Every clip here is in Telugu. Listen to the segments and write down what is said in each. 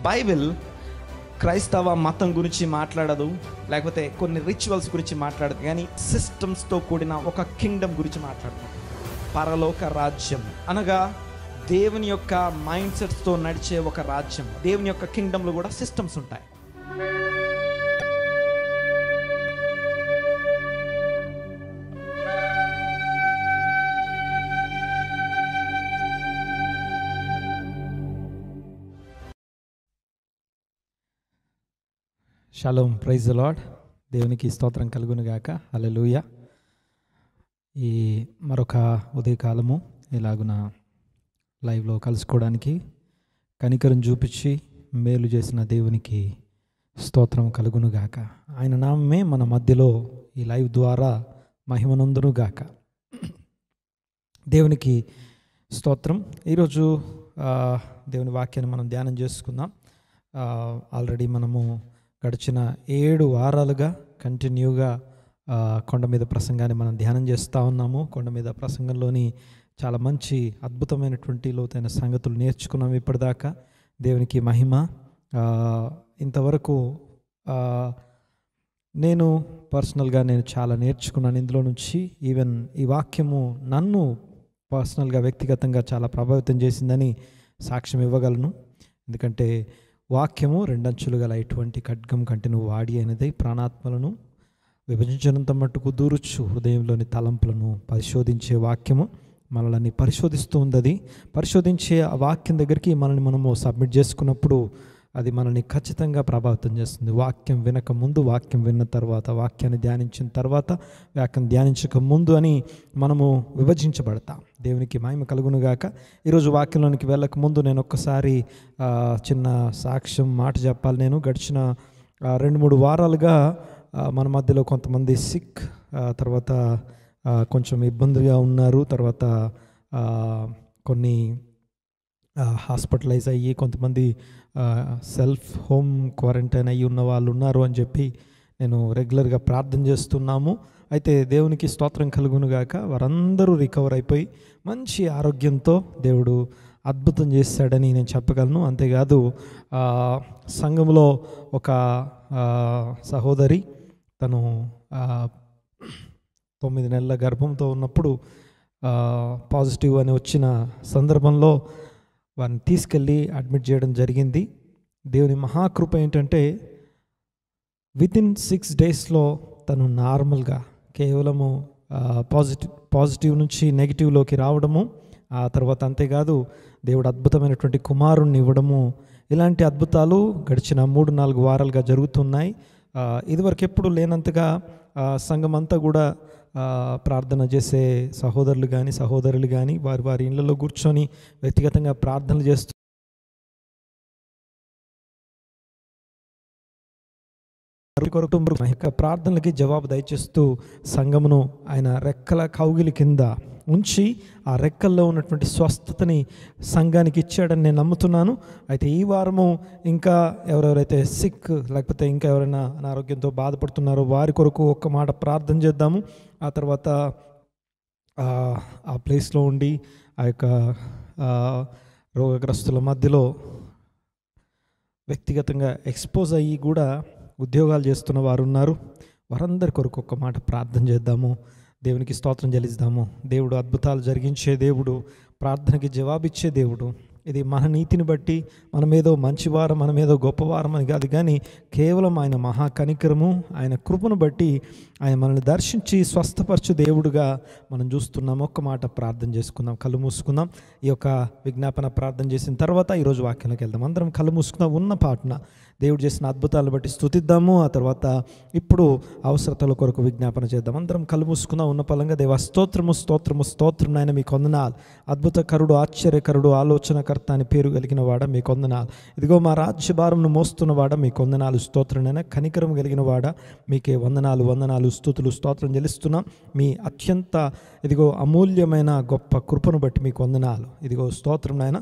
బైబిల్ క్రైస్తవ మతం గురించి మాట్లాడదు, లేకపోతే కొన్ని రిచువల్స్ గురించి మాట్లాడదు, కానీ సిస్టమ్స్తో కూడిన ఒక కింగ్డమ్ గురించి మాట్లాడుతుంది. పరలోక రాజ్యం అనగా దేవుని యొక్క మైండ్ సెట్స్తో నడిచే ఒక రాజ్యం. దేవుని యొక్క కింగ్డమ్లో కూడా సిస్టమ్స్ ఉంటాయి. Shalom, praise the Lord. దేవునికి స్తోత్రం కలుగును గాక. హల్లెలూయా. ఈ మరొక ఉదయకాలము ఇలాగున లైవ్లో కలుసుకోవడానికి కనికరం చూపించి మేలు చేసిన దేవునికి స్తోత్రం కలుగును గాక. ఆయన నామమే మన మధ్యలో ఈ లైవ్ ద్వారా మహిమనందును గాక. దేవునికి స్తోత్రం. ఈరోజు దేవుని వాక్యాన్ని మనం ధ్యానం చేసుకుందాం. ఆల్రెడీ మనము గడిచిన 7 వారాలుగా కంటిన్యూగా కొండ మీద ప్రసంగాన్ని మనం ధ్యానం చేస్తూ ఉన్నాము. కొండ మీద ప్రసంగంలోని చాలా మంచి అద్భుతమైనటువంటి లోతైన సంగతులు నేర్చుకున్నాము ఇప్పటిదాకా. దేవునికి మహిమ. ఇంతవరకు నేను పర్సనల్గా చాలా నేర్చుకున్నాను ఇందులో నుంచి. ఈవెన్ ఈ వాక్యము నన్ను పర్సనల్గా వ్యక్తిగతంగా చాలా ప్రభావితం చేసిందని సాక్ష్యం ఇవ్వగలను. ఎందుకంటే వాక్యము 2 అంచులు గల ఇటువంటి ఖడ్గం కంటే నువ్వు వాడి అయినది, ప్రాణాత్మలను విభజించినంత మట్టుకు దూరుచు హృదయంలోని తలంపులను పరిశోధించే వాక్యము మనల్ని పరిశోధిస్తూ ఉంది. అది పరిశోధించే ఆ వాక్యం దగ్గరికి మనల్ని మనము సబ్మిట్ చేసుకున్నప్పుడు అది మనల్ని ఖచ్చితంగా ప్రభావితం చేస్తుంది. వాక్యం వినక ముందు, వాక్యం విన్న తర్వాత, వాక్యాన్ని ధ్యానించిన తర్వాత, వాక్యం ధ్యానించక ముందు అని మనము విభజించబడతాం. దేవునికి మహిమ కలుగును గాక. ఈరోజు వాక్యంలోనికి వెళ్ళక ముందు నేను ఒక్కసారి చిన్న సాక్ష్యం మాట చెప్పాలి. నేను గడిచిన 2-3 వారాలుగా మన మధ్యలో కొంతమంది సిక్, తర్వాత కొంచెం ఇబ్బందిగా ఉన్నారు, తర్వాత కొన్ని హాస్పిటలైజ్ అయ్యి కొంతమంది సెల్ఫ్ హోమ్ క్వారంటైన్ అయ్యి ఉన్న వాళ్ళు ఉన్నారు అని చెప్పి నేను రెగ్యులర్గా ప్రార్థన చేస్తున్నాము. అయితే దేవునికి స్తోత్రం కలుగును గాక. వారందరూ రికవర్ అయిపోయి మంచి ఆరోగ్యంతో దేవుడు అద్భుతం చేశాడని నేను చెప్పగలను. అంతేకాదు సంఘంలో ఒక సహోదరి, తను 9 నెలల గర్భంతో ఉన్నప్పుడు పాజిటివ్ అని వచ్చిన సందర్భంలో వారిని తీసుకెళ్ళి అడ్మిట్ చేయడం జరిగింది. దేవుని మహాకృప ఏంటంటే వితిన్ 6 డేస్లో తను నార్మల్గా కేవలము పాజిటివ్ నుంచి నెగిటివ్లోకి రావడము, ఆ తర్వాత అంతేకాదు దేవుడు అద్భుతమైనటువంటి కుమారుణ్ణి ఇవ్వడము, ఇలాంటి అద్భుతాలు గడిచిన 3-4 వారాలుగా జరుగుతున్నాయి. ఇదివరకు ఎప్పుడు లేనంతగా సంఘం అంతా కూడా ప్రార్థన చేసే సహోదరులు కానీ సహోదరులు కానీ వారి ఇళ్లలో కూర్చొని వ్యక్తిగతంగా ప్రార్థనలు చేస్తూ ప్రార్థనలకి జవాబు దయచేస్తూ సంఘమును ఆయన రెక్కల కౌగిలి కింద ఉంచి ఆ రెక్కల్లో ఉన్నటువంటి స్వస్థతని సంఘానికి ఇచ్చాడని నేను నమ్ముతున్నాను. అయితే ఈ వారము ఇంకా ఎవరెవరైతే సిక్, లేకపోతే ఇంకా ఎవరైనా అనారోగ్యంతో బాధపడుతున్నారో వారి కొరకు ఒక్క మాట ప్రార్థన చేద్దాము. ఆ తర్వాత ఆ ప్లేస్లో ఉండి ఆ యొక్క రోగగ్రస్తుల మధ్యలో వ్యక్తిగతంగా ఎక్స్పోజ్ అయ్యి కూడా ఉద్యోగాలు చేస్తున్న వారు ఉన్నారు. వారందరి కొరకు ఒక్క మాట ప్రార్థన చేద్దాము. దేవునికి స్తోత్రం చెల్లిద్దాము. దేవుడు అద్భుతాలు జరిగించే దేవుడు, ప్రార్థనకి జవాబిచ్చే దేవుడు. ఇది మన నీతిని బట్టి మనమేదో మంచివారం, మనమేదో గొప్పవారం అని కాదు, కానీ కేవలం ఆయన మహాకనికరము, ఆయన కృపను బట్టి ఆయన మనల్ని దర్శించి స్వస్థపరచు దేవుడుగా మనం చూస్తున్నాం. ఒక్క మాట ప్రార్థన చేసుకుందాం, కళ్ళు మూసుకుందాం. ఈ యొక్క విజ్ఞాపన ప్రార్థన చేసిన తర్వాత ఈరోజు వాక్యంలోకి వెళ్దాం. అందరం కళ్ళు మూసుకుందాం. ఉన్న పాటన దేవుడు చేసిన అద్భుతాలను బట్టి స్తుతిద్దాము. ఆ తర్వాత ఇప్పుడు అవసరతల కొరకు విజ్ఞాపన చేద్దాం. అందరం కళ్ళు మూసుకుందాం. ఉన్న పలంగా దేవా స్తోత్రము స్తోత్రము స్తోత్రం నాయన, మీకు వందనాలు. అద్భుతకరుడు, ఆశ్చర్యకరుడు, ఆలోచనకర్త అని పేరు కలిగిన వాడ మీకు వందనాలు. ఇదిగో మా రాజ్యభారంను మోస్తున్నవాడ మీకు వందనాలు. స్తోత్రనైనా కనికరం కలిగిన వాడ మీకే వందనాలు, వందనాలు, స్తుతులు, స్తోత్రం చెల్లిస్తున్నాం. మీ అత్యంత ఇదిగో అమూల్యమైన గొప్ప కృపను బట్టి మీకు వందనాలు. ఇదిగో స్తోత్రం నాయన.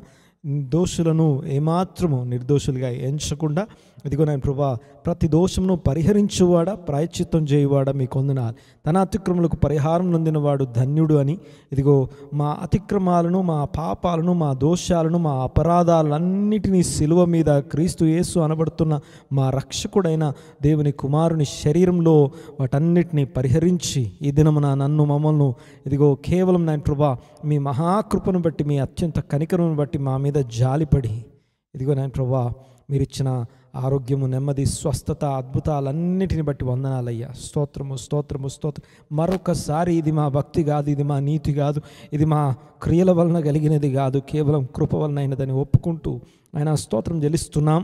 దోషులను ఏమాత్రము నిర్దోషులుగా ఎంచకుండా ఇదిగో నాయన ప్రభువా ప్రతి దోషమును పరిహరించువాడా, ప్రాయశ్చిత్తం చేయువాడా మీకు వందనాలు. తన అతిక్రమలకు పరిహారం నొందినవాడు ధన్యుడు అని. ఇదిగో మా అతిక్రమాలను, మా పాపాలను, మా దోషాలను, మా అపరాధాలన్నిటినీ సిలువ మీద క్రీస్తు యేసు అనబడుతున్న మా రక్షకుడైన దేవుని కుమారుని శరీరంలో వాటన్నిటినీ పరిహరించి ఈ దినమున నన్ను మమ్మల్ని ఇదిగో కేవలం నాయన ప్రభా మీ మహాకృపను బట్టి, మీ అత్యంత కనికరమును బట్టి మా మీద జాలిపడి ఇదిగో నాయన ప్రభా మీరిచ్చిన ఆరోగ్యము, నెమ్మది, స్వస్థత, అద్భుతాలన్నిటిని బట్టి వందనాలయ్యా. స్తోత్రము స్తోత్రము స్తోత్రం. మరొకసారి ఇది మా భక్తి కాదు, ఇది మా నీతి కాదు, ఇది మా క్రియల వలన కలిగినది కాదు, కేవలం కృప వలన అయినదని ఒప్పుకుంటూ ఆయన స్తోత్రం చెల్లిస్తున్నాం.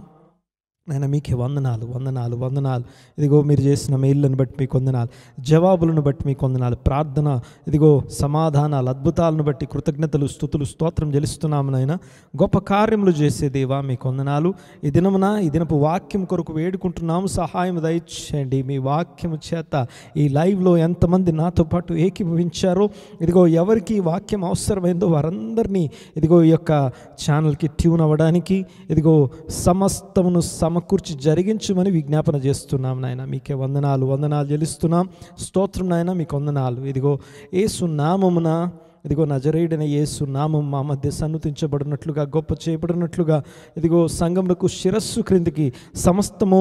నాయన మీకే వందనాలు వందనాలు వందనాలు. ఇదిగో మీరు చేసిన మేళ్ళను బట్టి మీకు వందనాలు, జవాబులను బట్టి మీకు వందనాలు, ప్రార్థన ఇదిగో సమాధానాలు, అద్భుతాలను బట్టి కృతజ్ఞతలు, స్తుతులు, స్తోత్రం చెల్లిస్తున్నాము నాయన. గొప్ప కార్యములు చేసే దేవా మీకు వందనాలు. ఈ దినమున ఈ దినపు వాక్యం కొరకు వేడుకుంటున్నాము, సహాయం దయచేయండి. మీ వాక్యము చేత ఈ లైవ్లో ఎంతమంది నాతో పాటు ఏకీభవించారో, ఇదిగో ఎవరికి ఈ వాక్యం అవసరమైందో వారందరినీ ఇదిగో ఈ యొక్క ఛానల్కి ట్యూన్ అవ్వడానికి ఇదిగో సమస్తమును సమకూర్చి జరిగించమని విజ్ఞాపన చేస్తున్నాం నాయన. మీకే వందనాలు వందనాలు చెల్లిస్తున్నాం. స్తోత్రం నాయన, మీకు వందనాలు. ఇదిగో యేసు నామమున ఇదిగో నజరేయుడైన యేసు నామం మా మధ్య సన్నుతించబడినట్లుగా, గొప్ప చేయబడినట్లుగా, ఇదిగో సంఘములకు శిరస్సు క్రిందికి సమస్తము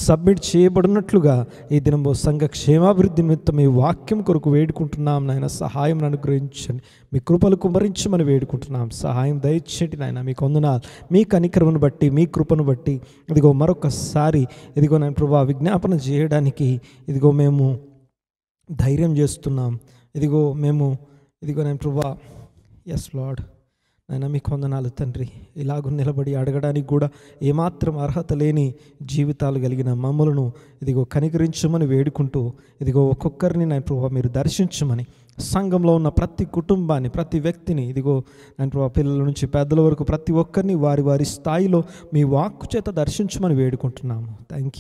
సబ్మిట్ చేయబడినట్లుగా ఈ దినము సంఘ క్షేమాభివృద్ధి నిమిత్తం ఈ వాక్యం కొరకు వేడుకుంటున్నాం నాయన. సహాయం అనుగ్రహించండి, మీ కృపలు కుమరించమని వేడుకుంటున్నాం. సహాయం దయచేయండి నాయన. మీకు వందనాలు. మీ కనికరమును బట్టి, మీ కృపను బట్టి ఇదిగో మరొకసారి ఇదిగో నాయన ప్రభా విజ్ఞాపన చేయడానికి ఇదిగో మేము ధైర్యం చేస్తున్నాం. ఇదిగో నేను ప్రభా ఎస్ లార్డ్ నాయన మీకు వందనాలు తండ్రి. ఇలాగ నిలబడి అడగడానికి కూడా ఏమాత్రం అర్హత లేని జీవితాలు కలిగిన మమ్మలను ఇదిగో కనికరించమని వేడుకుంటూ ఇదిగో ఒక్కొక్కరిని నాయన ప్రభా మీరు దర్శించమని, సంఘంలో ఉన్న ప్రతి కుటుంబాన్ని, ప్రతి వ్యక్తిని ఇదిగో నాయన ప్రభా పిల్లల నుంచి పెద్దల వరకు ప్రతి ఒక్కరిని వారి వారి స్థాయిలో మీ వాక్కు చేత దర్శించమని వేడుకుంటున్నాము. థ్యాంక్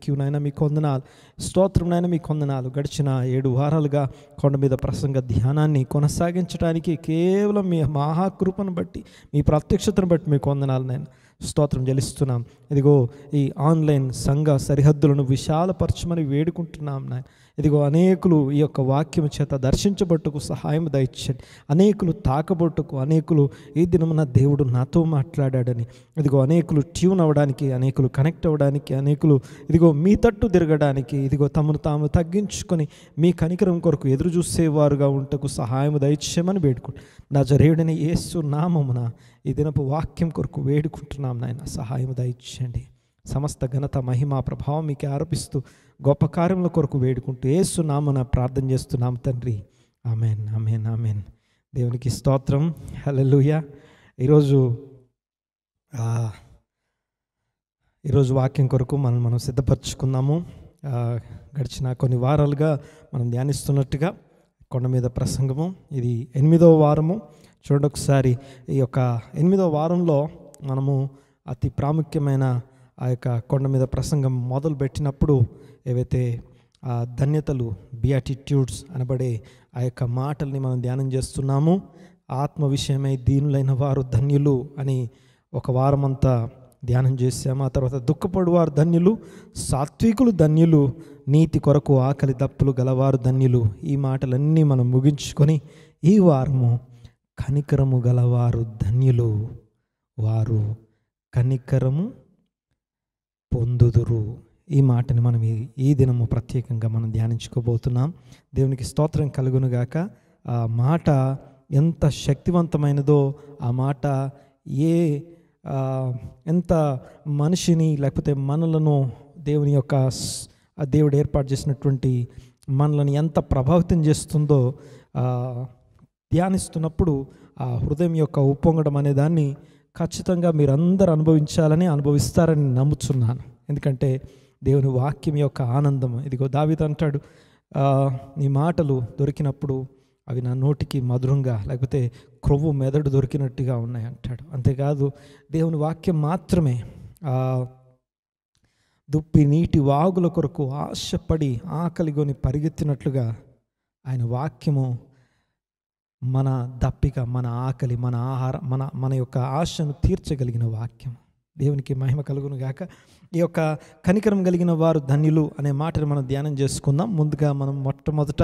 యూ నాయన, మీకు వందనాలు. స్తోత్రం నాయన, మీకు వందనాలు. గడిచిన 7 వారాలుగా కొండ మీద ప్రసంగ ధ్యానాన్ని కొనసాగించడానికి కేవలం మీ మహాకృపను బట్టి, మీ ప్రత్యక్షతను బట్టి మీకు వందనాలు నాయన. స్తోత్రం చెల్లిస్తున్నాం. ఇదిగో ఈ ఆన్లైన్ సంఘ సరిహద్దులను విశాలపరచమని వేడుకుంటున్నాం నాయన. ఇదిగో అనేకులు ఈ యొక్క వాక్యం చేత దర్శించబట్టుకు సహాయం దయచేయండి. అనేకులు తాకబట్టుకు, అనేకులు ఈ దినమున దేవుడు నాతో మాట్లాడాడని ఇదిగో అనేకులు ట్యూన్ అవ్వడానికి, అనేకులు కనెక్ట్ అవ్వడానికి, అనేకులు ఇదిగో మీ తట్టు తిరగడానికి, ఇదిగో తమను తాము తగ్గించుకొని మీ కనికరం కొరకు ఎదురు చూసేవారుగా ఉంటకు సహాయం దయచేయమని వేడుకుంటు నజరేయుడైన యేసు నామమున ఈ దినపు వాక్యం కొరకు వేడుకుంటున్నాం నాయన. సహాయం దయచేయండి. సమస్త ఘనత, మహిమ, ప్రభావం మీకే ఆరోపిస్తూ గొప్ప కార్యముల కొరకు వేడుకుంటూ యేసు నామమున ప్రార్థన చేస్తున్నాం తండ్రి. Amen amen amen. దేవునికి స్తోత్రం. హల్లెలూయా. ఈరోజు వాక్యం కొరకు మనం సిద్ధపరచుకున్నాము. గడిచిన కొన్ని వారాలుగా మనం ధ్యానిస్తున్నట్టుగా కొండ మీద ప్రసంగము, ఇది 8వ వారము. చూడండి ఒకసారి, ఈ యొక్క 8వ వారంలో మనము అతి ప్రాముఖ్యమైన ఆ యొక్క కొండ మీద ప్రసంగం మొదలు పెట్టినప్పుడు ఏవైతే ఆ ధన్యతలు, బియాటిట్యూడ్స్ అనబడే ఆ యొక్క మాటల్ని మనం ధ్యానం చేస్తున్నాము. ఆత్మ విషయమై దీనులైన వారు ధన్యులు అని ఒక వారం అంతా ధ్యానం చేశాము. ఆ తర్వాత దుఃఖపడువారు ధన్యులు, సాత్వికులు ధన్యులు, నీతి కొరకు ఆకలి దప్పులు గలవారు ధన్యులు. ఈ మాటలన్నీ మనం ముగించుకొని ఈ వారము కనికరము గలవారు ధన్యులు, వారు కనికరము పొందుదురు. ఈ మాటని మనం ఈ దినము ప్రత్యేకంగా మనం ధ్యానించుకోబోతున్నాం. దేవునికి స్తోత్రం కలుగునుగాక. ఆ మాట ఎంత శక్తివంతమైనదో, ఆ మాట ఎంత మనిషిని లేకపోతే మనలను దేవుని యొక్క దేవుడు ఏర్పాటు చేసినటువంటి మనలను ఎంత ప్రభావితం చేస్తుందో ధ్యానిస్తున్నప్పుడు ఆ హృదయం యొక్క ఉప్పొంగడం అనే దాన్ని ఖచ్చితంగా మీరందరూ అనుభవిస్తారని నమ్ముతున్నాను. ఎందుకంటే దేవుని వాక్యం యొక్క ఆనందం. ఇదిగో దావీదు అంటాడు, నీ మాటలు దొరికినప్పుడు అవి నా నోటికి మధురంగా, లేకపోతే క్రొవ్వు మెదడు దొరికినట్టుగా ఉన్నాయి అంటాడు. అంతేకాదు దేవుని వాక్యం మాత్రమే దుప్పి నీటి వాగుల కొరకు ఆశపడి ఆకలిగొని పరిగెత్తినట్లుగా ఆయన వాక్యము మన దప్పిక, మన ఆకలి, మన ఆహారం, మన యొక్క ఆశను తీర్చగలిగిన వాక్యం. దేవునికి మహిమ కలుగును గాక. ఈ యొక్క కనికరం కలిగిన వారు ధన్యులు అనే మాటను మనం ధ్యానం చేసుకుందాం. ముందుగా మనం మొట్టమొదట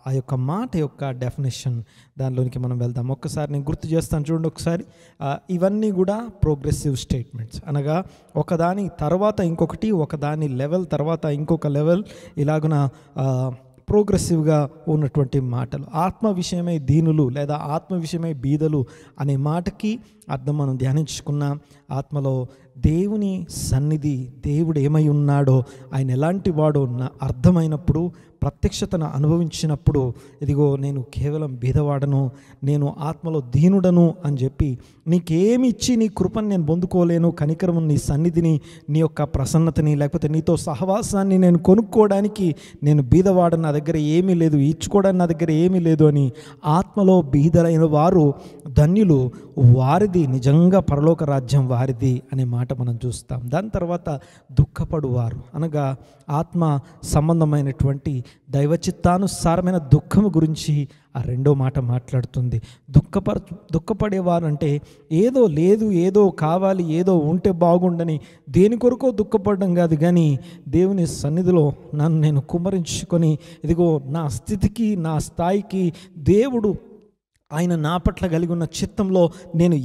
ఆ యొక్క మాట యొక్క డెఫినేషన్ దానిలోనికి మనం వెళ్దాం. ఒక్కసారి నేను గుర్తు చేస్తాను చూడండి ఒకసారి. ఇవన్నీ కూడా ప్రోగ్రెసివ్ స్టేట్మెంట్స్, అనగా ఒకదాని తర్వాత ఇంకొకటి, ఒకదాని లెవెల్ తర్వాత ఇంకొక లెవెల్, ఇలాగున ప్రోగ్రెసివ్గా ఉన్నటువంటి మాటలు. ఆత్మ విషయమై దీనులు లేదా ఆత్మ విషయమై బీదలు అనే మాటకి అర్థం మనం ధ్యానించుకున్నాం. ఆత్మలో దేవుని సన్నిధి, దేవుడు ఏమై ఉన్నాడో, ఆయన ఎలాంటి వాడో అర్థమైనప్పుడు, ప్రత్యక్షతను అనుభవించినప్పుడు, ఇదిగో నేను కేవలం బీదవాడను, నేను ఆత్మలో దీనుడను అని చెప్పి, నీకేమి ఇచ్చి నీ కృపను నేను పొందుకోలేను, కనికరము నీ సన్నిధిని, నీ యొక్క ప్రసన్నతని, లేకపోతే నీతో సహవాసాన్ని నేను కొనుక్కోవడానికి నేను బీదవాడని, నా దగ్గర ఏమీ లేదు, ఇచ్చుకోవడానికి నా దగ్గర ఏమీ లేదు అని ఆత్మలో బీదలైన వారు ధన్యులు, వారిది నిజంగా పరలోక రాజ్యం వారిది అనే మాట మనం చూస్తాం. దాని తర్వాత దుఃఖపడువారు, అనగా ఆత్మ సంబంధమైనటువంటి దైవచిత్తానుసారమైన దుఃఖము గురించి ఆ రెండో మాట మాట్లాడుతుంది. దుఃఖపడేవారు అంటే ఏదో లేదు, ఏదో కావాలి, ఏదో ఉంటే బాగుండని దేని కొరకో దుఃఖపడడం కాదు, కానీ దేవుని సన్నిధిలో నన్ను నేను కుమ్మరించుకొని, ఇదిగో నా స్థితికి, నా స్థాయికి దేవుడు ఆయన నా పట్ల కలిగి ఉన్న చిత్తంలో నేను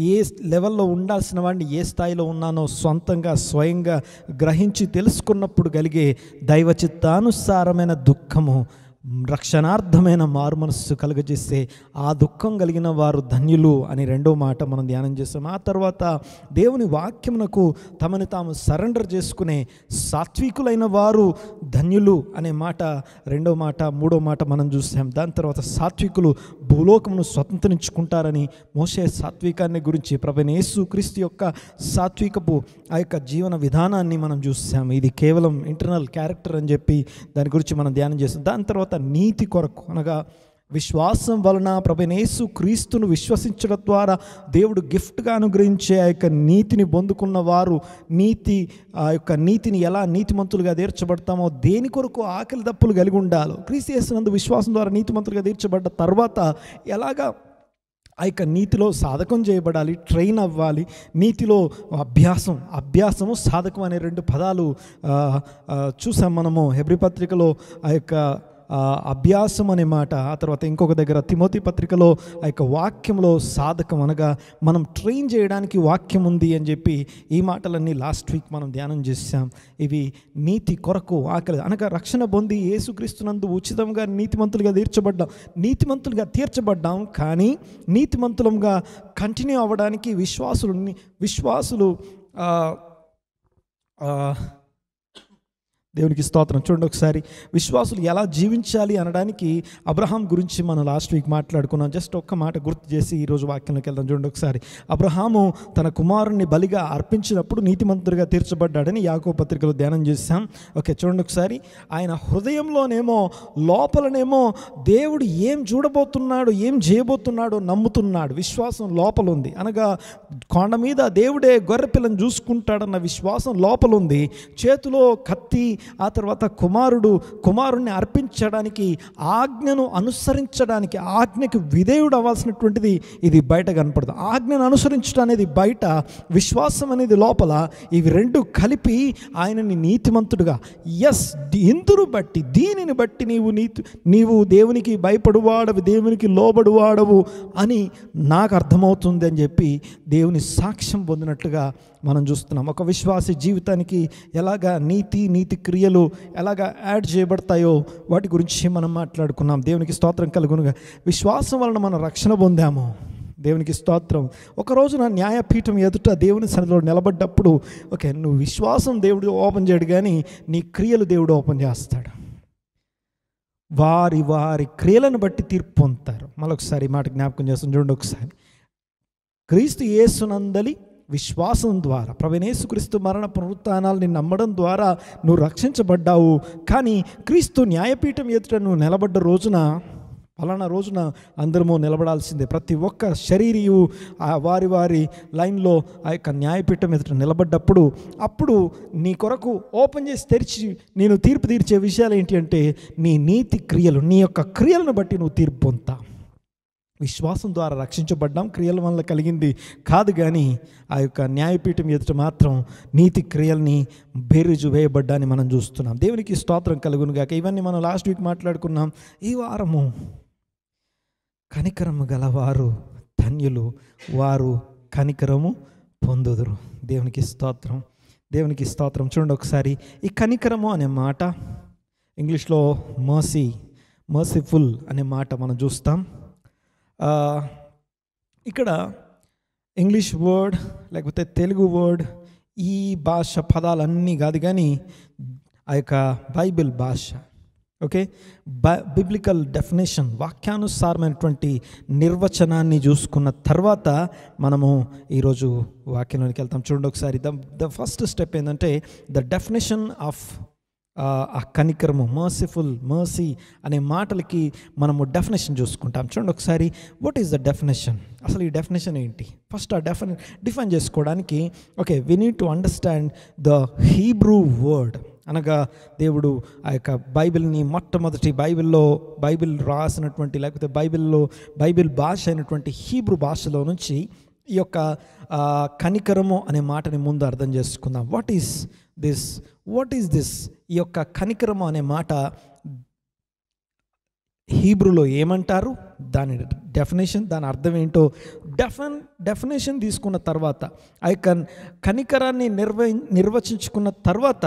ఏ లెవెల్లో ఉండాల్సిన వాడిని, ఏ స్థాయిలో ఉన్నానో సొంతంగా స్వయంగా గ్రహించి తెలుసుకున్నప్పుడు కలిగే దైవ చిత్తానుసారమైన దుఃఖము, రక్షణార్థమైన మారు మనస్సు కలుగజేస్తే ఆ దుఃఖం కలిగిన వారు ధన్యులు అని రెండో మాట మనం ధ్యానం చేస్తాం. ఆ తర్వాత దేవుని వాక్యమునకు తమని తాము సరెండర్ చేసుకునే సాత్వికులైన వారు ధన్యులు అనే మాట రెండో మాట. మూడో మాట మనం చూసాం. దాని తర్వాత సాత్వికులు భూలోకమును స్వతంత్రించుకుంటారని, మోషే సాత్వికాన్ని గురించి, ప్రభువైన యేసుక్రీస్తు యొక్క సాత్వికపు ఆ యొక్క జీవన విధానాన్ని మనం చూసాం. ఇది కేవలం ఇంటర్నల్ క్యారెక్టర్ అని చెప్పి దాని గురించి మనం ధ్యానం చేస్తాం. దాని తర్వాత నీతి కొరకు, అనగా విశ్వాసం వలన ప్రభువైన యేసుక్రీస్తును విశ్వసించడం ద్వారా దేవుడు గిఫ్ట్గా అనుగ్రహించే ఆ యొక్క నీతిని పొందుకున్న వారు, ఆ యొక్క నీతిని ఎలా నీతిమంతులుగా తీర్చబడతామో, దేని కొరకు ఆకలి దప్పులు కలిగి ఉండాలో, క్రీస్తు యేసునందు విశ్వాసం ద్వారా నీతిమంతులుగా తీర్చబడ్డ తర్వాత ఎలాగా ఆ యొక్క నీతిలో సాధకం చేయబడాలి, ట్రైన్ అవ్వాలి. నీతిలో అభ్యాసము సాధకం అనే రెండు పదాలు చూసాం మనము హెబ్రీ పత్రికలో. ఆ యొక్క అభ్యాసం అనే మాట, ఆ తర్వాత ఇంకొక దగ్గర తిమోతి పత్రికలో ఆ యొక్క వాక్యంలో సాధకం, అనగా మనం ట్రైన్ చేయడానికి వాక్యం ఉంది అని చెప్పి ఈ మాటలన్నీ లాస్ట్ వీక్ మనం ధ్యానం చేసాం. ఇవి నీతి కొరకు ఆకలి, అనగా రక్షణ పొంది యేసుక్రీస్తునందు ఉచితంగా నీతిమంతులుగా తీర్చబడ్డాం. కానీ నీతిమంతులంగా కంటిన్యూ అవ్వడానికి విశ్వాసులు దేవునికి స్తోత్రం. చూడండి ఒకసారి, విశ్వాసులు ఎలా జీవించాలి అనడానికి అబ్రహాం గురించి మనం లాస్ట్ వీక్ మాట్లాడుకున్నాం. జస్ట్ ఒక్క మాట గుర్తు చేసి ఈరోజు వాక్యంలోకి వెళ్దాం. చూడండి ఒకసారి, అబ్రహాము తన కుమారుణ్ణి బలిగా అర్పించినప్పుడు నీతిమంతుడిగా తీర్చబడ్డాడని యాకోబు పత్రికలో ధ్యానం చేశాం. ఓకే, చూడండి ఒకసారి. ఆయన హృదయంలోనేమో, లోపలనేమో దేవుడు ఏం చూడబోతున్నాడు, ఏం చేయబోతున్నాడో నమ్ముతున్నాడు. విశ్వాసం లోపల ఉంది, అనగా కొండ మీద దేవుడే గొర్రెపిల్లను చూసుకుంటాడన్న విశ్వాసం లోపల ఉంది. చేతిలో కత్తి, ఆ తర్వాత కుమారుణ్ణి అర్పించడానికి, ఆజ్ఞను అనుసరించడానికి, ఆజ్ఞకు విధేయుడు అవ్వాల్సినటువంటిది ఇది బయట కనపడదు. ఆజ్ఞను అనుసరించడం అనేది బయట, విశ్వాసం అనేది లోపల. ఇవి రెండు కలిపి ఆయనని నీతిమంతుడుగా, దీనిని బట్టి నీవు దేవునికి భయపడువాడవు, దేవునికి లోబడువాడవు అని నాకు అర్థమవుతుంది అని చెప్పి దేవుని సాక్ష్యం పొందినట్లుగా మనం చూస్తున్నాం. ఒక విశ్వాసి జీవితానికి ఎలాగా నీతి క్రియలు ఎలాగా యాడ్ చేయబడతాయో వాటి గురించి మనం మాట్లాడుకున్నాం. దేవునికి స్తోత్రం కలుగునుగా. విశ్వాసం వలన మనం రక్షణ పొందాము. దేవునికి స్తోత్రం. ఒక రోజున న్యాయపీఠం ఎదుట దేవుని సన్నిధిలో నిలబడ్డప్పుడు, ఓకే, నువ్వు విశ్వాసం దేవుడు ఓపెన్ చేయడు, కానీ నీ క్రియలు దేవుడు ఓపెన్ చేస్తాడు. వారి క్రియలను బట్టి తీర్పు పొందుతారు. మరొకసారి మాట జ్ఞాపకం చేస్తాం. చూడండి ఒకసారి. క్రీస్తు యేసునందలి విశ్వాసం ద్వారా, ప్రభువైన యేసుక్రీస్తు మరణ పునరుత్థానాలని నమ్మడం ద్వారా నువ్వు రక్షించబడ్డావు. కానీ క్రీస్తు న్యాయపీఠం ఎదుట నువ్వు నిలబడ్డ రోజున, ఫలానా రోజున అందరము నిలబడాల్సిందే. ప్రతి ఒక్క శరీరియు వారి లైన్లో ఆ యొక్క న్యాయపీఠం ఎదుట నిలబడ్డప్పుడు, అప్పుడు నీ కొరకు ఓపెన్ చేసి తెరిచి నేను తీర్పు తీర్చే విషయాలు ఏంటి అంటే, నీ నీతి క్రియలు, నీ యొక్క క్రియలను బట్టి నువ్వు తీర్పు పొందుతావు. విశ్వాసం ద్వారా రక్షించబడ్డాం, క్రియల వల్ల కలిగింది కాదు. కానీ ఆ యొక్క న్యాయపీఠం ఎదుట మాత్రం నీతి క్రియల్ని బేరుజు వేయబడ్డాన్ని మనం చూస్తున్నాం. దేవునికి స్తోత్రం కలుగును గాక. ఇవన్నీ మనం లాస్ట్ వీక్ మాట్లాడుకున్నాం. ఈ వారము కనికరము గలవారు ధన్యులు, వారు కనికరము పొందుదురు. దేవునికి స్తోత్రం, దేవునికి స్తోత్రం. చూడండి ఒకసారి, ఈ కనికరము అనే మాట ఇంగ్లీష్లో మర్సిఫుల్ అనే మాట మనం చూస్తాం. ఇక్కడ ఇంగ్లీష్ వర్డ్ లేకపోతే తెలుగు వర్డ్, ఈ భాష పదాలన్నీ కాదు కానీ ఆ యొక్క బైబిల్ భాష, ఓకే, బిబ్లికల్ డెఫినేషన్, వాక్యానుసారమైనటువంటి నిర్వచనాన్ని చూసుకున్న తర్వాత మనము ఈరోజు వాక్యంలోనికి వెళ్తాం. చూడండి ఒకసారి, ద ఫస్ట్ స్టెప్ ఏంటంటే ద డెఫినేషన్ ఆఫ్ ఆ కనికరము, మర్సీ అనే మాటలకి మనము డెఫినేషన్ చూసుకుంటాం. చూడండి ఒకసారి, వాట్ ఈస్ ద డెఫినేషన్? అసలు ఈ డెఫినేషన్ ఏంటి? ఫస్ట్ ఆ డిఫైన్ చేసుకోవడానికి okay, we need to understand the Hebrew word. అనగా దేవుడు ఆ యొక్క బైబిల్ని మొట్టమొదటి బైబిల్ రాసినటువంటి లేకపోతే బైబిల్ భాష అయినటువంటి హీబ్రూ భాషలో నుంచి ఈ యొక్క కనికరము అనే మాటని ముందు అర్థం చేసుకుందాం. What is this? ఈ యొక్క కనికరము అనే మాట హీబ్రూలో ఏమంటారు, దాని డెఫినేషన్, దాని అర్థం ఏంటో డెఫినేషన్ తీసుకున్న తర్వాత ఆ యొక్క కనికరాన్ని నిర్వచించుకున్న తర్వాత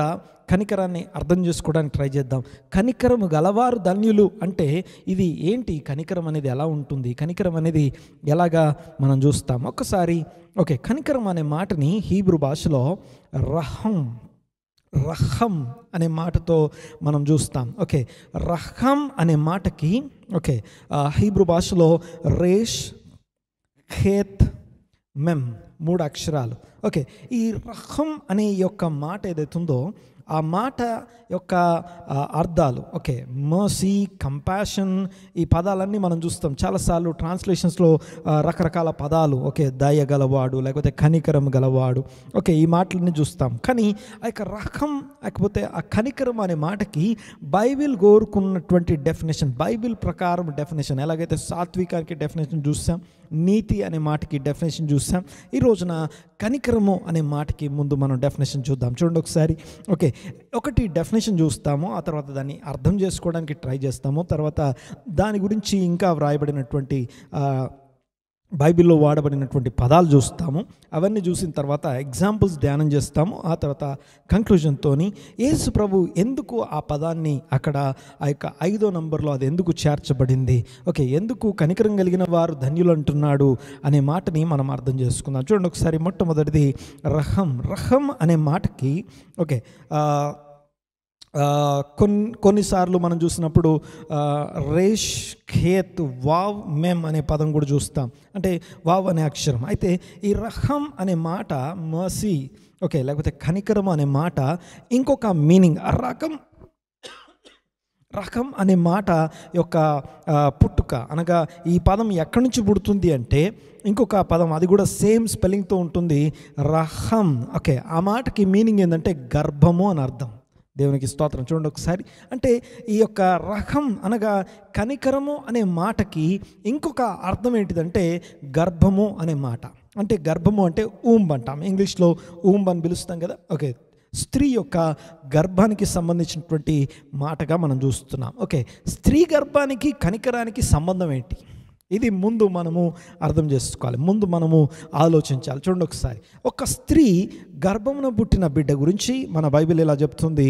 కనికరాన్ని అర్థం చేసుకోవడానికి ట్రై చేద్దాం. కనికరము గలవారు ధన్యులు అంటే ఇది ఏంటి? కనికరం అనేది ఎలా ఉంటుంది? కనికరం అనేది ఎలాగా మనం చూస్తాం. ఒక్కసారి ఓకే, కనికరం అనే మాటని హీబ్రూ భాషలో రహం అనే మాటతో మనం చూస్తాం. ఓకే, రహం అనే మాటకి ఓకే హీబ్రూ భాషలో రేష్, ఖేత్, మెమ్ 3 అక్షరాలు. ఓకే, ఈ రహం అనే యొక్క మాట ఏదైతుందో ఆ మాట యొక్క అర్థాలు ఓకే, మర్సీ, కంపాషన్, ఈ పదాలన్నీ మనం చూస్తాం చాలాసార్లు ట్రాన్స్లేషన్స్లో రకరకాల పదాలు. ఓకే, దయ గలవాడు లేకపోతే కనికరం గలవాడు, ఓకే, ఈ మాటలన్నీ చూస్తాం. కానీ ఆ యొక్క రకం లేకపోతే ఆ కనికరం అనే మాటకి బైబిల్ కోరుకున్నటువంటి డెఫినేషన్, బైబిల్ ప్రకారం డెఫినేషన్, ఎలాగైతే సాత్వికానికి డెఫినేషన్ చూస్తాం, నీతి అనే మాటకి డెఫినేషన్ చూస్తాం, ఈ రోజున కనికరము అనే మాటకి ముందు మనం డెఫినేషన్ చూద్దాం. చూడండి ఒకసారి, ఓకే, ఒకటి డెఫినేషన్ చూస్తాము, ఆ తర్వాత దాన్ని అర్థం చేసుకోవడానికి ట్రై చేస్తాము, తర్వాత దాని గురించి ఇంకా వ్రాయబడినటువంటి బైబిల్లో వాడబడినటువంటి పదాలు చూస్తాము. అవన్నీ చూసిన తర్వాత ఎగ్జాంపుల్స్ ధ్యానం చేస్తాము. ఆ తర్వాత కంక్లూజన్తో యేసు ప్రభు ఎందుకు ఆ పదాన్ని అక్కడ ఆ యొక్క 5వ నంబర్లో అది ఎందుకు చేర్చబడింది, ఓకే, ఎందుకు కనికరం కలిగిన వారు ధన్యులు అంటున్నాడు అనే మాటని మనం అర్థం చేసుకుందాం. చూడండి ఒకసారి, మొట్టమొదటిది రహం అనే మాటకి ఓకే కొన్నిసార్లు మనం చూసినప్పుడు రేష్, ఖేత్, వావ్, మెమ్ అనే పదం కూడా చూస్తాం, అంటే వావ్ అనే అక్షరం. అయితే ఈ రహం అనే మాట మర్సీ ఓకే లేకపోతే కనికరం అనే మాట ఇంకొక మీనింగ్, రకం అనే మాట యొక్క పుట్టుక, అనగా ఈ పదం ఎక్కడి నుంచి పుడుతుంది అంటే ఇంకొక పదం, అది కూడా సేమ్ స్పెల్లింగ్తో ఉంటుంది, రహం. ఓకే, ఆ మాటకి మీనింగ్ ఏంటంటే గర్భము అని అర్థం. దేవునికి స్తోత్రం. చూడండి ఒకసారి, అంటే ఈ యొక్క రకం అనగా కనికరము అనే మాటకి ఇంకొక అర్థం ఏంటిదంటే గర్భము అనే మాట. అంటే గర్భము అంటే ఊంబ్ అంటాం, ఇంగ్లీష్లో ఊంబ్ అని పిలుస్తాం కదా. ఓకే, స్త్రీ యొక్క గర్భానికి సంబంధించినటువంటి మాటగా మనం చూస్తున్నాం. ఓకే, స్త్రీ గర్భానికి కనికరానికి సంబంధం ఏంటి? ఇది ముందు మనము అర్థం చేసుకోవాలి, ముందు మనము ఆలోచించాలి. చూడండి ఒకసారి, ఒక స్త్రీ గర్భమున పుట్టిన బిడ్డ గురించి మన బైబిల్ ఇలా చెప్తుంది.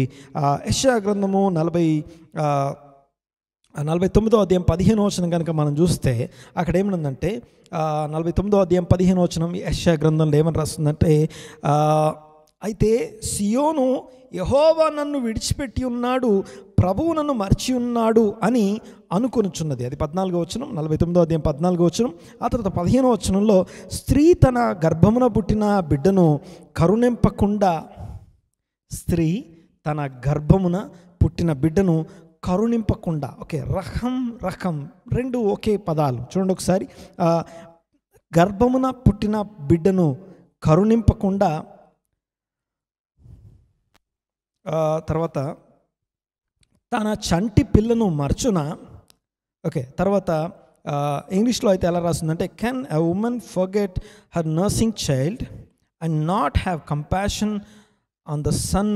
యెషయా గ్రంథము 49వ అధ్యాయం 15వ వచనం కనుక మనం చూస్తే అక్కడ ఏమనుందంటే 49వ అధ్యాయం 15వ వచనం యెషయా గ్రంథంలో ఏమని రాస్తుందంటే, అయితే సియోను యెహోవా నన్ను విడిచిపెట్టి ఉన్నాడు, ప్రభువు నన్ను మర్చి ఉన్నాడు అని అనుకొనుచున్నది. అది 14వ వచనం, 49వ అధ్యాయం 14వ వచనం. ఆ తర్వాత 15వ వచనంలో స్త్రీ తన గర్భమున పుట్టిన బిడ్డను కరుణింపకుండా, స్త్రీ తన గర్భమున పుట్టిన బిడ్డను కరుణింపకుండా. ఓకే, రకం రెండు ఒకే పదాలు. చూడండి ఒకసారి, గర్భమున పుట్టిన బిడ్డను కరుణింపకుండా, తర్వాత తన చంటి పిల్లను మర్చున. ఓకే, తర్వాత ఇంగ్లీష్లో అయితే ఎలా రాస్తుందంటే, can a woman forget her nursing child and not have compassion on the son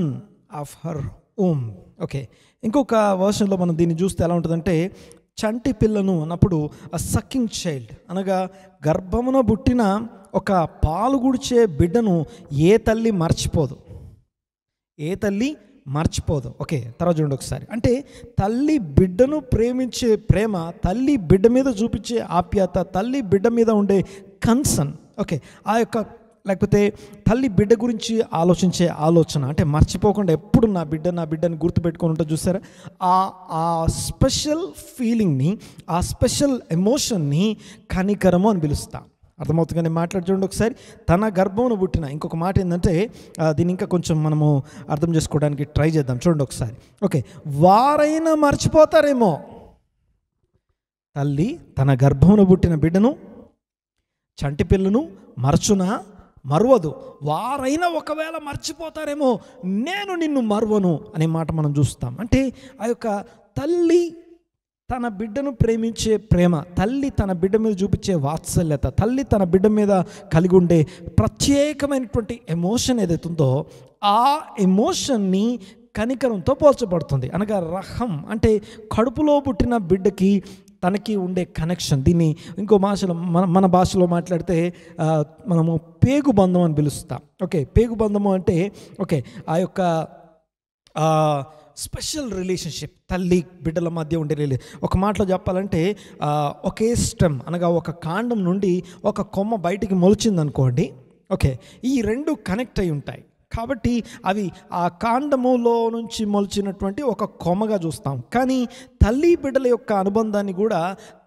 of her womb. Okay, ఇంకొక వర్షన్లో మనం దీన్ని చూస్తే ఎలా ఉంటుందంటే, చంటి పిల్లను అన్నప్పుడు ఆ సక్కింగ్ చైల్డ్ అనగా గర్భమున పుట్టిన ఒక పాలు గుడిచే బిడ్డను ఏ తల్లి మర్చిపోదు, ఏ తల్లి మర్చిపోదు. ఓకే, తర్వాత చూడండి ఒకసారి. అంటే తల్లి బిడ్డను ప్రేమించే ప్రేమ, తల్లి బిడ్డ మీద చూపించే ఆప్యాయత, తల్లి బిడ్డ మీద ఉండే కన్సర్న్, ఓకే, ఆ యొక్క లేకపోతే తల్లి బిడ్డ గురించి ఆలోచించే ఆలోచన, అంటే మర్చిపోకుండా ఎప్పుడు నా బిడ్డని గుర్తుపెట్టుకొని ఉంటుంది చూసారా, ఆ స్పెషల్ ఫీలింగ్ని, ఆ స్పెషల్ ఎమోషన్ని కనికరము అని పిలుస్తాం. అర్థమవుతుంది కానీ మాట్లాడి చూడండి ఒకసారి. తన గర్భమును పుట్టిన, ఇంకొక మాట ఏంటంటే దీన్ని ఇంకా కొంచెం మనము అర్థం చేసుకోవడానికి ట్రై చేద్దాం. చూడండి ఒకసారి. ఓకే, వారైనా మర్చిపోతారేమో, తల్లి తన గర్భమును పుట్టిన బిడ్డను, చంటి పిల్లను మరువదు. వారైనా ఒకవేళ మర్చిపోతారేమో, నేను నిన్ను మరువను అనే మాట మనం చూస్తాం. అంటే ఆ యొక్క తల్లి తన బిడ్డను ప్రేమించే ప్రేమ, తల్లి తన బిడ్డ మీద చూపించే వాత్సల్యత, తల్లి తన బిడ్డ మీద కలిగి ఉండే ప్రత్యేకమైనటువంటి ఎమోషన్ ఏదైతుందో ఆ ఎమోషన్ని కనికరంతో పోల్చబడుతుంది. అనగా రహం అంటే కడుపులో పుట్టిన బిడ్డకి తనకి ఉండే కనెక్షన్. దీన్ని ఇంకో భాషలో మన భాషలో మాట్లాడితే మనము పేగుబంధం అని పిలుస్తాం. ఓకే, పేగుబంధము అంటే ఓకే ఆ యొక్క స్పెషల్ రిలేషన్షిప్, తల్లి బిడ్డల మధ్య ఉండే ఒక మాటలో చెప్పాలంటే ఒకే స్టెమ్ అనగా ఒక కాండం నుండి ఒక కొమ్మ బయటికి మొలిచిందనుకోండి. ఓకే, ఈ రెండు కనెక్ట్ అయి ఉంటాయి కాబట్టి అవి ఆ కాండములో నుంచి మొలిచినటువంటి ఒక కొమ్మగా చూస్తాం. కానీ తల్లి బిడ్డల యొక్క అనుబంధాన్ని కూడా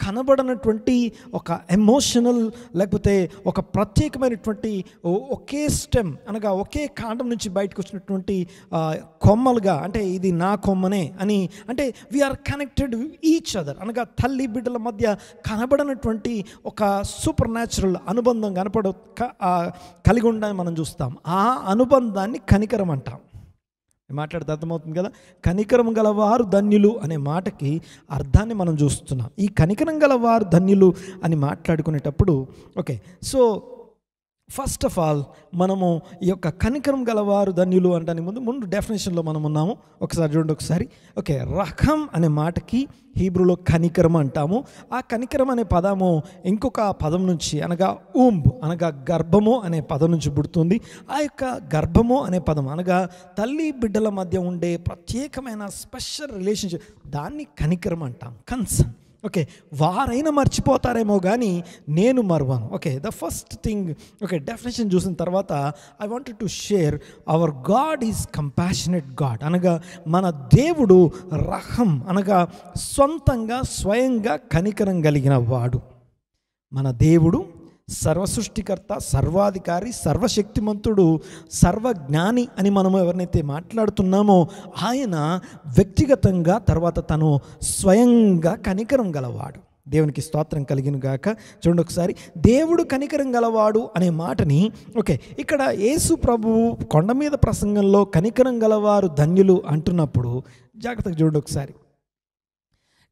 కనబడనటువంటి ఒక ఎమోషనల్ లేకపోతే ఒక ప్రత్యేకమైనటువంటి ఒకే స్టెమ్ అనగా ఒకే కాండం నుంచి బయటకు వచ్చినటువంటి కొమ్మలుగా, అంటే ఇది నా కొమ్మనే అని, అంటే వీఆర్ కనెక్టెడ్ ఈచ్ అదర్ అనగా తల్లి బిడ్డల మధ్య కనబడనటువంటి ఒక సూపర్ న్యాచురల్ అనుబంధం కలిగి ఉండని మనం చూస్తాం. ఆ అనుబంధాన్ని కనికరం అంటాం. మాట్లాడితే అర్థమవుతుంది కదా. కనికరం గలవారు ధన్యులు అనే మాటకి అర్థాన్ని మనం చూస్తున్నాం. ఈ కనికరం గలవారు ధన్యులు అని మాట్లాడుకునేటప్పుడు okay, so first of all మనము ఈ యొక్క కనికరం గలవారు ధన్యులు అంటే ముందు డెఫినేషన్లో మనం ఉన్నాము. ఒకసారి చూడండి ఒకసారి. ఓకే, రహం అనే మాటకి హీబ్రూలో కనికరం అంటాము. ఆ కనికరం అనే పదము ఇంకొక పదం నుంచి అనగా ఊంబ్ అనగా గర్భము అనే పదం నుంచి పుడుతుంది. ఆ యొక్క గర్భము అనే పదం అనగా తల్లి బిడ్డల మధ్య ఉండే ప్రత్యేకమైన స్పెషల్ రిలేషన్షిప్, దాన్ని కనికరం అంటాం, కన్సర్న్. ఓకే, వారైనా మర్చిపోతారేమో కానీ నేను మరువను. Okay, the first thing okay definition చూసిన తర్వాత I wanted to share our God is compassionate God అనగా మన దేవుడు రహం అనగా సొంతంగా స్వయంగా కనికరం కలిగిన వాడు. మన దేవుడు సర్వసృష్టికర్త, సర్వాధికారి, సర్వశక్తిమంతుడు, సర్వజ్ఞాని అని మనము ఎవరినైతే మాట్లాడుతున్నామో ఆయన వ్యక్తిగతంగా తర్వాత తను స్వయంగా కనికరం గలవాడు. దేవునికి స్తోత్రం కలిగిన గాక. చూడండి ఒకసారి, దేవుడు కనికరం గలవాడు అనే మాటని ఓకే ఇక్కడ యేసు ప్రభువు కొండ మీద ప్రసంగంలో కనికరం గలవారు ధన్యులు అంటున్నప్పుడు జాగ్రత్తగా చూడండి ఒకసారి.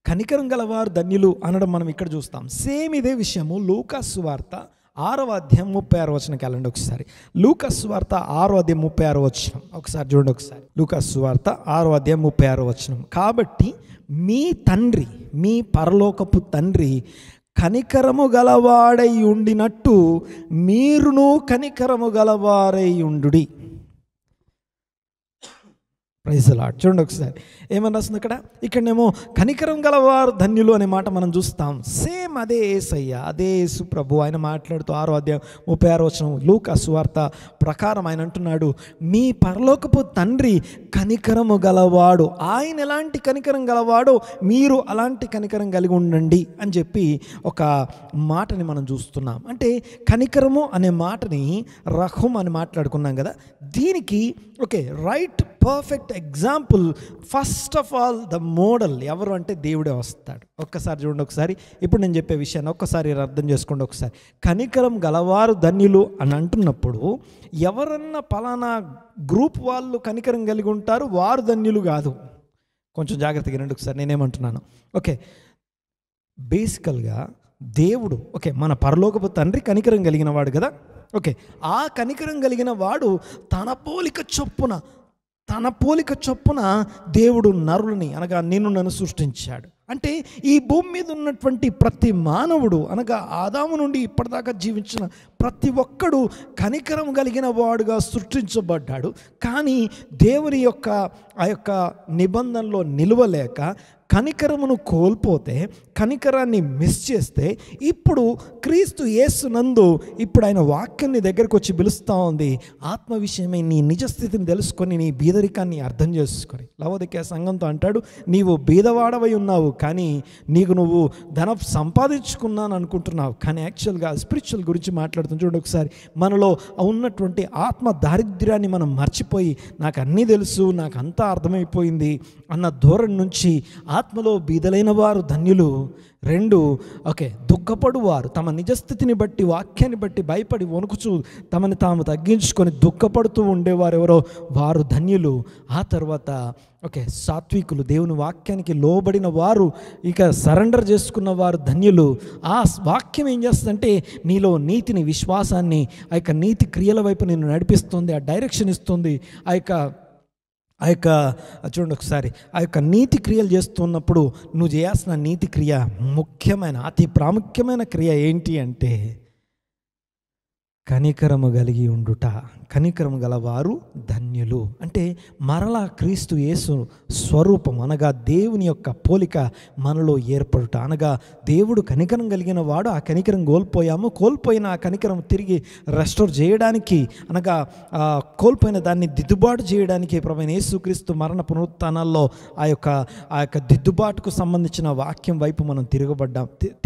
కనికరం గలవారు ధన్యులు అనడం మనం ఇక్కడ చూస్తాం. సేమ్ ఇదే విషయము లూకా సువార్త 6వ అధ్యాయం 36వ వచనంకి వెళ్ళండి ఒకసారి. లూకా సువార్త 6వ అధ్యాయం 36వ వచనం ఒకసారి చూడండి ఒకసారి. లూకా సువార్త 6వ అధ్యాయం 36వ వచనం. కాబట్టి మీ తండ్రి, మీ పరలోకపు తండ్రి కనికరము గలవాడై ఉండినట్టు మీరును కనికరము గలవారై ఉండుడి. Praise the Lord. చూడండి ఒకసారి ఏమని రాస్తుంది ఇక్కడనేమో కనికరం గలవారు ధన్యులు అనే మాట మనం చూస్తాం. సేమ్ అదే యేసయ్య, అదే యేసు ప్రభు ఆయన మాట్లాడుతూ 6వ అధ్యాయం 36వ వచనం లూకా సువార్త ప్రకారం ఆయన అంటున్నాడు, మీ పరలోకపు తండ్రి కనికరము గలవాడు, ఆయన ఎలాంటి కనికరం గలవాడో మీరు అలాంటి కనికరం కలిగి ఉండండి అని చెప్పి ఒక మాటని మనం చూస్తున్నాం. అంటే కనికరము అనే మాటని రహం అని మాట్లాడుకున్నాం కదా. దీనికి okay right perfect example, first of all the model ఎవరు అంటే దేవుడే వస్తాడు. ఒక్కసారి చూడండి ఒకసారి. ఇప్పుడు నేను చెప్పే విషయాన్ని ఒక్కసారి అర్థం చేసుకోండి ఒకసారి. కనికరం గలవారు ధన్యులు అని అంటున్నప్పుడు ఎవరన్నా పలానా గ్రూప్ వాళ్ళు కనికరం కలిగి ఉంటారు, వారు ధన్యులు కాదు. కొంచెం జాగ్రత్తగా రండి ఒకసారి నేనేమంటున్నాను. ఓకే, బేసికల్గా దేవుడు మన పరలోకపు తండ్రి కనికరం కలిగిన వాడు కదా. ఆ కనికరం కలిగిన వాడు తన పోలిక చొప్పున దేవుడు నరులని అనగా నిన్ను నన్ను సృష్టించాడు. అంటే ఈ భూమి మీద ఉన్నటువంటి ప్రతి మానవుడు అనగా ఆదాము నుండి ఇప్పటిదాకా జీవించిన ప్రతి ఒక్కడు కనికరం కలిగిన వాడుగా సృష్టించబడ్డాడు. కానీ దేవుని యొక్క ఆ యొక్క నిబంధనలో నిలవలేక కనికరమును కోల్పోతే, కనికరాన్ని మిస్ చేస్తే, ఇప్పుడు క్రీస్తు యేసునందు ఇప్పుడు ఆయన వాక్యాన్ని దగ్గరకు వచ్చి పిలుస్తూ ఉంది. ఆత్మ విషయమై నీ నిజస్థితిని తెలుసుకొని నీ బీదరికాన్ని అర్థం చేసుకొని లవోదికయ సంఘంతో అంటాడు, నీవు బీదవాడవై ఉన్నావు, కానీ నువ్వు ధనం సంపాదించుకున్నాను అనుకుంటున్నావు, కానీ యాక్చువల్గా స్పిరిచువల్ గురించి మాట్లాడుతుంది. చూడండి ఒకసారి, మనలో ఉన్నటువంటి ఆత్మ దారిద్ర్యాన్ని మనం మర్చిపోయి నాకు అన్నీ తెలుసు, నాకు అంతా అర్థమైపోయింది అన్న ధోరణి నుంచి ఆత్మలో బీదలైన వారు ధన్యులు. 2 దుఃఖపడువారు తమ నిజస్థితిని బట్టి, వాక్యాన్ని బట్టి భయపడి వణుకుచూ తమని తాము తగ్గించుకొని దుఃఖపడుతూ ఉండేవారు ఎవరో వారు ధన్యులు. ఆ తర్వాత సాత్వికులు, దేవుని వాక్యానికి లోబడిన వారు, ఇక సరెండర్ చేసుకున్న వారు ధన్యులు. ఆ వాక్యం ఏం చేస్తుందంటే నీలో నీతిని, విశ్వాసాన్ని, ఆ యొక్క నీతి క్రియల వైపు నిన్ను నడిపిస్తుంది, ఆ డైరెక్షన్ ఇస్తుంది. ఆ యొక్క చూడండి ఒకసారి, ఆ యొక్క నీతి క్రియలు చేస్తున్నప్పుడు నువ్వు చేయాల్సిన నీతి క్రియ ముఖ్యమైన, అతి ప్రాముఖ్యమైన క్రియ ఏంటి అంటే కనికరము కలిగి ఉండుట. కనికరము గలవారు ధన్యులు. అంటే మరలా క్రీస్తు యేసు స్వరూపం అనగా దేవుని యొక్క పోలిక మనలో ఏర్పడుట, అనగా దేవుడు కనికరం కలిగిన వాడు. ఆ కనికరం కోల్పోయిన ఆ కనికరం తిరిగి రెస్టోర్ చేయడానికి, అనగా కోల్పోయిన దాన్ని దిద్దుబాటు చేయడానికి ప్రభువైన యేసుక్రీస్తు మరణ పునరుత్థానాల్లో ఆ యొక్క దిద్దుబాటుకు సంబంధించిన వాక్యం వైపు మనం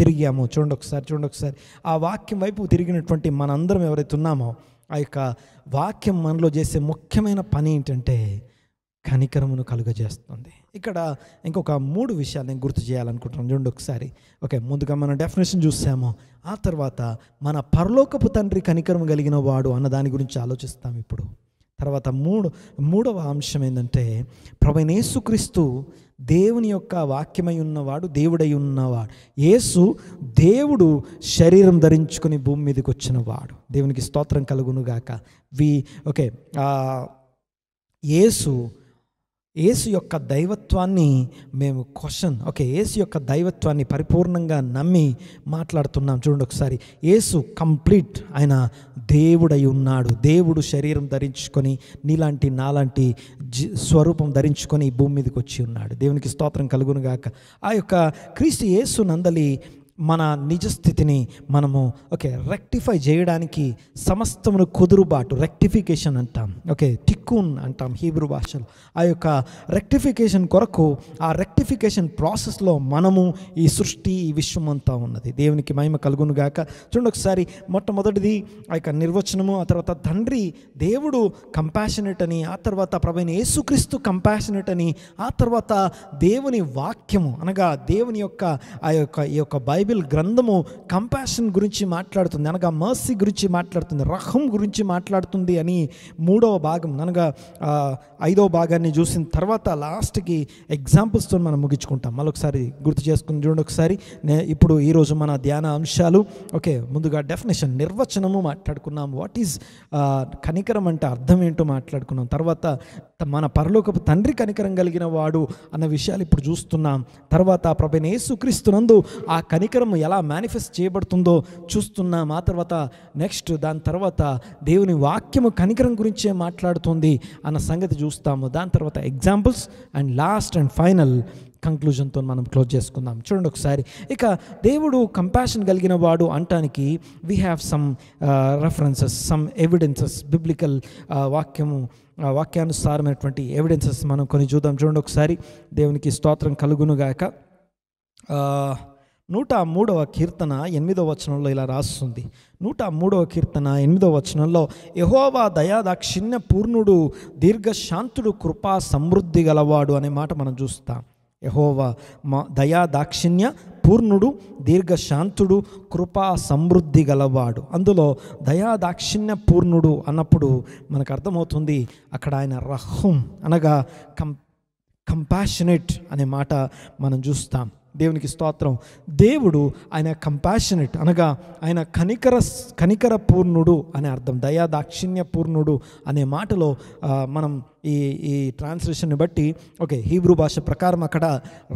తిరిగాము. చూడండి ఒకసారి ఆ వాక్యం వైపు తిరిగినటువంటి మనందరం ఎవరైతే ఉన్నామో, ఆ యొక్క వాక్యం మనలో చేసే ముఖ్యమైన పని ఏంటంటే కనికరమును కలుగజేస్తుంది. ఇక్కడ ఇంకొక 3 విషయాలు నేను గుర్తు చేయాలనుకుంటున్నాను. చూడండి ఒకసారి. ముందుగా మనం డెఫినేషన్ చూసాము, ఆ తర్వాత మన పరలోకపు తండ్రి కనికరం కలిగిన వాడు అన్న దాని గురించి ఆలోచిస్తాం ఇప్పుడు. తర్వాత మూడవ అంశం ఏంటంటే ప్రభువైన యేసుక్రీస్తు దేవుని యొక్క వాక్యమై ఉన్నవాడు, దేవుడై ఉన్నవాడు. యేసు దేవుడు శరీరం ధరించుకొని భూమి మీదకి వచ్చినవాడు. దేవునికి స్తోత్రం కలుగునుగాక. యేసు యొక్క దైవత్వాన్ని మేము యేసు యొక్క దైవత్వాన్ని పరిపూర్ణంగా నమ్మి మాట్లాడుతున్నాం. చూడండి ఒకసారి, యేసు కంప్లీట్, ఆయన దేవుడై ఉన్నాడు. దేవుడు శరీరం ధరించుకొని నీలాంటి నాలాంటి స్వరూపం ధరించుకొని ఈ భూమి మీదకి వచ్చి ఉన్నాడు. దేవునికి స్తోత్రం కలుగునుగాక. ఆ యొక్క క్రీస్తు యేసు నందలి మన నిజస్థితిని మనము రెక్టిఫై చేయడానికి సమస్తమును కుదురుబాటు, రెక్టిఫికేషన్ అంటాం, తిక్కున్ అంటాం హీబ్రూ భాషలో. ఆ యొక్క రెక్టిఫికేషన్ కొరకు, ఆ రెక్టిఫికేషన్ ప్రాసెస్లో మనము, ఈ సృష్టి, ఈ విశ్వం అంతా ఉన్నది. దేవునికి మహిమ కలుగునుగాక. చూడండి ఒకసారి, మొట్టమొదటిది ఆ యొక్క నిర్వచనము, ఆ తర్వాత తండ్రి దేవుడు కంపాషనేట్ అని, ఆ తర్వాత ప్రభువైన యేసుక్రీస్తు కంపాషనేట్ అని, ఆ తర్వాత దేవుని వాక్యము అనగా దేవుని యొక్క ఈ యొక్క బైబిల్ గ్రంథము కంపాషన్ గురించి మాట్లాడుతుంది, అనగా మర్సీ గురించి మాట్లాడుతుంది, రహం గురించి మాట్లాడుతుంది అని 3వ భాగం అనగా 5వ భాగాన్ని చూసిన తర్వాత లాస్ట్కి ఎగ్జాంపుల్స్తో మనం ముగించుకుంటాం. మళ్ళొకసారి గుర్తు చేసుకుని చూడండి ఒకసారి. ఇప్పుడు ఈరోజు మన ధ్యాన అంశాలు ముందుగా డెఫినేషన్, నిర్వచనము మాట్లాడుకున్నాం. వాట్ ఈజ్ కనికరం అంటే అర్థం ఏంటో మాట్లాడుకున్నాం. తర్వాత మన పరలోకపు తండ్రి కనికరం కలిగిన వాడు అన్న విషయాలు ఇప్పుడు చూస్తున్నాం. తర్వాత ప్రభువైన యేసుక్రీస్తునందు ఆ కనికరం ఎలా మేనిఫెస్ట్ చేయబడుతుందో చూస్తున్నాం. ఆ తర్వాత దాని తర్వాత దేవుని వాక్యము కనికరం గురించే మాట్లాడుతుంది అన్న సంగతి చూస్తాము. దాని తర్వాత examples and last and final కంక్లూజన్తో మనం క్లోజ్ చేసుకుందాం. చూడండి ఒకసారి, ఇక దేవుడు కంపాషన్ కలిగిన వాడు అంటానికి we have some references, some evidences, biblical వాక్యానుసారమైనటువంటి ఎవిడెన్సెస్ మనం కొన్ని చూద్దాం. చూడండి ఒకసారి. దేవునికి స్తోత్రం కలుగునుగాక. 103వ కీర్తన 8వ వచనంలో ఇలా రాస్తుంది. 103వ కీర్తన 8వ వచనంలో, యెహోవా దయాదాక్షిణ్య పూర్ణుడు, దీర్ఘశాంతుడు, కృపా సమృద్ధి గలవాడు అనే మాట మనం చూస్తాం. యెహోవా దయాదాక్షిణ్య పూర్ణుడు, దీర్ఘశాంతుడు, కృపా సమృద్ధి గలవాడు. అందులో దయాదాక్షిణ్య పూర్ణుడు అన్నప్పుడు మనకు అర్థమవుతుంది అక్కడ ఆయన రహం అనగా కంపాషనేట్ అనే మాట మనం చూస్తాం. దేవునికి స్తోత్రం. దేవుడు ఆయన కంపాషనేట్ అనగా ఆయన కనికర పూర్ణుడు అనే అర్థం. దయా దాక్షిణ్య పూర్ణుడు అనే మాటలో మనం ఈ ట్రాన్స్లేషన్ని బట్టి హీబ్రూ భాష ప్రకారం అక్కడ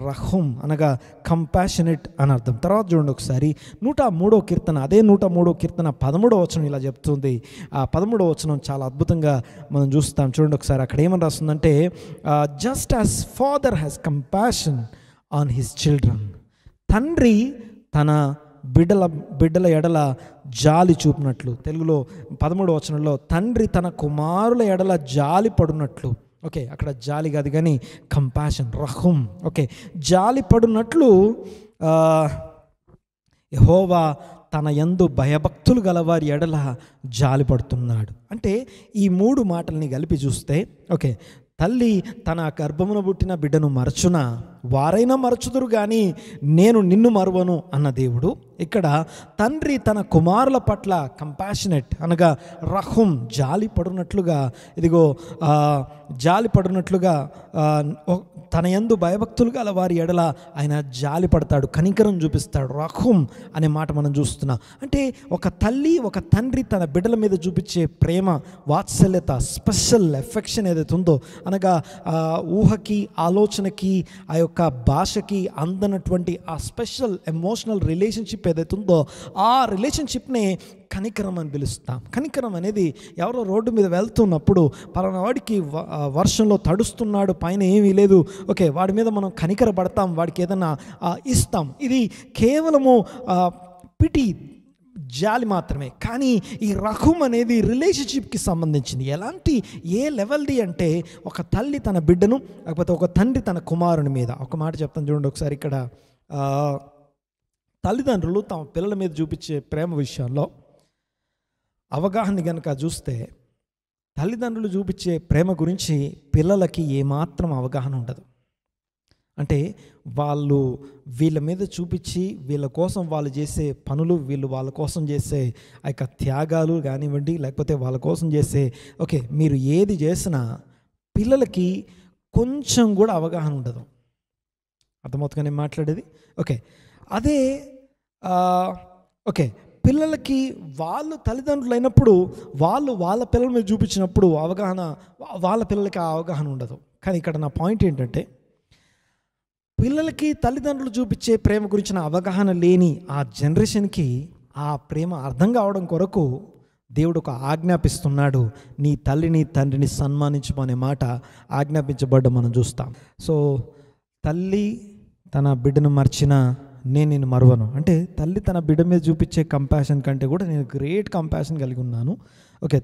రహుం అనగా కంపాషనేట్ అని అర్థం. తర్వాత చూడండి ఒకసారి 103వ కీర్తన, అదే 103వ కీర్తన 13వ వచనం ఇలా చెప్తుంది. ఆ 13వ వచనం చాలా అద్భుతంగా మనం చూస్తాం. చూడండి ఒకసారి అక్కడ ఏమని రాస్తుందంటే, just as father has compassion on his children, తండ్రి తన బిడ్డల ఎడల జాలి చూపినట్లు. తెలుగులో 13వ వచనంలో తండ్రి తన కుమారుల ఎడల జాలి పడునట్లు. అక్కడ జాలి కాదు కానీ కంపాషన్, రహుం. జాలి పడునట్లు యెహోవా తన యందు భయభక్తులు గలవారి ఎడల జాలి పడుతున్నాడు. అంటే ఈ 3 మాటల్ని కలిపి చూస్తే తల్లి తన గర్భమున పుట్టిన బిడ్డను మరచునా, వారైనా మరచుదురు కానీ నేను నిన్ను మరువను అన్న దేవుడు, ఇక్కడ తండ్రి తన కుమారుల పట్ల కంపాషనేట్ అనగా రహుం జాలి పడునట్లుగా, ఇదిగో జాలి పడునట్లుగా తన యందు భయభక్తులు గల వారి ఎడల ఆయన జాలి పడతాడు, కనికరం చూపిస్తాడు. రహుం అనే మాట మనం చూస్తున్నాం. అంటే ఒక తల్లి ఒక తండ్రి తన బిడ్డల మీద చూపించే ప్రేమ, వాత్సల్యత, స్పెషల్ ఎఫెక్షన్ ఏదైతే ఉందో, అనగా ఊహకి ఆలోచనకి ఆ యొక్క భాషకి అందనటువంటి ఆ స్పెషల్ ఎమోషనల్ రిలేషన్షిప్ ఏదైతే ఉందో ఆ రిలేషన్షిప్నే కనికరం అని పిలుస్తాం. కనికరం అనేది ఎవరో రోడ్డు మీద వెళ్తున్నప్పుడు పలానా వాడికి వర్షంలో తడుస్తున్నాడు, పైన ఏమీ లేదు, వాడి మీద మనం కనికర పడతాం, వాడికి ఏదైనా ఇస్తాం. ఇది కేవలము పిటి, జాలి మాత్రమే. కానీ ఈ రహుం అనేది రిలేషన్షిప్కి సంబంధించింది. ఎలాంటి ఏ లెవెల్ది అంటే ఒక తల్లి తన బిడ్డను, లేకపోతే ఒక తండ్రి తన కుమారుని మీద. ఒక మాట చెప్తాను చూడండి ఒకసారి. ఇక్కడ తల్లిదండ్రులు తమ పిల్లల మీద చూపించే ప్రేమ విషయంలో అవగాహన కనుక చూస్తే, తల్లిదండ్రులు చూపించే ప్రేమ గురించి పిల్లలకి ఏమాత్రం అవగాహన ఉండదు. అంటే వాళ్ళు వీళ్ళ మీద చూపించి వీళ్ళ కోసం వాళ్ళు చేసే పనులు, వీళ్ళు వాళ్ళ కోసం చేసే ఆ యొక్క త్యాగాలు కానివ్వండి, లేకపోతే వాళ్ళ కోసం చేసే మీరు ఏది చేసినా పిల్లలకి కొంచెం కూడా అవగాహన ఉండదు. అర్థమవుతుందని నేను మాట్లాడేది. అదే పిల్లలకి వాళ్ళు తల్లిదండ్రులు అయినప్పుడు వాళ్ళు వాళ్ళ పిల్లల మీద చూపించినప్పుడు అవగాహన, వాళ్ళ పిల్లలకి ఆ అవగాహన ఉండదు. కానీ ఇక్కడ నా పాయింట్ ఏంటంటే, పిల్లలకి తల్లిదండ్రులు చూపించే ప్రేమ గురించిన అవగాహన లేని ఆ జనరేషన్కి ఆ ప్రేమ అర్థం కావడం కొరకు దేవుడు ఒక ఆజ్ఞాపిస్తున్నాడు. నీ తల్లిని తండ్రిని సన్మానించమనే మాట ఆజ్ఞాపించబడ్డం మనం చూస్తాం. సో తల్లి తన బిడ్డను మర్చిన నేను నిన్ను మరువను అంటే, తల్లి తన బిడ్డ మీద చూపించే కంపాషన్ కంటే కూడా నేను గ్రేట్ కంపాషన్ కలిగి ఉన్నాను.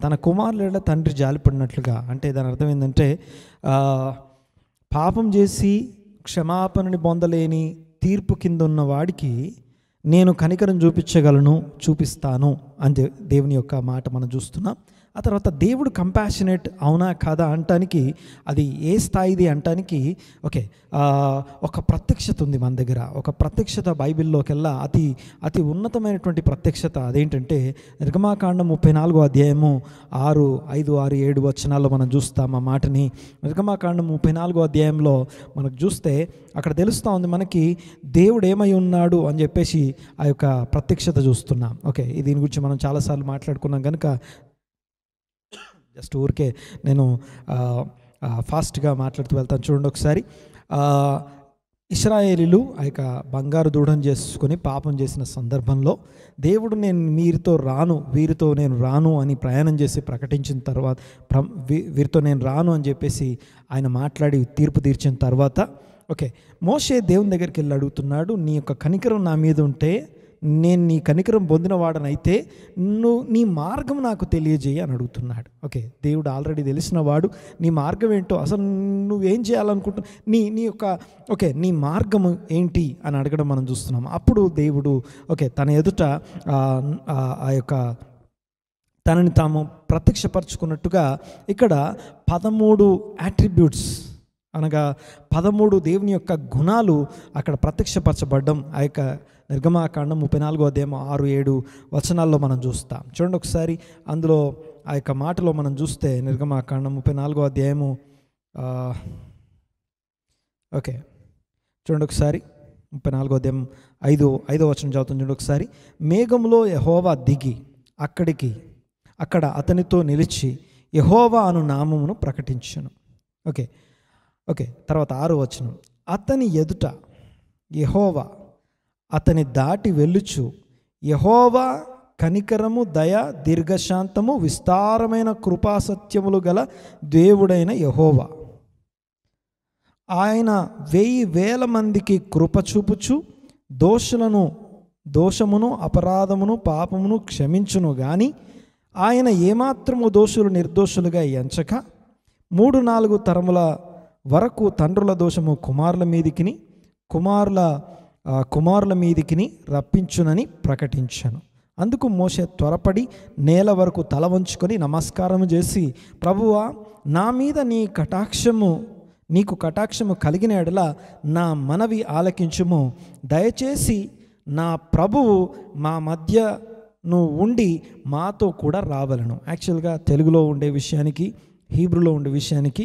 తన కుమారుల తండ్రి జాలిపడినట్లుగా. అంటే దాని అర్థం ఏంటంటే, పాపం చేసి క్షమాపణని పొందలేని తీర్పు కింద ఉన్న వాడికి నేను కనికరం చూపిస్తాను అని దేవుని యొక్క మాట మనం చూస్తున్నాం. ఆ తర్వాత దేవుడు కంపాషనేట్ అవునా కాదా అంటానికి, అది ఏ స్థాయిది అంటానికి ఒక ప్రత్యక్షత ఉంది మన దగ్గర. ఒక ప్రత్యక్షత బైబిల్లోకెల్లా అతి ఉన్నతమైనటువంటి ప్రత్యక్షత. అదేంటంటే నిర్గమాకాండం 34వ అధ్యాయము 6, 5, 6, 7 వచనాల్లో మనం చూస్తాం ఆ మాటని. నిర్గమాకాండం 34వ అధ్యాయంలో మనకు చూస్తే అక్కడ తెలుస్తూ ఉంది మనకి దేవుడు ఏమై ఉన్నాడు అని చెప్పేసి ఆ యొక్క ప్రత్యక్షత చూస్తున్నాం. దీని గురించి మనం చాలాసార్లు మాట్లాడుకున్నాం కనుక జస్ట్ ఊరికే నేను ఫాస్ట్గా మాట్లాడుతూ వెళ్తాను. చూడండి ఒకసారి. ఇశ్రాయేలీలు ఆ యొక్క బంగారు దూడను చేసుకొని పాపం చేసిన సందర్భంలో దేవుడు నేను వీరితో నేను రాను అని ప్రయాణం చేసి ప్రకటించిన తర్వాత, వీరితో నేను రాను అని చెప్పేసి ఆయన మాట్లాడి తీర్పు తీర్చిన తర్వాత మోషే దేవుని దగ్గరికి వెళ్ళి అడుగుతున్నాడు, నీ యొక్క కనికరం నా మీద ఉంటే, నేను నీ కనికరం పొందినవాడనైతే నీ మార్గం నాకు తెలియజేయి అని అడుగుతున్నాడు. దేవుడు ఆల్రెడీ తెలిసిన వాడు. నీ మార్గం ఏంటో, అసలు నువ్వేం చేయాలనుకుంటున్నా, నీ మార్గం ఏంటి అని అడగడం మనం చూస్తున్నాం. అప్పుడు దేవుడు తన ఎదుట ఆ యొక్క తనని తాము ప్రత్యక్షపరచుకున్నట్టుగా ఇక్కడ 13 అట్రిబ్యూట్స్ అనగా 13 దేవుని యొక్క గుణాలు అక్కడ ప్రత్యక్షపరచబడ్డం ఆ యొక్క నిర్గమాకాండం 34వ అధ్యాయం 6, 7 వచనాల్లో మనం చూస్తాం. చూడండి ఒకసారి. అందులో ఆ యొక్క మాటలో మనం చూస్తే నిర్గమాకాండం 34వ అధ్యాయము చూడండి ఒకసారి. 34వ అధ్యాయం 5వ వచనం చదువుతుంది చూడండి ఒకసారి. మేఘంలో యెహోవా దిగి అక్కడ అతనితో నిలిచి యెహోవా అను నామమును ప్రకటించెను. ఓకే తర్వాత 6వ వచనం. అతని ఎదుట యెహోవా అతని దాటి వెళ్ళుచు యెహోవా కనికరము, దయ, దీర్ఘశాంతము, విస్తారమైన కృపాసత్యములు గల దేవుడైన యెహోవా, ఆయన 1000 మందికి కృప చూపుచు దోషమును అపరాధమును పాపమును క్షమించును గాని ఆయన ఏమాత్రము దోషులు నిర్దోషులుగా ఎంచక 3-4 తరముల వరకు తండ్రుల దోషము కుమారుల మీదికిని రప్పించునని ప్రకటించాను. అందుకు మోషే త్వరపడి నేల వరకు తల వంచుకొని నమస్కారం చేసి, ప్రభువా, నా మీద నీకు కటాక్షము కలిగిన ఎడల నా మనవి ఆలకించుము. దయచేసి నా ప్రభువు మా మధ్య నువ్వు ఉండి మాతో కూడా రావలను. యాక్చువల్గా తెలుగులో ఉండే విషయానికి హీబ్రూలో ఉండే విషయానికి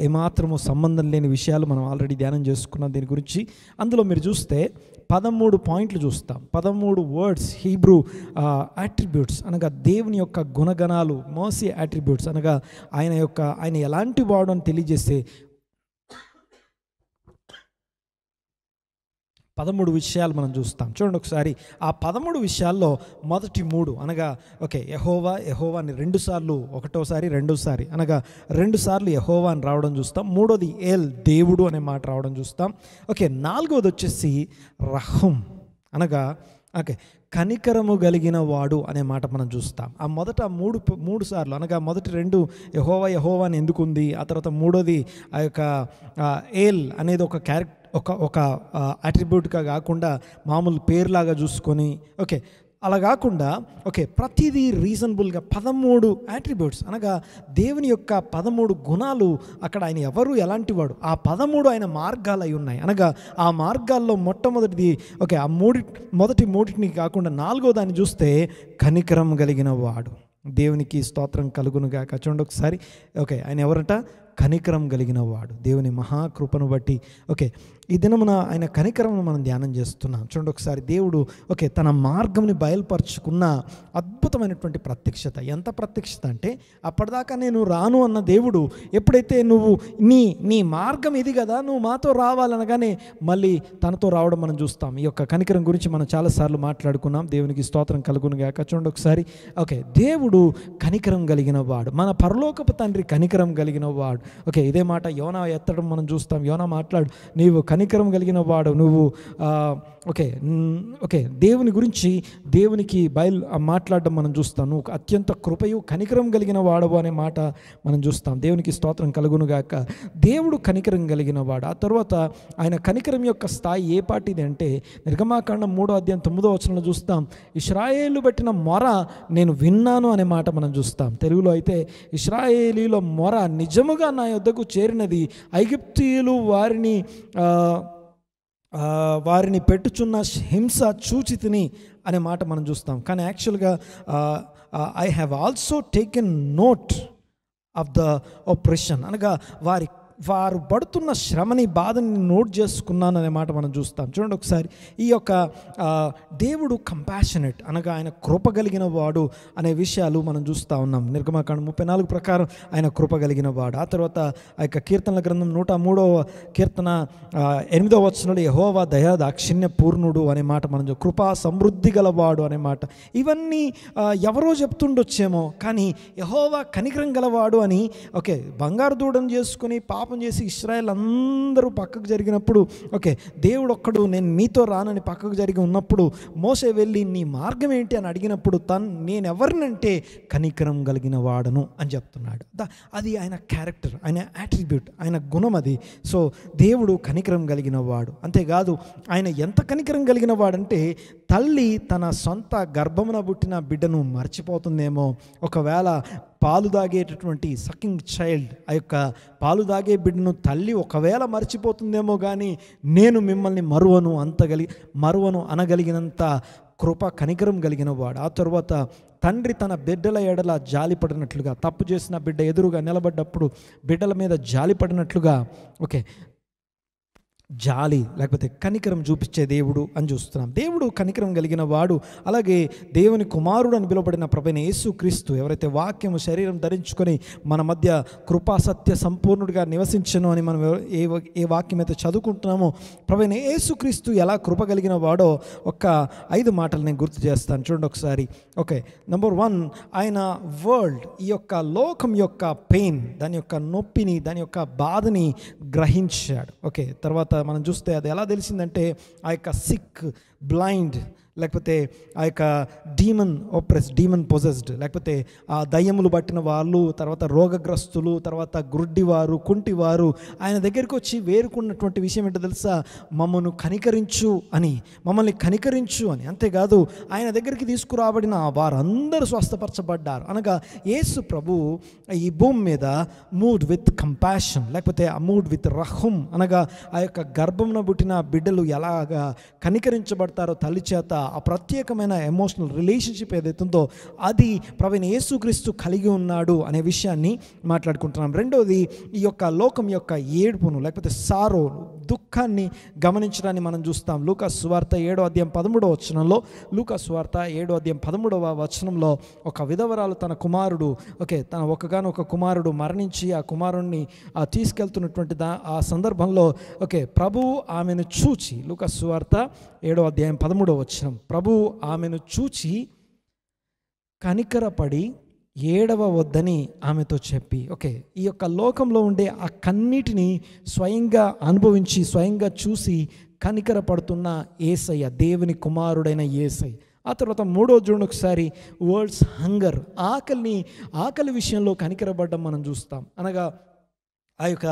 ఏమాత్రము సంబంధం లేని విషయాలు మనం ఆల్రెడీ ధ్యానం చేసుకున్నాం దీని గురించి. అందులో మీరు చూస్తే 13 పాయింట్లు చూస్తాం. 13 వర్డ్స్ హీబ్రూ అట్రిబ్యూట్స్ అనగా దేవుని యొక్క గుణగణాలు, మర్సీ అట్రిబ్యూట్స్ అనగా ఆయన ఎలాంటి వాడు అని తెలియజేసే 13 విషయాలు మనం చూస్తాం. చూడండి ఒకసారి. ఆ 13 విషయాల్లో మొదటి 3 అనగా యెహోవా అని 2 సార్లు, ఒకటోసారి 2 సారి అనగా 2 సార్లు యెహోవా అని రావడం చూస్తాం. 3వది ఏల్, దేవుడు అనే మాట రావడం చూస్తాం. 4వది వచ్చేసి రహం అనగా కనికరము కలిగిన వాడు అనే మాట మనం చూస్తాం. ఆ మొదట 3 సార్లు అనగా మొదటి 2 యెహోవా అని ఎందుకు ఉంది, ఆ తర్వాత 3వది ఆ యొక్క ఏల్ అనేది ఒక ఒక అట్రిబ్యూట్గా కాకుండా మామూలు పేరులాగా చూసుకొని అలా కాకుండా ప్రతిదీ రీజనబుల్గా 13 అట్రిబ్యూట్స్ అనగా దేవుని యొక్క 13 గుణాలు అక్కడ ఆయన ఎవరు ఎలాంటి వాడు, ఆ 13 ఆయన మార్గాలు అయి ఉన్నాయి. అనగా ఆ మార్గాల్లో మొట్టమొదటిది మొదటి 3 కాకుండా 4వ దాన్ని చూస్తే కనికరం కలిగిన వాడు. దేవునికి స్తోత్రం కలుగునుగాక. చూడండి ఒకసారి. ఆయన ఎవరట? కనికరం కలిగిన వాడు. దేవుని మహాకృపను బట్టి ఈ దినమున ఆయన కనికరమును మనం ధ్యానం చేస్తున్నాం. చూడండి ఒకసారి. దేవుడు తన మార్గంని బయలుపరుచుకున్న అద్భుతమైనటువంటి ప్రత్యక్షత. ఎంత ప్రత్యక్షత అంటే, అప్పటిదాకా నేను రాను అన్న దేవుడు ఎప్పుడైతే నువ్వు నీ మార్గం ఇది కదా, నువ్వు మాతో రావాలనగానే మళ్ళీ తనతో రావడం మనం చూస్తాం. ఈ యొక్క కనికరం గురించి మనం చాలాసార్లు మాట్లాడుకున్నాం. దేవునికి స్తోత్రం కలుగునుగాక. చూడండి ఒకసారి. దేవుడు కనికరం కలిగిన వాడు, మన పరలోకపు తండ్రి కనికరం కలిగిన వాడు. ఇదే మాట యోనా ఎత్తడం మనం చూస్తాం. యోనా మాట్లాడు, నీవు కనికరం కలిగిన వాడు, నువ్వు దేవుని గురించి దేవునికి మాట్లాడడం మనం చూస్తాం. నువ్వు అత్యంత కృపయు కనికరం కలిగిన వాడవు అనే మాట మనం చూస్తాం. దేవునికి స్తోత్రం కలుగునుగాక. దేవుడు కనికరం కలిగిన వాడు. ఆ తర్వాత ఆయన కనికరం యొక్క స్థాయి ఏ పాటిది అంటే, నిర్గమాకాండం 3వ అధ్యాయం 9వ వచనంలో చూస్తాం. ఇశ్రాయేలు పెట్టిన మొర నేను విన్నాను అనే మాట మనం చూస్తాం. తెలుగులో అయితే ఇశ్రాయేలీల మొర నిజముగా నా యొద్దకు చేరినది, ఐగుప్తీయులు వారిని పెట్టుచున్న హింస చూచితిని అనే మాట మనం చూస్తాం. కానీ యాక్చువల్గా I have also taken note of the operation అనగా వారు పడుతున్న శ్రమని, బాధని నోట్ చేసుకున్నాను అనే మాట మనం చూస్తాం. చూడండి ఒకసారి. ఈ యొక్క దేవుడు కంపాషనేట్ అనగా ఆయన కృప కలిగిన వాడు అనే విషయాలు మనం చూస్తూ ఉన్నాం. నిర్గమాకాండం 34 ప్రకారం ఆయన కృప కలిగిన వాడు. ఆ తర్వాత ఆ యొక్క కీర్తనల గ్రంథం 103వ కీర్తన 8వ వచనంలో యెహోవా దయా దాక్షిణ్య పూర్ణుడు అనే మాట మనం కృపా సమృద్ధి గలవాడు అనే మాట. ఇవన్నీ ఎవరో చెప్తుండొచ్చేమో, కానీ యెహోవా కనికరం గలవాడు అని బంగారు దూడను చేసుకుని పాపం చేసి ఇశ్రాయేల్ అందరూ పక్కకు జరిగినప్పుడు దేవుడు ఒక్కడు నేను మీతో రానని పక్కకు జరిగి ఉన్నప్పుడు మోసే వెళ్ళి నీ మార్గం ఏంటి అని అడిగినప్పుడు నేను ఎవరినంటే కనికరం కలిగిన వాడను అని చెప్తున్నాడు. అది ఆయన క్యారెక్టర్, ఆయన యాట్రిబ్యూట్, ఆయన గుణం అది. సో దేవుడు కనికరం కలిగిన వాడు. అంతేకాదు ఆయన ఎంత కనికరం కలిగిన వాడంటే, తల్లి తన సొంత గర్భమున పుట్టిన బిడ్డను మర్చిపోతుందేమో, ఒకవేళ పాలు తాగేటటువంటి సకింగ్ చైల్డ్, ఆ యొక్క పాలు తాగే బిడ్డను తల్లి ఒకవేళ మర్చిపోతుందేమో, కానీ నేను మిమ్మల్ని మరువను అనగలిగినంత కృప కనికరం కలిగిన వాడు. ఆ తర్వాత తండ్రి తన బిడ్డల ఎడల జాలిపడినట్లుగా, తప్పు చేసిన బిడ్డ ఎదురుగా నిలబడ్డప్పుడు బిడ్డల మీద జాలిపడినట్లుగా జాలి లేకపోతే కనికరం చూపించే దేవుడు అని చూస్తున్నాం. దేవుడు కనికరం కలిగిన వాడు. అలాగే దేవుని కుమారుడు అని పిలువబడిన ప్రభువైన యేసుక్రీస్తు ఎవరైతే వాక్యము శరీరం ధరించుకొని మన మధ్య కృపా సత్య సంపూర్ణుడిగా నివసించను అని మనం ఏ వాక్యం అయితే చదువుకుంటున్నామో, ప్రభువైన యేసుక్రీస్తు ఎలా కృప కలిగిన వాడో ఒక 5 మాటలు నేను గుర్తు చేస్తాను. చూడండి ఒకసారి. ఓకే, నెంబర్ 1, ఆయన వరల్డ్, ఈ యొక్క లోకం యొక్క పెయిన్, దాని యొక్క నొప్పిని, దాని యొక్క బాధని గ్రహించాడు. ఓకే, తర్వాత మనం చూస్తే అది ఎలా తెలిసిందంటే ఆ యొక్క సిక్, బ్లైండ్, లేకపోతే ఆ యొక్క డీమన్ పొజెస్డ్, లేకపోతే ఆ దయ్యములు పట్టిన వాళ్ళు, తర్వాత రోగగ్రస్తులు, తర్వాత గుడ్డివారు, కుంటివారు ఆయన దగ్గరికి వచ్చి వేరుకున్నటువంటి విషయం ఏంటో తెలుసా? మమ్మల్ని కనికరించు అని. అంతేకాదు ఆయన దగ్గరికి తీసుకురాబడిన వారందరూ స్వస్థపరచబడ్డారు. అనగా యేసు ప్రభు ఈ భూమి మీద మూడ్ విత్ కంపాషన్, లేకపోతే ఆ మూడ్ విత్ రహం, అనగా ఆ యొక్క గర్భంలో పుట్టిన బిడ్డలు ఎలాగా కనికరించబడతారో తల్లి చేత, ఆ ప్రత్యేకమైన ఎమోషనల్ రిలేషన్షిప్ ఏదైతుందో అది ప్రభువైన యేసుక్రీస్తు కలిగి ఉన్నాడు అనే విషయాన్ని మాట్లాడుకుంటున్నాం. రెండవది, ఈ యొక్క లోకం యొక్క ఏడుపును లేకపోతే సారో, దుఃఖాన్ని గమనించడాన్ని మనం చూస్తాం. లూకా సువార్త 7:13 లూకా సువార్త 7:13 ఒక విధవరాలు తన కుమారుడు, తన ఒకగానొక కుమారుడు మరణించి ఆ కుమారుణ్ణి తీసుకెళ్తున్నటువంటి ఆ సందర్భంలో ప్రభువు ఆమెను చూచి, లూకా సువార్త 7:13 ప్రభువు ఆమెను చూచి కనికరపడి ఏడవవద్దని ఆమెతో చెప్పి, ఈ యొక్క లోకంలో ఉండే ఆ కన్నీటిని స్వయంగా అనుభవించి స్వయంగా చూసి కనికరపడుతున్న యేసయ్య, దేవుని కుమారుడైన యేసయ్య. ఆ తర్వాత 3వ చూడండి ఒకసారి, వరల్డ్స్ హంగర్, ఆకలి విషయంలో కనికరపడడం మనం చూస్తాం. అనగా ఆ యొక్క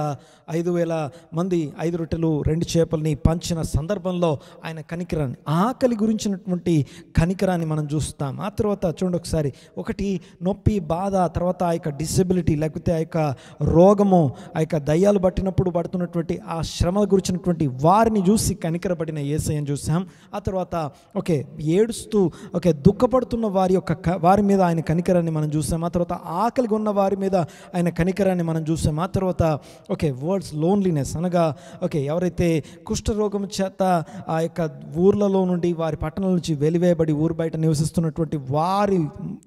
5,000 మంది 5 రొట్టెలు 2 చేపల్ని పంచిన సందర్భంలో ఆయన కనికరాన్ని, ఆకలి గురించినటువంటి కనికరాన్ని మనం చూస్తాం. ఆ తర్వాత చూడండి ఒకసారి, ఒకటి నొప్పి, బాధ, తర్వాత ఆ యొక్క డిసెబిలిటీ లేకపోతే ఆ యొక్క రోగము, ఆ యొక్క దయ్యాలు పట్టినప్పుడు పడుతున్నటువంటి ఆ శ్రమ గురించినటువంటి వారిని చూసి కనికరపడిన యేసయ్యను చూసాం. ఆ తర్వాత ఏడుస్తూ దుఃఖపడుతున్న వారి మీద ఆయన కనికరాన్ని మనం చూసాం. ఆ తర్వాత ఆకలిగా ఉన్న వారి మీద ఆయన కనికరాన్ని మనం చూసాం. ఆ తర్వాత వర్డ్స్ లోన్లీనెస్, అనగా ఎవరైతే కుష్ఠరోగం చేత ఆ యొక్క ఊర్లలో నుండి, వారి పట్టణాల నుంచి వెలివేయబడి ఊరు బయట నివసిస్తున్నటువంటి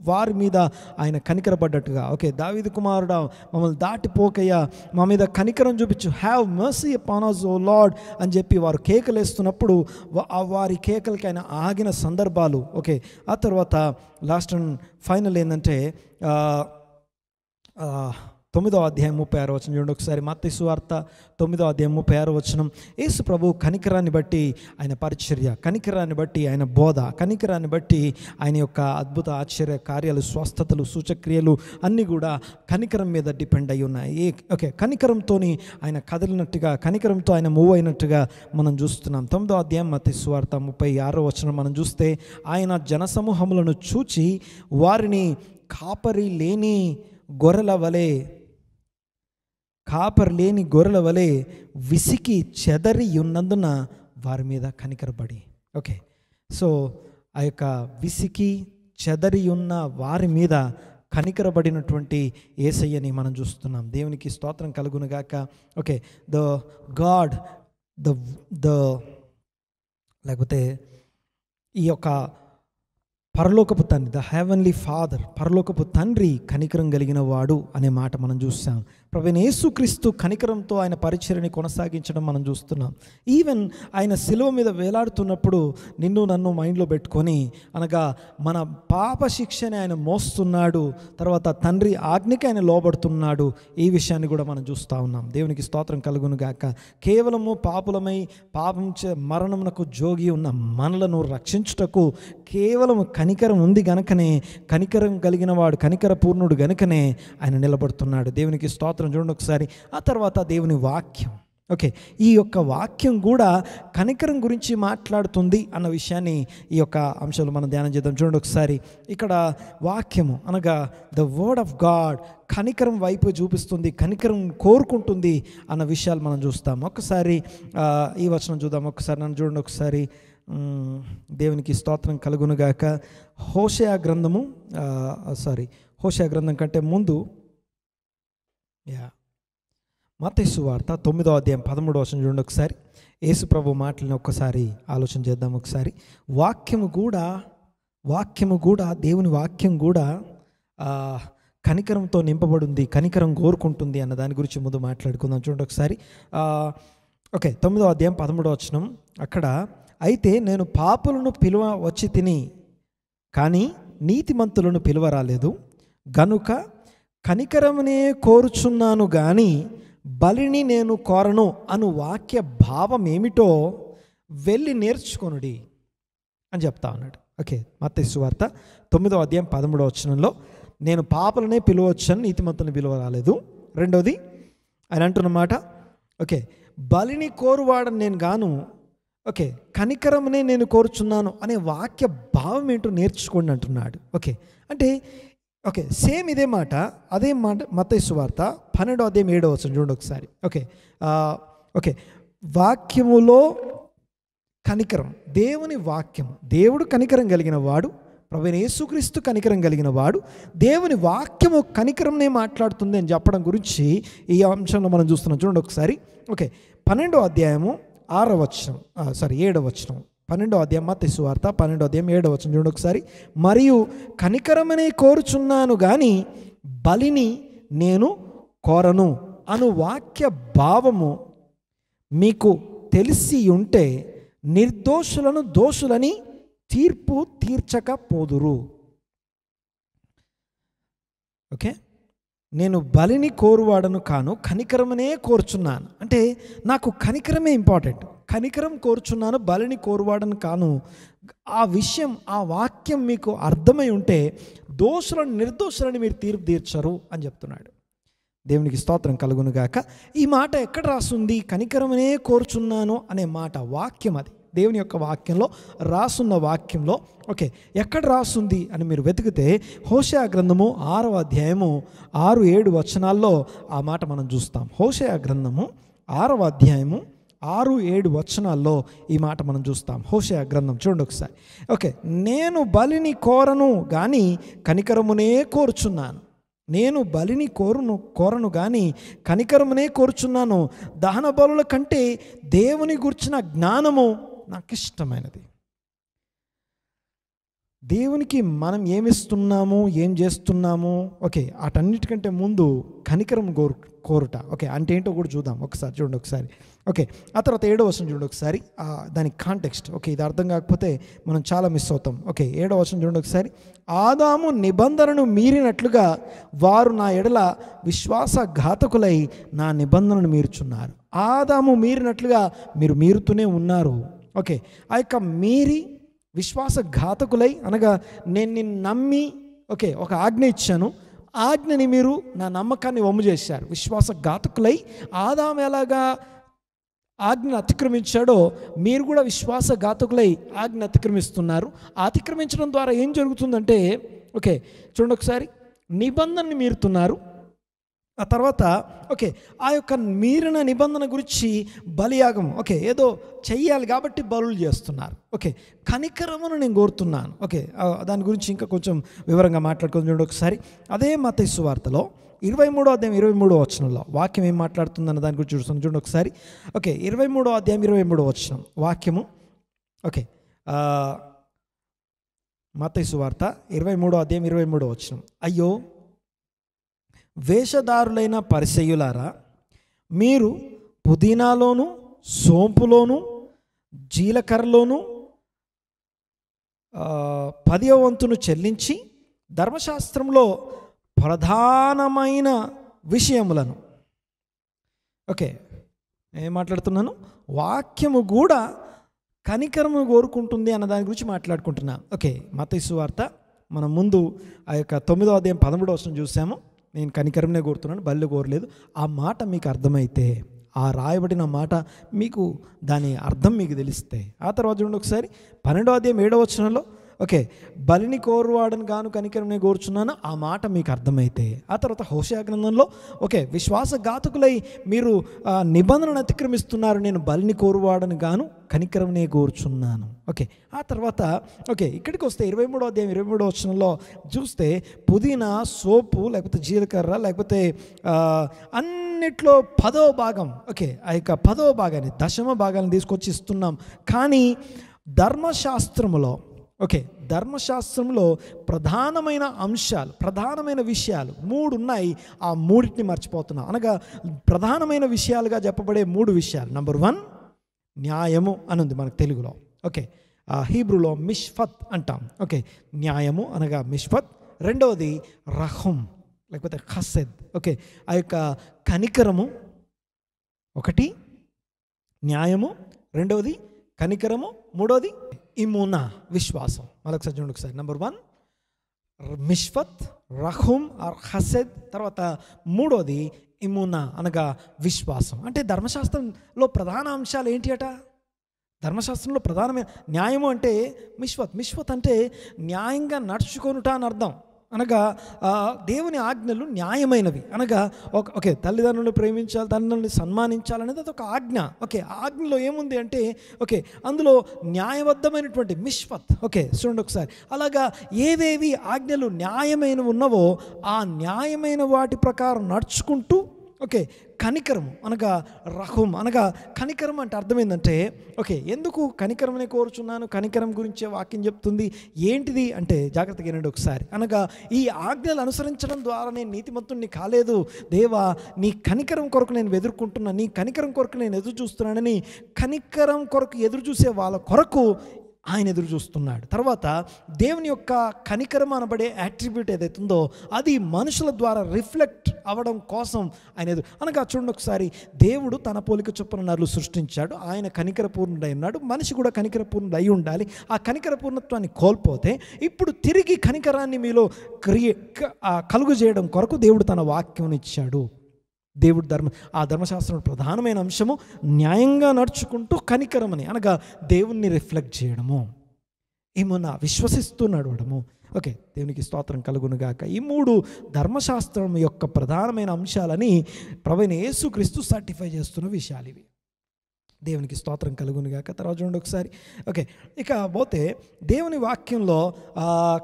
వారి మీద ఆయన కనికరపడ్డట్టుగా, దావీదు కుమారుడా మమ్మల్ని దాటిపోకయ్యా, మా మీద కనికరం చూపించు, have mercy upon us O Lord అని చెప్పి వారు కేకలేస్తున్నప్పుడు వారి కేకలకి ఆయన ఆగిన సందర్భాలు. ఆ తర్వాత లాస్ట్ అండ్ ఫైనల్ ఏంటంటే 9:36 చూడండి ఒకసారి. మత్తయి సువార్త 9:36 యేసు ప్రభు కనికరాన్ని బట్టి ఆయన పరిచర్య, కనికరాన్ని బట్టి ఆయన బోధ, కనికరాన్ని బట్టి ఆయన యొక్క అద్భుత ఆశ్చర్య కార్యాలు, స్వస్థతలు, సూచక్రియలు అన్నీ కూడా కనికరం మీద డిపెండ్ అయి ఉన్నాయి. కనికరంతో ఆయన కదిలినట్టుగా, కనికరంతో ఆయన మూవ్ అయినట్టుగా మనం చూస్తున్నాం. 9వ అధ్యాయం మత్తయి సువార్త 36 మనం చూస్తే, ఆయన జనసమూహములను చూచి వారిని కాపరి లేని గొర్రెల వలె విసికి చెదరి ఉన్నందున వారి మీద కనికరపడి. సో ఆ యొక్క విసికి చెదరి ఉన్న వారి మీద కనికరపడినటువంటి యేసయ్యని మనం చూస్తున్నాం. దేవునికి స్తోత్రం కలుగునుగాక. ద గాడ్ లేకపోతే ఈ యొక్క పరలోకపు తండ్రి, ద హెవెన్లీ ఫాదర్, పరలోకపు తండ్రి కనికరం కలిగిన వాడు అనే మాట మనం చూస్తాం. ప్రభువైన యేసుక్రీస్తు కనికరంతో ఆయన పరిచర్యని కొనసాగించడం మనం చూస్తున్నాం. ఈవెన్ ఆయన శిలువ మీద వేలాడుతున్నప్పుడు నిన్ను నన్ను మైండ్లో పెట్టుకొని, అనగా మన పాప శిక్షని ఆయన మోస్తున్నాడు, తర్వాత తండ్రి ఆజ్ఞకి ఆయన లోబడుతున్నాడు. ఈ విషయాన్ని కూడా మనం చూస్తూ ఉన్నాం. దేవునికి స్తోత్రం కలుగును గాక. కేవలము పాపులమై మరణమునకు జోగి ఉన్న మనలను రక్షించుటకు కేవలం కనికరం ఉంది గనుకనే, కనికరం కలిగిన వాడు, కనికర పూర్ణుడు గనుకనే ఆయన నిలబడుతున్నాడు. దేవునికి స్తోత్రం. చూడండి ఒకసారి. ఆ తర్వాత దేవుని వాక్యం. ఈ యొక్క వాక్యం కూడా కనికరం గురించి మాట్లాడుతుంది అన్న విషయాన్ని ఈ యొక్క అంశాలు మనం ధ్యానం చేద్దాం. చూడండి ఒకసారి. ఇక్కడ వాక్యము అనగా ద వర్డ్ ఆఫ్ గాడ్ కనికరం వైపు చూపిస్తుంది, కనికరం కోరుకుంటుంది అన్న విషయాలు మనం చూస్తాం. ఒక్కసారి ఈ వచనం చూద్దాం. ఒక్కసారి నన్ను చూడండి ఒకసారి. దేవునికి స్తోత్రం కలుగునుగాక. హోషేయ గ్రంథం కంటే ముందు మత్తయి సువార్త 9వ అధ్యాయం 13వ వచనం చూడండి ఒకసారి. యేసు ప్రభు మాటలను ఒక్కసారి ఆలోచన చేద్దాం ఒకసారి. వాక్యము కూడా దేవుని వాక్యం కూడా కనికరంతో నింపబడింది, కనికరం కోరుకుంటుంది అన్న దాని గురించి ముందు మాట్లాడుకుందాం. చూడండి ఒకసారి. ఓకే, 9వ అధ్యాయం 13వ వచనం. అక్కడ, అయితే నేను పాపులను పిలువ వచ్చి తిని కానీ నీతిమంతులను పిలువ రాలేదు, గనుక కనికరమునే కోరుచున్నాను కానీ బలిని నేను కోరను అను వాక్య భావం ఏమిటో వెళ్ళి నేర్చుకొనుడి అని చెప్తా ఉన్నాడు. ఓకే, మత్తయి సువార్త 9వ అధ్యాయం 13వ వచనంలో నేను పాపలనే పిలవచ్చాను, నీతిమంతులను పిలువ రాలేదు. రెండోది ఆయన అంటున్నమాట, ఓకే, బలిని కోరువాడని నేను గాను, ఓకే, కనికరమునే నేను కోరుచున్నాను అనే వాక్య భావం ఏంటో నేర్చుకోండి అంటున్నాడు. ఓకే, అంటే ఓకే, సేమ్ ఇదే మాట, అదే మాట మత్తయి సువార్త 12వ అధ్యాయం 7వ వచనం చూడండి ఒకసారి. ఓకే, ఓకే, వాక్యములో కనికరం, దేవుని వాక్యము, దేవుడు కనికరం కలిగిన వాడు, ప్రభువైన యేసుక్రీస్తు కనికరం కలిగిన వాడు, దేవుని వాక్యము కనికరంనే మాట్లాడుతుంది అని చెప్పడం గురించి ఈ అంశంలో మనం చూస్తున్నాం. చూడండి ఒకసారి. ఓకే, 12వ అధ్యాయము 6వ వచనం, 7వ వచనం, 12వ అధ్యాయం మత్తయి సువార్త 12వ అధ్యాయం 7వ వచనం చూడండి ఒకసారి. మరియు కనికరమనే కోరుచున్నాను కానీ బలిని నేను కోరను అను వాక్య భావము మీకు తెలిసి ఉంటే నిర్దోషులను దోషులని తీర్పు తీర్చకపోదురు. ఓకే, నేను బలిని కోరువాడను కాను, కనికరమనే కోరుచున్నాను. అంటే నాకు కనికరమే ఇంపార్టెంట్, కనికరం కోరుచున్నాను, బలిని కోరువాడను కాను. ఆ విషయం, ఆ వాక్యం మీకు అర్థమై ఉంటే దోషులను నిర్దోషులని మీరు తీర్పు తీర్చరు అని చెప్తున్నాడు. దేవునికి స్తోత్రం కలుగును గాక. ఈ మాట ఎక్కడ రాసుంది? కనికరమనే కోరుచున్నాను అనే మాట, వాక్యం అది దేవుని యొక్క వాక్యంలో రాసున్న వాక్యంలో. ఓకే, ఎక్కడ రాసుంది అని మీరు వెతికితే హోషేయ గ్రంథము 6వ అధ్యాయము 6-7 వచనాల్లో ఆ మాట మనం చూస్తాం. హోషేయ గ్రంథము 6వ అధ్యాయము 6-7 వచనాల్లో ఈ మాట మనం చూస్తాం. హోషేయ గ్రంథం చూడండి ఒకసారి. ఓకే, నేను బలిని కోరను కానీ కనికరమునే కోరుచున్నాను, నేను బలిని కోరను కానీ కనికరమునే కోరుచున్నాను. దహన బలుల కంటే దేవుని గుర్చిన జ్ఞానము నాకు ఇష్టమైనది. దేవునికి మనం ఏమిస్తున్నాము, ఏం చేస్తున్నాము, ఓకే, వాటన్నిటికంటే ముందు కనికరం కోరుట. ఓకే, అంటే ఏంటో కూడా చూద్దాం ఒకసారి. చూడండి ఒకసారి. ఓకే, ఆ తర్వాత 7వ వచనం చూడండి ఒకసారి, దాని కాంటెక్స్ట్. ఓకే, ఇది అర్థం కాకపోతే మనం చాలా మిస్ అవుతాం. ఓకే, 7వ వచనం చూడండి ఒకసారి. ఆదాము నిబంధనను మీరినట్లుగా వారు నా ఎడల విశ్వాసఘాతకులై నా నిబంధనను మీరుచున్నారు. ఆదాము మీరినట్లుగా మీరు మీరుతూనే ఉన్నారు. ఓకే, ఆ యొక్క మీరి విశ్వాసఘాతకులై అనగా నేను నిన్ను నమ్మి, ఓకే, ఒక ఆజ్ఞ ఇచ్చాను, ఆజ్ఞని మీరు నా నమ్మకాన్ని వమ్ము చేశారు. విశ్వాసఘాతకులై ఆదాము ఎలాగా ఆజ్ఞను అతిక్రమించాడో మీరు కూడా విశ్వాసఘాతకులై ఆజ్ఞను అతిక్రమిస్తున్నారు. అతిక్రమించడం ద్వారా ఏం జరుగుతుందంటే, ఓకే, చూడండి ఒకసారి, నిబంధనని మీరుతున్నారు. ఆ తర్వాత ఓకే, ఆ యొక్క మీరిన నిబంధన గురించి బలియాగం, ఓకే, ఏదో చెయ్యాలి కాబట్టి బలులు చేస్తున్నారు. ఓకే, కనికరమును నేను కోరుతున్నాను. ఓకే, దాని గురించి ఇంకా కొంచెం వివరంగా మాట్లాడుకొని చూడండి ఒకసారి. అదే మత్తయి సువార్తలో 23వ అధ్యాయం 23వ వచనంలో వాక్యం ఏం మాట్లాడుతుందన్న దాని గురించి చూస్తాను. చూడండి ఒకసారి. ఓకే, 23వ అధ్యాయం 23వ వచనం వాక్యము. ఓకే, మత్తయి సువార్త 23వ అధ్యాయం 23వ వచనం. అయ్యో వేషధారులైన పరిసయ్యులారా, మీరు పుదీనాలోను సోంపులోను జీలకర్రలోను 10వ వంతును చెల్లించి ధర్మశాస్త్రంలో ప్రధానమైన విషయములను, ఓకే, ఏం మాట్లాడుతున్నాను, వాక్యము కూడా కనికరము కోరుకుంటుంది అన్న దాని గురించి మాట్లాడుకుంటున్నా. ఓకే, మత్తయి సువార్త మనం ముందు ఆ యొక్క 9వ అధ్యాయం 13వ వచనం చూసాము. నేను కనికరమునే కోరుతున్నాను, బల్లి కోరలేదు. ఆ మాట మీకు అర్థమైతే, ఆ రాయబడిన మాట మీకు దాని అర్థం మీకు తెలిస్తే, ఆ తర్వాత చూడండి ఒకసారి 12వ అధ్యాయం 7వ వచనంలో, ఓకే, బలిని కోరువాడని గాను కనికరమునే కోరుచున్నాను, ఆ మాట మీకు అర్థమైతే, ఆ తర్వాత హోషేయ గ్రంథంలో, ఓకే, విశ్వాసఘాతకులై మీరు నిబంధనను అతిక్రమిస్తున్నారు, నేను బలిని కోరువాడని గాను కనికరమునే కోరుచున్నాను. ఓకే, ఆ తర్వాత ఓకే, ఇక్కడికి వస్తే 23వ అధ్యాయం 23వ వచనంలో చూస్తే పుదీనా, సోపు, లేకపోతే జీలకర్ర, లేకపోతే అన్ని వీటన్నిటిలో 10వ భాగం, ఓకే, ఆ యొక్క 10వ భాగాన్ని, దశమ భాగాన్ని తీసుకొచ్చి ఇస్తున్నాం. కానీ ధర్మశాస్త్రములో, ఓకే, ధర్మశాస్త్రంలో ప్రధానమైన అంశాలు, ప్రధానమైన విషయాలు 3 ఉన్నాయి. ఆ 3టిని మర్చిపోతున్నాం. అనగా ప్రధానమైన విషయాలుగా చెప్పబడే 3 విషయాలు. నంబర్ 1 న్యాయము అని ఉంది మనకు తెలుగులో, ఓకే, హీబ్రూలో మిష్ఫత్ అంటాం, ఓకే, న్యాయము అనగా మిష్ఫత్. రెండవది రహం లేకపోతే హసెద్, ఓకే, ఆ యొక్క కనికరము. ఒకటి న్యాయము, రెండవది కనికరము, మూడవది ఇమునా విశ్వాసం. మరొకసారి చూడండి ఒకసారి. నంబర్ 1 మిష్ఫత్, రహుం ఆర్ హసెద్, తర్వాత మూడవది ఇమునా అనగా విశ్వాసం. అంటే ధర్మశాస్త్రంలో ప్రధాన అంశాలు ఏంటి అట? ధర్మశాస్త్రంలో ప్రధానమైన న్యాయము అంటే మిష్వత్ అంటే న్యాయంగా నడుచుకొనుట అని అర్థం. అనగా దేవుని ఆజ్ఞలు న్యాయమైనవి. అనగా ఓకే, తల్లిదండ్రులను ప్రేమించాలి, తల్లిదండ్రులను సన్మానించాలనేది అదొక ఆజ్ఞ. ఓకే, ఆ ఆజ్ఞలో ఏముంది అంటే, ఓకే, అందులో న్యాయబద్ధమైనటువంటి మిష్వత్. ఓకే, చూడండి ఒకసారి. అలాగా ఏవేవి ఆజ్ఞలు న్యాయమైనవి ఉన్నవో ఆ న్యాయమైన వాటి ప్రకారం నడుచుకుంటూ, ఓకే, కనికరము అనగా రహం అనగా కనికరం అంటే అర్థం ఏంటంటే, ఓకే, ఎందుకు కనికరమనే కోరుచున్నాను, కనికరం గురించే వాక్యం చెప్తుంది. ఏంటిది అంటే జాగ్రత్తగా వినండి ఒకసారి. అనగా ఈ ఆజ్ఞలు అనుసరించడం ద్వారా నేను నీతిమంతుణ్ణి కాలేదు దేవా, నీ కనికరం కొరకు నేను ఎదుర్కొంటున్నా, నీ కనికరం కొరకు నేను ఎదురు చూస్తున్నానని కనికరం కొరకు ఎదురు చూసే వాళ్ళ కొరకు ఆయన ఎదురు చూస్తున్నాడు. తర్వాత దేవుని యొక్క కనికరం అనబడే యాట్రిబ్యూట్ ఏదైతుందో అది మనుషుల ద్వారా రిఫ్లెక్ట్ అవ్వడం కోసం ఆయన అనగా చూడండి ఒకసారి. దేవుడు తన పోలిక చొప్పున నరులు సృష్టించాడు. ఆయన కనికరపూర్ణుడై ఉన్నాడు. మనిషి కూడా కనికరపూర్ణుడు అయి ఉండాలి. ఆ కనికరపూర్ణత్వాన్ని కోల్పోతే ఇప్పుడు తిరిగి కనికరాన్ని మీలో కలుగు చేయడం కొరకు దేవుడు తన వాక్యం ఇచ్చాడు. దేవుడు ఆ ధర్మశాస్త్రంలో ప్రధానమైన అంశము న్యాయంగా నడుచుకుంటూ కనికరమని అనగా దేవుణ్ణి రిఫ్లెక్ట్ చేయడము, ఏమన్నా విశ్వసిస్తూ నడవడము. ఓకే, దేవునికి స్తోత్రం కలుగునుగాక. ఈ 3 ధర్మశాస్త్రం యొక్క ప్రధానమైన అంశాలని ప్రభువైన యేసుక్రీస్తు సర్టిఫై చేస్తున్న విషయాలు ఇవి. దేవునికి స్తోత్రం కలుగునుగాక. తర్వాత చూడండి ఒకసారి. ఓకే, ఇక పోతే దేవుని వాక్యంలో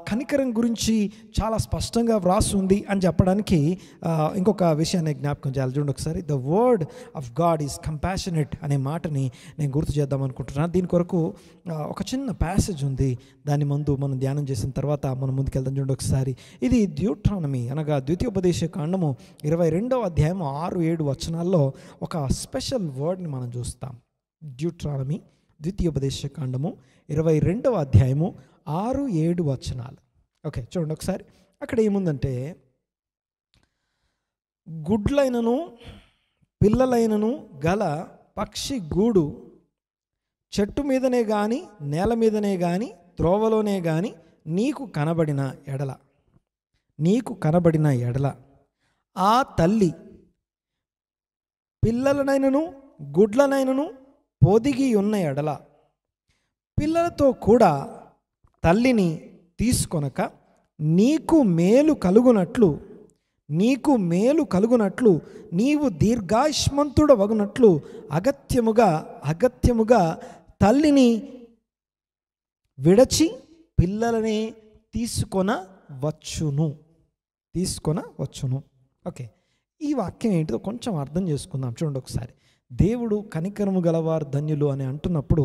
కనికరం గురించి చాలా స్పష్టంగా వ్రాసి ఉంది అని చెప్పడానికి ఇంకొక విషయాన్ని జ్ఞాపకం చేయాలి. చూడండి ఒకసారి. The word of God is compassionate అనే మాటని నేను గుర్తు చేద్దాం అనుకుంటున్నాను. దీని కొరకు ఒక చిన్న ప్యాసేజ్ ఉంది. దాని ముందు మనం ధ్యానం చేసిన తర్వాత మనం ముందుకెళ్దాం. చూడండి ఒకసారి. ఇది డ్యూట్రానమీ అనగా ద్వితీయోపదేశ కాండము 22వ అధ్యాయం 6-7 వచనాల్లో ఒక స్పెషల్ వర్డ్ని మనం చూస్తాం. డ్యూట్రానమీ ద్వితీయోపదేశ కాండము 22వ అధ్యాయము 6-7 వచనాలు. ఓకే, చూడండి ఒకసారి. అక్కడ ఏముందంటే, గుడ్లైనను పిల్లలైనను గల పక్షి గూడు చెట్టు మీదనే కానీ నేల మీదనే కానీ త్రోవలోనే కానీ నీకు కనబడిన ఎడల ఆ తల్లి పిల్లలనైనను గుడ్లనైనను పొదిగి ఉన్న ఎడల పిల్లలతో కూడా తల్లిని తీసుకొనక నీకు మేలు కలుగునట్లు నీవు దీర్ఘాయుష్మంతుడవగునట్లు అగత్యముగా తల్లిని విడచి పిల్లలని తీసుకొనవచ్చును. ఓకే, ఈ వాక్యం ఏంటిదో కొంచెం అర్థం చేసుకుందాం. చూడండి ఒకసారి. దేవుడు కనికరము గలవారు ధన్యులు అని అంటున్నప్పుడు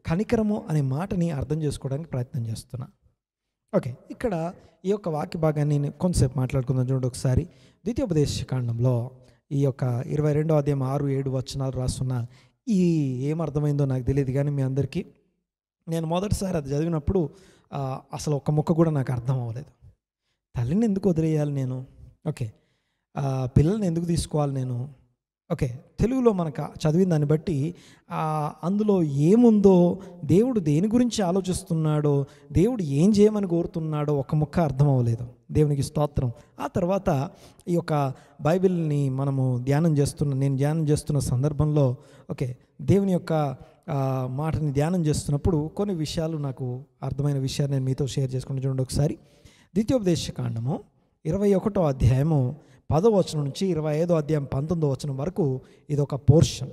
కనికరము అనే మాటని అర్థం చేసుకోవడానికి ప్రయత్నం చేస్తున్నా. ఓకే, ఇక్కడ ఈ యొక్క వాక్య భాగాన్ని కొంతసేపు మాట్లాడుకుందాం. చూడండి ఒకసారి. ద్వితీయోపదేశ కాండంలో ఈ యొక్క 22వ అధ్యాయం 6-7 వచనాలు రాస్తున్న ఈ ఏమర్థమైందో నాకు తెలియదు, కానీ మీ అందరికీ నేను మొదటిసారి అది చదివినప్పుడు అసలు ఒక ముక్క కూడా నాకు అర్థం అవ్వలేదు. తల్లిని ఎందుకు వదిలేయాలి నేను? ఓకే, పిల్లల్ని ఎందుకు తీసుకోవాలి నేను? ఓకే, తెలుగులో మనకు చదివిన దాన్ని బట్టి అందులో ఏముందో, దేవుడు దేని గురించి ఆలోచిస్తున్నాడో, దేవుడు ఏం చేయమని కోరుతున్నాడో ఒక ముక్క అర్థం అవ్వలేదు. దేవునికి స్తోత్రం. ఆ తర్వాత ఈ యొక్క బైబిల్ని నేను ధ్యానం చేస్తున్న సందర్భంలో ఓకే, దేవుని యొక్క మాటని ధ్యానం చేస్తున్నప్పుడు కొన్ని విషయాలు నాకు అర్థమైన విషయాన్ని నేను మీతో షేర్ చేసుకుంటూ చూడండి ఒకసారి. ద్వితీయోపదేశ కాండము 21వ అధ్యాయము 10వ వచనం నుంచి 25వ అధ్యాయం 19వ వచనం వరకు ఇదొక పోర్షన్.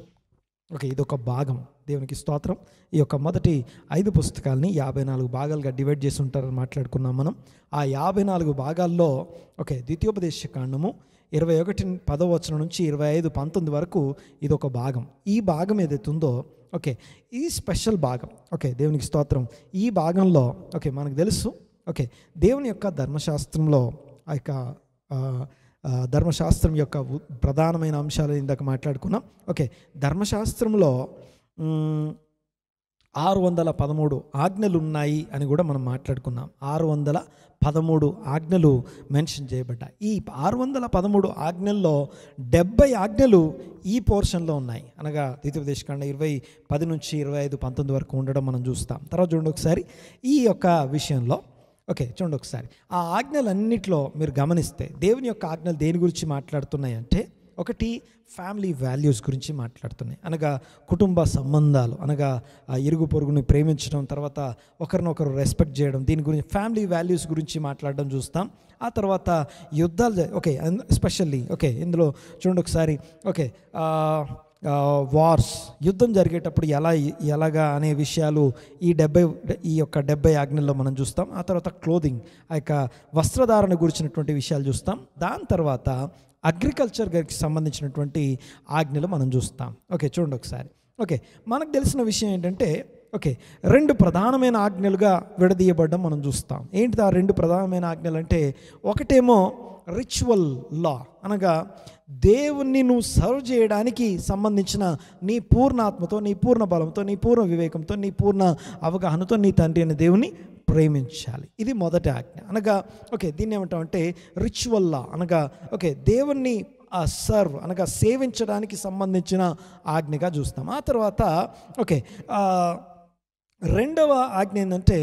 ఓకే, ఇదొక భాగం. దేవునికి స్తోత్రం. ఈ యొక్క మొదటి 5 పుస్తకాలని 54 భాగాలుగా డివైడ్ చేసి ఉంటారని మాట్లాడుకున్నాం మనం. ఆ 54 భాగాల్లో ఓకే, ద్వితీయోపదేశ కాండము 21:10 నుంచి 25:19 వరకు ఇది ఒక భాగం. ఈ భాగం ఏదైతే ఉందో ఓకే, ఈ స్పెషల్ భాగం. ఓకే, దేవునికి స్తోత్రం. ఈ భాగంలో ఓకే మనకు తెలుసు ఓకే దేవుని యొక్క ధర్మశాస్త్రంలో ఆ యొక్క ధర్మశాస్త్రం యొక్క ప్రధానమైన అంశాలు ఇందాక మాట్లాడుకున్నాం. ఓకే, ధర్మశాస్త్రంలో 613 ఆజ్ఞలు ఉన్నాయి అని కూడా మనం మాట్లాడుకున్నాం. 613 ఆజ్ఞలు మెన్షన్ చేయబడ్డాయి. ఈ 613 ఆజ్ఞల్లో 70 ఆజ్ఞలు ఈ పోర్షన్లో ఉన్నాయి. అనగా ద్వితీయోపదేశకాండ 20:10 నుంచి 25:19 వరకు ఉండడం మనం చూస్తాం. తర్వాత చూడండి ఒకసారి ఈ యొక్క విషయంలో. ఓకే, చూడండి ఒకసారి ఆ ఆజ్ఞలన్నిటిలో మీరు గమనిస్తే దేవుని యొక్క ఆజ్ఞలు దేని గురించి మాట్లాడుతున్నాయి అంటే, ఒకటి ఫ్యామిలీ వాల్యూస్ గురించి మాట్లాడుతున్నాయి. అనగా కుటుంబ సంబంధాలు, అనగా ఇరుగు పొరుగుని ప్రేమించడం, తర్వాత ఒకరినొకరు రెస్పెక్ట్ చేయడం, దీని గురించి ఫ్యామిలీ వాల్యూస్ గురించి మాట్లాడడం చూస్తాం. ఆ తర్వాత యుద్ధాలు ఓకే ఎస్పెషల్లీ ఓకే ఇందులో చూడండి ఒకసారి ఓకే వార్స్, యుద్ధం జరిగేటప్పుడు ఎలాగా అనే విషయాలు ఈ యొక్క 70 ఆజ్ఞల్లో మనం చూస్తాం. ఆ తర్వాత క్లోదింగ్, ఆ యొక్క వస్త్రధారణ గురించినటువంటి విషయాలు చూస్తాం. దాని తర్వాత అగ్రికల్చర్కి సంబంధించినటువంటి ఆజ్ఞలు మనం చూస్తాం. ఓకే, చూడండి ఒకసారి. ఓకే, మనకు తెలిసిన విషయం ఏంటంటే ఓకే 2 ప్రధానమైన ఆజ్ఞలుగా విడదీయబడడం మనం చూస్తాం. ఏంటిది ఆ 2 ప్రధానమైన ఆజ్ఞలు అంటే, ఒకటేమో రిచువల్ లా, అనగా దేవుణ్ణి నువ్వు సర్వ్ చేయడానికి సంబంధించిన నీ పూర్ణ ఆత్మతో, నీ పూర్ణ బలంతో, నీ పూర్ణ వివేకంతో, నీ పూర్ణ అవగాహనతో నీ తండ్రి అనే దేవుని ప్రేమించాలి. ఇది మొదటి ఆజ్ఞ. అనగా ఓకే దీన్ని ఏమంటామంటే రిచువల్ లా, అనగా ఓకే దేవుణ్ణి సర్వ్ అనగా సేవించడానికి సంబంధించిన ఆజ్ఞగా చూస్తాం. ఆ తర్వాత ఓకే రెండవ ఆజ్ఞ ఏంటంటే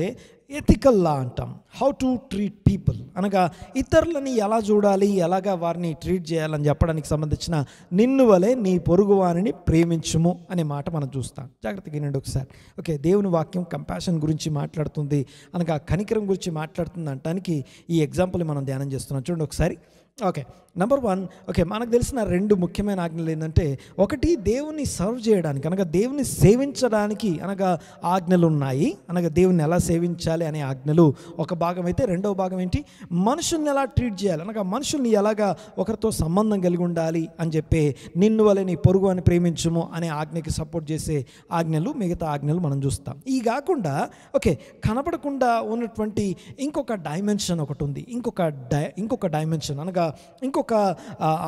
ఎథికల్ లా అంటాం. హౌ టు ట్రీట్ పీపుల్, అనగా ఇతరులని ఎలా చూడాలి, ఎలాగా వారిని ట్రీట్ చేయాలని చెప్పడానికి సంబంధించిన నిన్ను వలె నీ పొరుగు వారిని ప్రేమించుము అనే మాట మనం చూస్తాం. జాగ్రత్తగా వినండి ఒకసారి. ఓకే, దేవుని వాక్యం కంపాషన్ గురించి మాట్లాడుతుంది, అనగా కనికరం గురించి మాట్లాడుతుంది అనడానికి ఈ ఎగ్జాంపుల్ మనం ధ్యానం చేస్తున్నాం. చూడండి ఒకసారి. ఓకే, నెంబర్ 1 ఓకే మనకు తెలిసిన 2 ముఖ్యమైన ఆజ్ఞలు ఏంటంటే, ఒకటి దేవుని సర్వ్ చేయడానికి, అనగా దేవుని సేవించడానికి అనగా ఆజ్ఞలు ఉన్నాయి. అనగా దేవుని ఎలా సేవించాలి అనే ఆజ్ఞలు ఒక భాగం అయితే, రెండవ భాగం ఏంటి, మనుషుల్ని ఎలా ట్రీట్ చేయాలి, అనగా మనుషుల్ని ఎలాగా ఒకరితో సంబంధం కలిగి ఉండాలి అని చెప్పి నిన్ను వలె నీ పొరుగు అని ప్రేమించుము అనే ఆజ్ఞకి సపోర్ట్ చేసే ఆజ్ఞలు, మిగతా ఆజ్ఞలు మనం చూస్తాం. ఈ కాకుండా ఓకే కనపడకుండా ఉన్నటువంటి ఇంకొక డైమెన్షన్ ఒకటి ఉంది. ఇంకొక డైమెన్షన్ అనగా ఇంకొక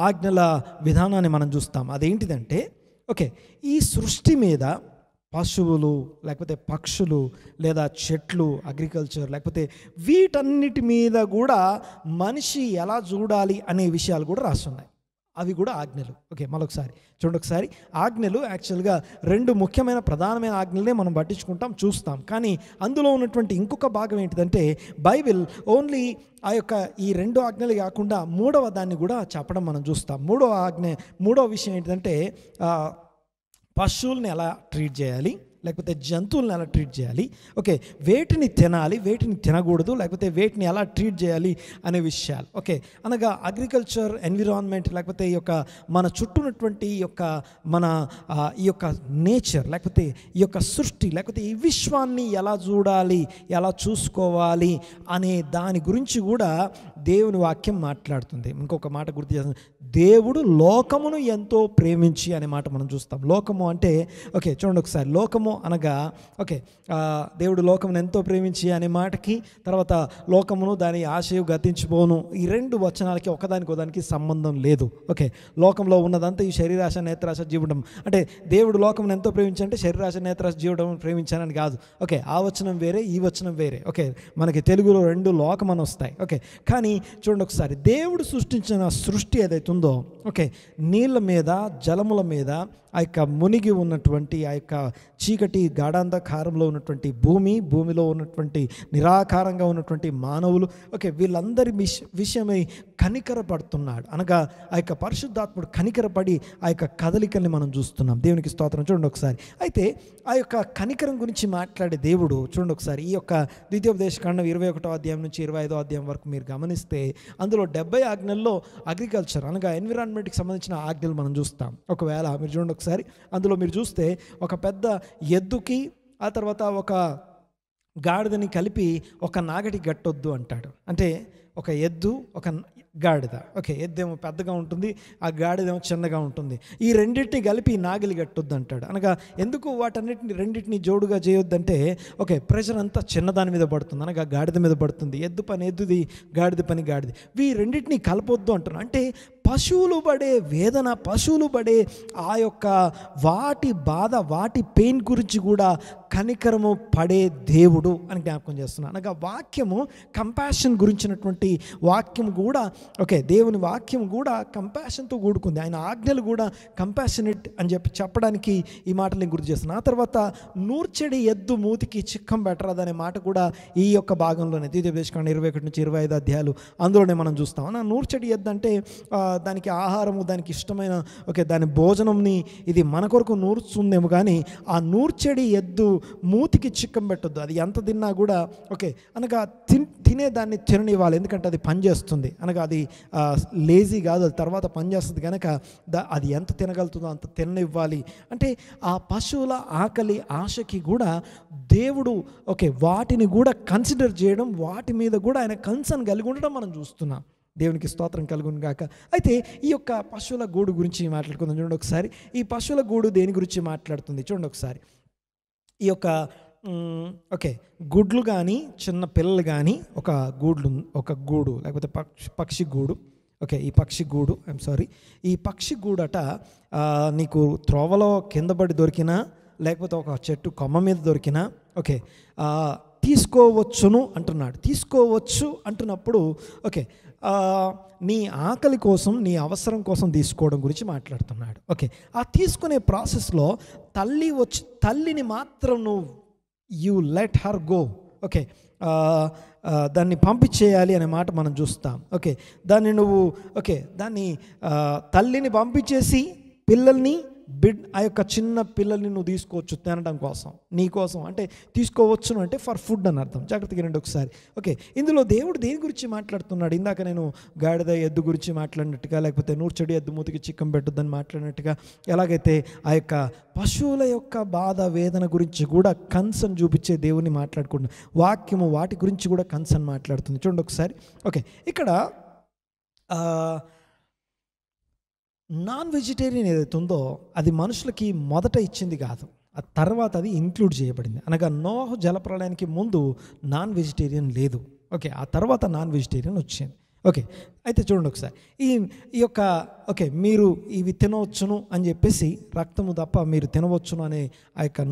ఆజ్ఞల విధానాన్ని మనం చూస్తాం. అదేంటిదంటే ఓకే ఈ సృష్టి మీద పశువులు, లేకపోతే పక్షులు, లేదా చెట్లు, అగ్రికల్చర్, లేకపోతే వీటన్నిటి మీద కూడా మనిషి ఎలా చూడాలి అనే విషయాలు కూడా రాస్తున్నాయి. అవి కూడా ఆజ్ఞలు. ఓకే మరొకసారి చూడండి ఒకసారి. ఆజ్ఞలు యాక్చువల్గా 2 ముఖ్యమైన ప్రధానమైన ఆజ్ఞలనే మనం పట్టించుకుంటాం, చూస్తాం. కానీ అందులో ఉన్నటువంటి ఇంకొక భాగం ఏంటిదంటే, బైబిల్ ఓన్లీ ఆ యొక్క ఈ 2 ఆజ్ఞలు కాకుండా 3వ దాన్ని కూడా చెప్పడం మనం చూస్తాం. 3వ విషయం ఏంటిదంటే, పశువుల్ని ఎలా ట్రీట్ చేయాలి, లేకపోతే జంతువులను ఎలా ట్రీట్ చేయాలి, ఓకే వేటిని తినాలి, వేటిని తినకూడదు, లేకపోతే వేటిని ఎలా ట్రీట్ చేయాలి అనే విషయాలు. ఓకే అనగా అగ్రికల్చర్, ఎన్విరాన్మెంట్, లేకపోతే ఈ యొక్క మన చుట్టూనటువంటి ఈ యొక్క నేచర్, లేకపోతే ఈ యొక్క సృష్టి, లేకపోతే ఈ విశ్వాన్ని ఎలా చూడాలి, ఎలా చూసుకోవాలి అనే దాని గురించి కూడా దేవుని వాక్యం మాట్లాడుతుంది. ఇంకొక మాట గుర్తు చేస్తుంది, దేవుడు లోకమును ఎంతో ప్రేమించి అనే మాట మనం చూస్తాం. లోకము అంటే ఓకే చూడండి ఒకసారి. లోకము అనగా ఓకే దేవుడు లోకమును ఎంతో ప్రేమించి అనే మాటకి, తర్వాత లోకమును దాని ఆశయు గతించిపోను, ఈ 2 వచనాలకి ఒకదానికి సంబంధం లేదు. ఓకే లోకంలో ఉన్నదంతా ఈ శరీరాశ, నేత్రాశ, జీవడం, అంటే దేవుడు లోకమును ఎంతో ప్రేమించి అంటే శరీరాశ, నేత్రాశ, జీవడం ప్రేమించానని కాదు. ఓకే ఆ వచనం వేరే, ఈ వచనం వేరే. ఓకే మనకి తెలుగులో 2 లోకం అని వస్తాయి. ఓకే కానీ చూడండి ఒకసారి, దేవుడు సృష్టించిన సృష్టి ఏదైతే ఉందో ఓకే నీళ్ళ మీద, జలముల మీద, ఆ యొక్క మునిగి ఉన్నటువంటి ఆ యొక్క చీకటి గాఢాంధకారంలో ఉన్నటువంటి భూమిలో ఉన్నటువంటి నిరాకారంగా ఉన్నటువంటి మానవులు, ఓకే వీళ్ళందరి విషయమై కనికరపడుతున్నాడు. అనగా ఆ యొక్క పరిశుద్ధాత్ముడు కనికరపడి ఆ యొక్క కదలికల్ని మనం చూస్తున్నాం. దేవునికి స్తోత్రం. చూడండి ఒకసారి. అయితే ఆ యొక్క కనికరం గురించి మాట్లాడే దేవుడు చూడండి ఒకసారి. ఈ యొక్క ద్వితీయోపదేశకాండం 21వ అధ్యాయం నుంచి 25వ అధ్యాయం వరకు మీరు గమనిస్తే, అందులో 70 ఆజ్ఞల్లో అగ్రికల్చర్ అనగా ఎన్విరాన్మెంట్కి సంబంధించిన ఆజ్ఞలు మనం చూస్తాం. ఒకవేళ మీరు చూడండి ఒకసారి, అందులో మీరు చూస్తే ఒక పెద్ద ఎద్దుకి, ఆ తర్వాత ఒక గాడిదని కలిపి ఒక నాగటి గట్టొద్దు అంటాడు. అంటే ఒక ఎద్దు, ఒక గాడిద. ఓకే, ఎద్దేమో పెద్దగా ఉంటుంది, ఆ గాడిదేమో చిన్నగా ఉంటుంది. ఈ రెండింటిని కలిపి నాగిలి కట్టొద్దు అంటాడు. అనగా ఎందుకు రెండింటిని జోడుగా చేయొద్దంటే ఓకే, ప్రెషర్ అంతా చిన్నదాని మీద పడుతుంది, అనగా గాడిద మీద పడుతుంది. ఎద్దు పని ఎద్దుది, గాడిద పని గాడిది. ఈ రెండింటిని కలపొద్దు అంటున్నాను. అంటే పశువులు పడే వేదన, పశువులు పడే ఆ యొక్క వాటి బాధ, వాటి పెయిన్ గురించి కూడా కనికరము పడే దేవుడు అని జ్ఞాపకం చేస్తున్నాను. అనగా వాక్యము కంపాషన్ గురించినటువంటి వాక్యం కూడా ఓకే, దేవుని వాక్యం కూడా కంపాషన్తో కూడుకుంది. ఆయన ఆజ్ఞలు కూడా కంపాషనేట్ అని చెప్పడానికి ఈ మాటలు నేను గుర్తు చేస్తున్నాను. ఆ తర్వాత నూర్చెడి ఎద్దు మూతికి చిక్కం పెట్టరాదనే మాట కూడా ఈ యొక్క భాగంలోనే ద్వితీయోపదేశకాండం 21-25 అధ్యాయాలు అందులోనే మనం చూస్తాం. నూర్చెడి ఎద్దు అంటే దానికి ఆహారము, దానికి ఇష్టమైన ఓకే దాని భోజనంని ఇది మన కొరకు నూర్చుందేమో, కానీ ఆ నూర్చెడి ఎద్దు మూతికి చిక్కం పెట్టొద్దు. అది ఎంత తిన్నా కూడా ఓకే, అనగా తినేదాన్ని తిననివ్వాలి, ఎందుకంటే అది పనిచేస్తుంది. అనగా అది లేజీ కాదు, అది తర్వాత పనిచేస్తుంది కనుక అది ఎంత తినగలుగుతుందో అంత తిననివ్వాలి. అంటే ఆ పశువుల ఆకలి ఆశకి కూడా దేవుడు ఓకే వాటిని కూడా కన్సిడర్ చేయడం, వాటి మీద కూడా ఆయన కన్సర్న్ కలిగి ఉండడం మనం చూస్తున్నాం. దేవునికి స్తోత్రం కలుగును గాక. అయితే ఈ యొక్క పశువుల గూడు గురించి మాట్లాడుకుందాం. చూడండి ఒకసారి, ఈ పశువుల గూడు దేని గురించి మాట్లాడుతుంది చూడండి ఒకసారి. ఈ యొక్క ఓకే గుడ్లు కానీ చిన్న పిల్లలు కానీ ఒక గూడు లేకపోతే పక్షి గూడు. ఓకే, ఈ పక్షి గూడు ఈ పక్షి గూడట నీకు త్రోవలో కింద పడి దొరికినా, లేకపోతే ఒక చెట్టు కొమ్మ మీద దొరికినా ఓకే తీసుకోవచ్చును అంటున్నాడు. తీసుకోవచ్చు అంటున్నప్పుడు ఓకే నీ ఆకలి కోసం, నీ అవసరం కోసం తీసుకోవడం గురించి మాట్లాడుతున్నాడు. ఓకే, ఆ తీసుకునే ప్రాసెస్లో తల్లిని మాత్రం you let her go. Okay, దాన్ని పంపించేయాలి అనే మాట మనం చూస్తాం. ఓకే, దాన్ని తల్లిని పంపించేసి పిల్లల్ని ఆ యొక్క చిన్న పిల్లల్ని నువ్వు తీసుకోవచ్చు తినడం కోసం, నీ కోసం. అంటే తీసుకోవచ్చును అంటే ఫర్ ఫుడ్ అని అర్థం. జాగ్రత్తగా రండి ఒకసారి. ఓకే, ఇందులో దేవుడు దేని గురించి మాట్లాడుతున్నాడు? ఇందాక నేను గాడిద ఎద్దు గురించి మాట్లాడినట్టుగా, లేకపోతే నూర్చెడి ఎద్దు మూతికి చిక్కం పెట్టొద్దని మాట్లాడినట్టుగా, ఎలాగైతే ఆ యొక్క పశువుల యొక్క బాధ వేదన గురించి కూడా కన్సర్న్ చూపించే దేవుని మాట్లాడుకుంటున్నాం. వాక్యము వాటి గురించి కూడా కన్సర్న్ మాట్లాడుతుంది. చూడండి ఒకసారి. ఓకే, ఇక్కడ నాన్ వెజిటేరియన్ ఏదైతే ఉందో అది మనుషులకి మొదట ఇచ్చింది కాదు, ఆ తర్వాత అది ఇంక్లూడ్ చేయబడింది. అనగా నోహు జలప్రళయానికి ముందు నాన్ వెజిటేరియన్ లేదు. ఓకే, ఆ తర్వాత నాన్ వెజిటేరియన్ వచ్చింది. ఓకే, అయితే చూడండి ఒకసారి, ఈ యొక్క ఓకే మీరు ఇవి తినవచ్చును అని చెప్పేసి రక్తము తప్ప మీరు తినవచ్చును అనే ఆ యొక్క